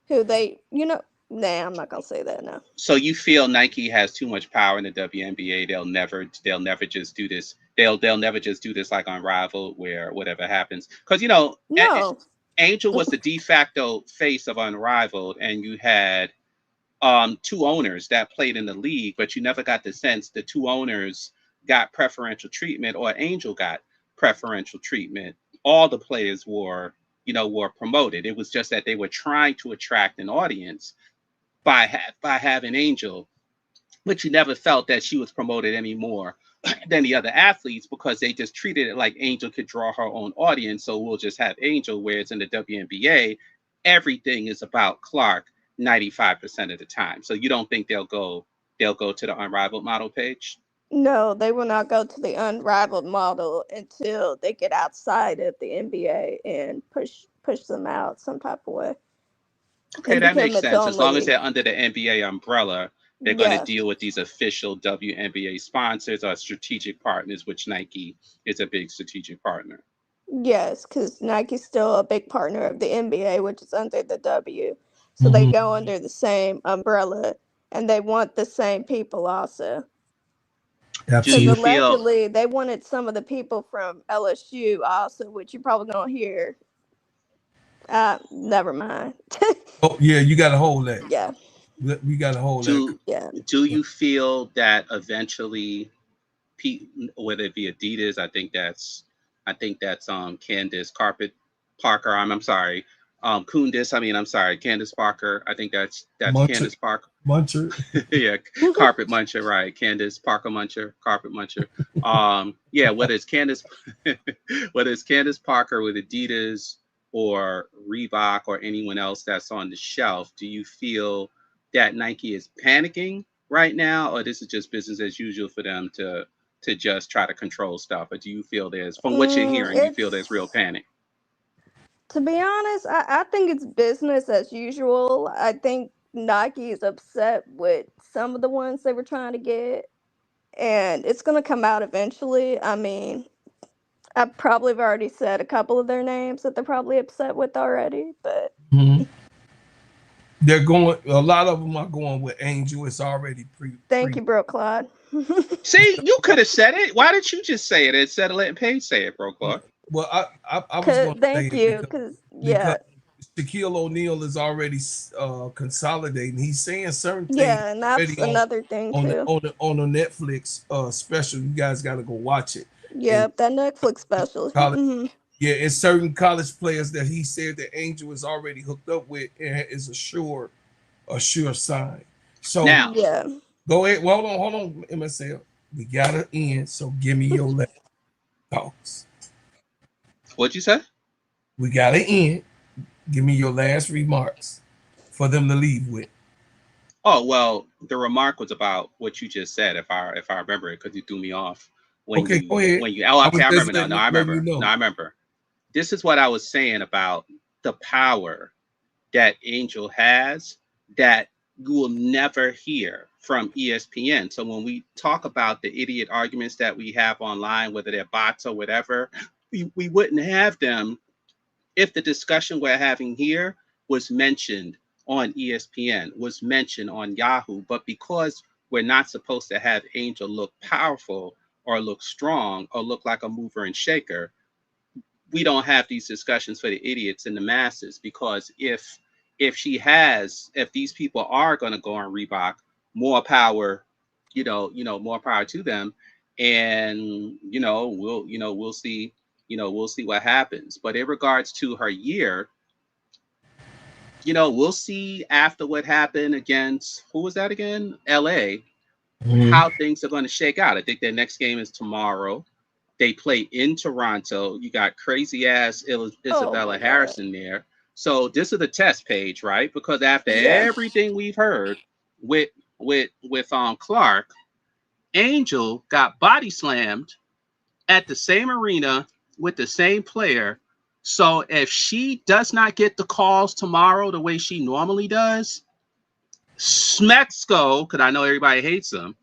who they, nah, I'm not going to say that now. So you feel Nike has too much power in the WNBA? They'll never just do this. They'll never just do this like Unrivaled, where whatever happens. Because No. Angel was the de facto face of Unrivaled, and you had two owners that played in the league, but you never got the sense the two owners got preferential treatment or Angel got preferential treatment. All the players were promoted. It was just that they were trying to attract an audience by having Angel, but you never felt that she was promoted any more than the other athletes, because they just treated it like Angel could draw her own audience, so we'll just have Angel. Whereas in the WNBA, everything is about Clark 95% of the time. So you don't think they'll go to the Unrivaled model page? No, they will not go to the Unrivaled model until they get outside of the NBA and push them out some type of way. Okay, that makes sense. As long as they're under the NBA umbrella, they're going to deal with these official WNBA sponsors or strategic partners, which Nike is a big strategic partner. Yes, because Nike's still a big partner of the NBA, which is under the W. So they go under the same umbrella, and they want the same people also. Because allegedly, they wanted some of the people from LSU also, which you're probably going to hear. Never mind. Oh, yeah, you got to hold that. Yeah. We got to hold that. Yeah. Do you feel that eventually, whether it be Adidas, I think that's Candace Parker. I'm sorry, Kundis. I'm sorry, Candace Parker. I think that's Candace Parker. Muncher. Yeah, carpet muncher, right? Candace Parker Muncher, carpet muncher. Yeah, whether it's Candace Parker with Adidas or Reebok or anyone else that's on the shelf, do you feel that Nike is panicking right now, or this is just business as usual for them to just try to control stuff? Or do you feel from what you're hearing, you feel there's real panic? To be honest, I think it's business as usual. I think Nike is upset with some of the ones they were trying to get, and it's going to come out eventually. I probably have already said a couple of their names that they're probably upset with already, but they're going. A lot of them are going with Angel. It's already Thank you, bro, Claude. See, you could have said it. Why didn't you just say it instead of letting Paige say it, bro, Claude? Well, I was going to thank you, because Shaquille O'Neal is already consolidating. He's saying certain things. Yeah, and that's another thing too. On the Netflix special, you guys got to go watch it. Yeah, that Netflix special. Yeah, it's certain college players that he said that Angel is already hooked up with, and is a sure sign. So now, go ahead. Well, hold on, MSL. We gotta end. So give me your last thoughts. What'd you say? We gotta end. Give me your last remarks for them to leave with. Oh, well, the remark was about what you just said, if I remember it, because you threw me off. Go ahead. I remember now. No, I remember. This is what I was saying about the power that Angel has that you will never hear from ESPN. So when we talk about the idiot arguments that we have online, whether they're bots or whatever, we wouldn't have them if the discussion we're having here was mentioned on ESPN, was mentioned on Yahoo. But because we're not supposed to have Angel look powerful or look strong or look like a mover and shaker, we don't have these discussions for the idiots and the masses. Because if these people are going to go on Reebok, more power, more power to them. And we'll see what happens. But in regards to her year, we'll see after what happened against, who was that again? LA, how things are going to shake out. I think their next game is tomorrow. They play in Toronto. You got crazy ass Isabella Harrison there. So this is the test page, right? Because after everything we've heard with Clark, Angel got body slammed at the same arena with the same player So if she does not get the calls tomorrow the way she normally does, Smexco, because I know everybody hates him,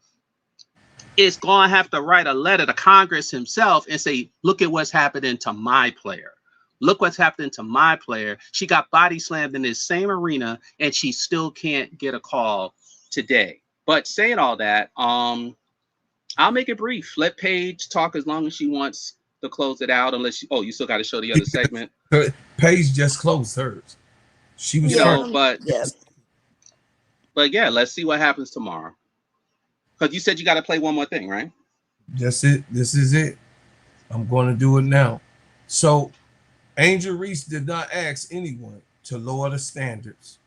is going to have to write a letter to Congress himself and say, look at what's happening to my player. Look what's happening to my player. She got body slammed in this same arena, and she still can't get a call today. But saying all that, I'll make it brief. Let Paige talk as long as she wants to close it out. Unless you still got to show the other segment. Paige just closed hers. She was You first. know, but yeah, let's see what happens tomorrow. Because you said you got to play one more thing, right? That's it. This is it. I'm going to do it now. So, Angel Reese did not ask anyone to lower the standards.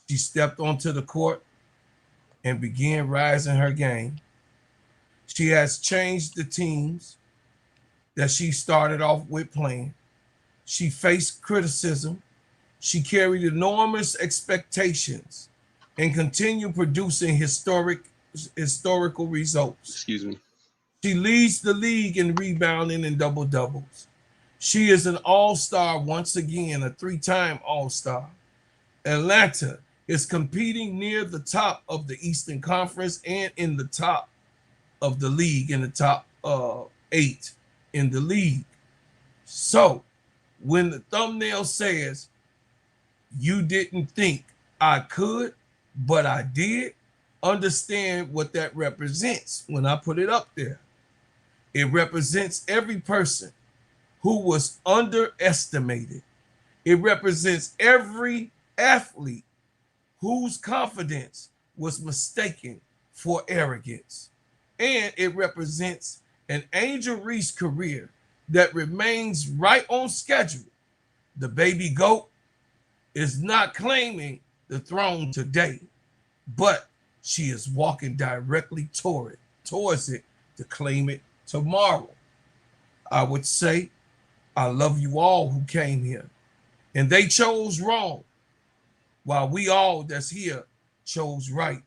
She stepped onto the court and began rising her game. She has changed the teams that she started off with playing. She faced criticism. She carried enormous expectations and continued producing historical results. Excuse me. She leads the league in rebounding and double doubles. She is an all-star once again, a 3-time all-star. Atlanta is competing near the top of the Eastern Conference and in the top of the league, in the top 8 in the league. So when the thumbnail says, you didn't think I could, but I did, understand what that represents when I put it up there. It represents every person who was underestimated. It represents every athlete whose confidence was mistaken for arrogance. And it represents an Angel Reese career that remains right on schedule. The baby GOAT is not claiming the throne today, but she is walking directly towards it to claim it tomorrow. I would say, I love you all who came here, and they chose wrong, while we all that's here chose right.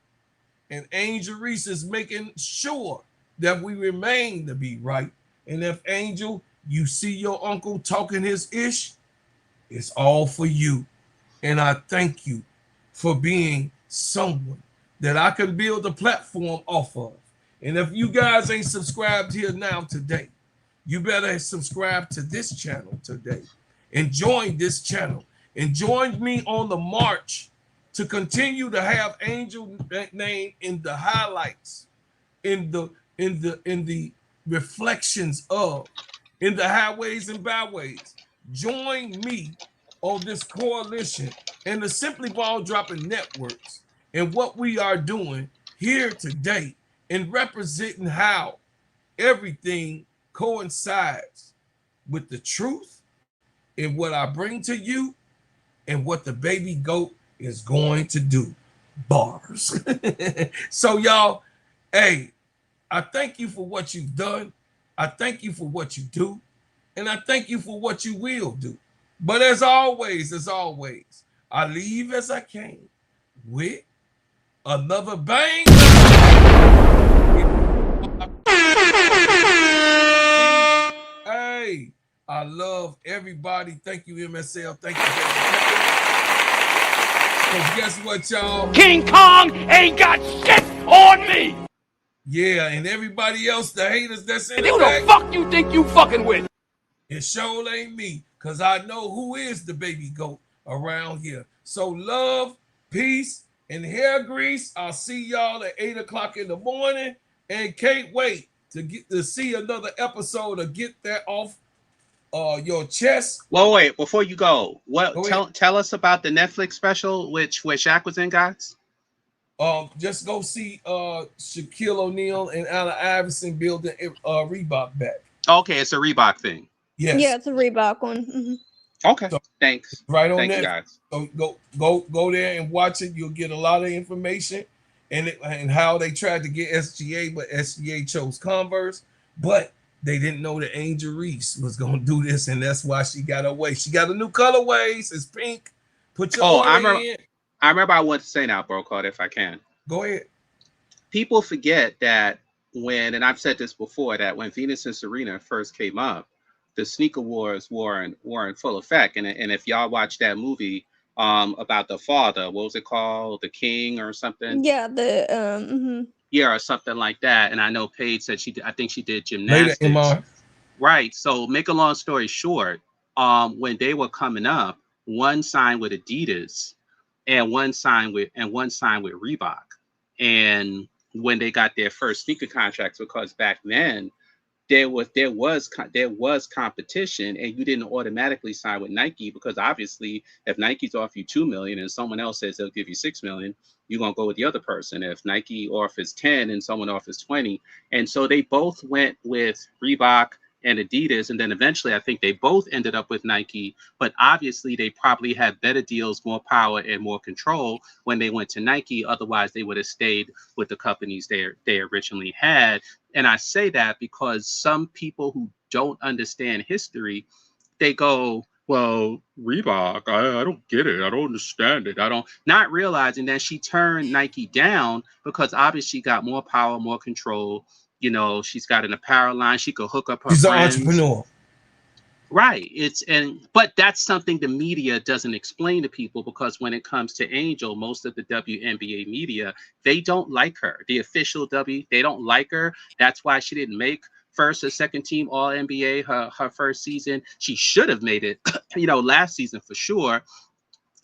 And Angel Reese is making sure that we remain to be right. And if, Angel, you see your uncle talking his ish, it's all for you. And I thank you for being someone that I can build a platform off of. And if you guys ain't subscribed here now today, you better subscribe to this channel today and join this channel and join me on the march to continue to have Angel name in the highlights, in the reflections of, in the highways and byways. Join me on this coalition and the Simply Ball Dropping Networks and what we are doing here today and representing how everything coincides with the truth and what I bring to you and what the baby GOAT is going to do. Bars. So y'all, hey, I thank you for what you've done. I thank you for what you do. And I thank you for what you will do. But as always, I leave as I came with another bang. Hey, I love everybody. Thank you, MSL. Thank you. Because guess what, y'all? King Kong ain't got shit on me! Yeah, and everybody else, the haters that's in Who the the fuck you think you fucking with? It sure ain't me, because I know who is the baby GOAT around here. So love, peace, and hair grease. I'll see y'all at 8 o'clock in the morning, and can't wait to get to see another episode of Get That Off Your Chest. Well, wait, before you go, tell us about the Netflix special where Shaq was in, guys. Just go see Shaquille O'Neal and Allen Iverson building Reebok back. Okay, it's a Reebok thing. Yes. Yeah, it's a Reebok one. Mm-hmm. Okay, so, thanks. Right on Thank there. You guys. So go there and watch it. You'll get a lot of information and how they tried to get SGA, but SGA chose Converse. But they didn't know that Angel Reese was gonna do this, and that's why she got away. She got a new colorways. It's pink. Put your order in. I remember I want to say now, bro, Card, if I can. Go ahead. People forget that and I've said this before, that when Venus and Serena first came up, the sneaker wars were in full effect. And if y'all watch that movie about the father, what was it called, The King or something? Yeah, Yeah, or something like that. And I know Paige said I think she did Later, gymnastics. MR. Right. So make a long story short, when they were coming up, one signed with Adidas and one signed with Reebok. And when they got their first sneaker contracts, because back then there was competition, and you didn't automatically sign with Nike, because obviously if Nike's off you $2 million and someone else says they'll give you $6 million, you're gonna go with the other person. If Nike offers 10 and someone offers 20, and so they both went with Reebok and Adidas, and then eventually I think they both ended up with Nike, but obviously they probably had better deals, more power, and more control when they went to Nike. Otherwise they would have stayed with the companies they originally had. And I say that because some people who don't understand history, they go, well, Reebok, I don't get it. I don't understand it. Not realizing that she turned Nike down because obviously she got more power, more control. You know, she's got an apparel line. She could hook up her She's friends. an entrepreneur. Right. But that's something the media doesn't explain to people, because when it comes to Angel, most of the WNBA media, they don't like her. The official they don't like her. That's why she didn't make first or second team All NBA her first season. She should have made it, last season for sure.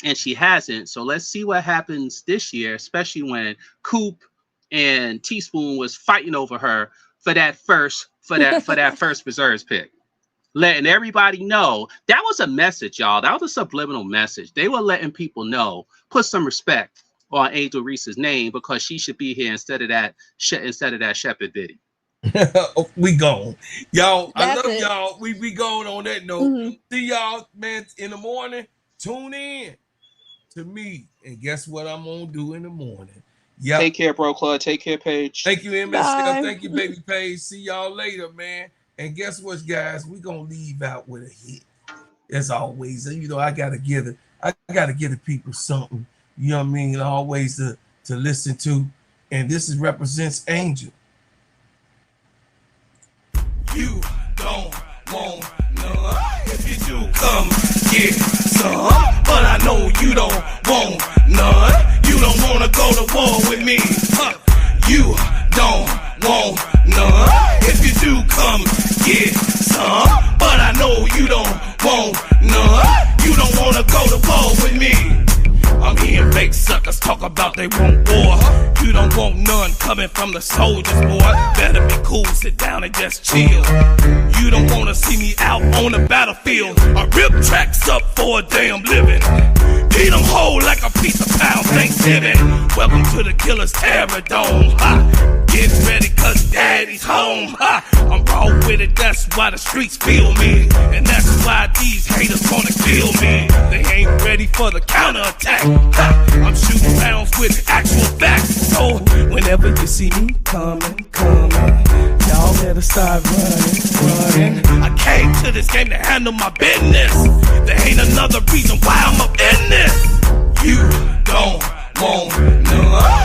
And she hasn't. So let's see what happens this year, especially when Coop and Teaspoon was fighting over her for that first reserves pick. Letting everybody know that was a message, y'all. That was a subliminal message. They were letting people know, put some respect on Angel Reese's name, because she should be here instead of that Shepherd Biddy. We gone. Y'all, I That's love it. y'all. We going on that note. See y'all, man, in the morning. Tune in to me. And guess what I'm gonna do in the morning? Yep. Take care, bro, Claude. Take care, Paige. Thank you, MSL. Bye. Thank you, baby Paige. See y'all later, man. And guess what, guys? We gonna leave out with a hit. As always, I gotta give the people something. You know what I mean? Always to listen to. And this represents Angel. You don't want none. If you do, come get some. But I know you don't want none. You don't wanna go to war with me. You don't want none. If you do, come get some. But I know you don't want none. You don't wanna go to war with me. I'm hearing fake suckers talk about they want war. You don't want none coming from the soldiers, boy. Better be cool, sit down and just chill. You don't wanna see me out on the battlefield. I rip tracks up for a damn living. Beat them whole like a piece of pound Thanksgiving. Welcome to the Killer's Terror Dome. Get ready, cause daddy's home. I'm raw with it, that's why the streets feel me. And that's why these haters wanna kill me. They ain't ready for the counterattack. I'm shooting rounds with actual facts. So whenever you see me coming, y'all better start running. I came to this game to handle my business. There ain't another reason why I'm up in this. You don't want none.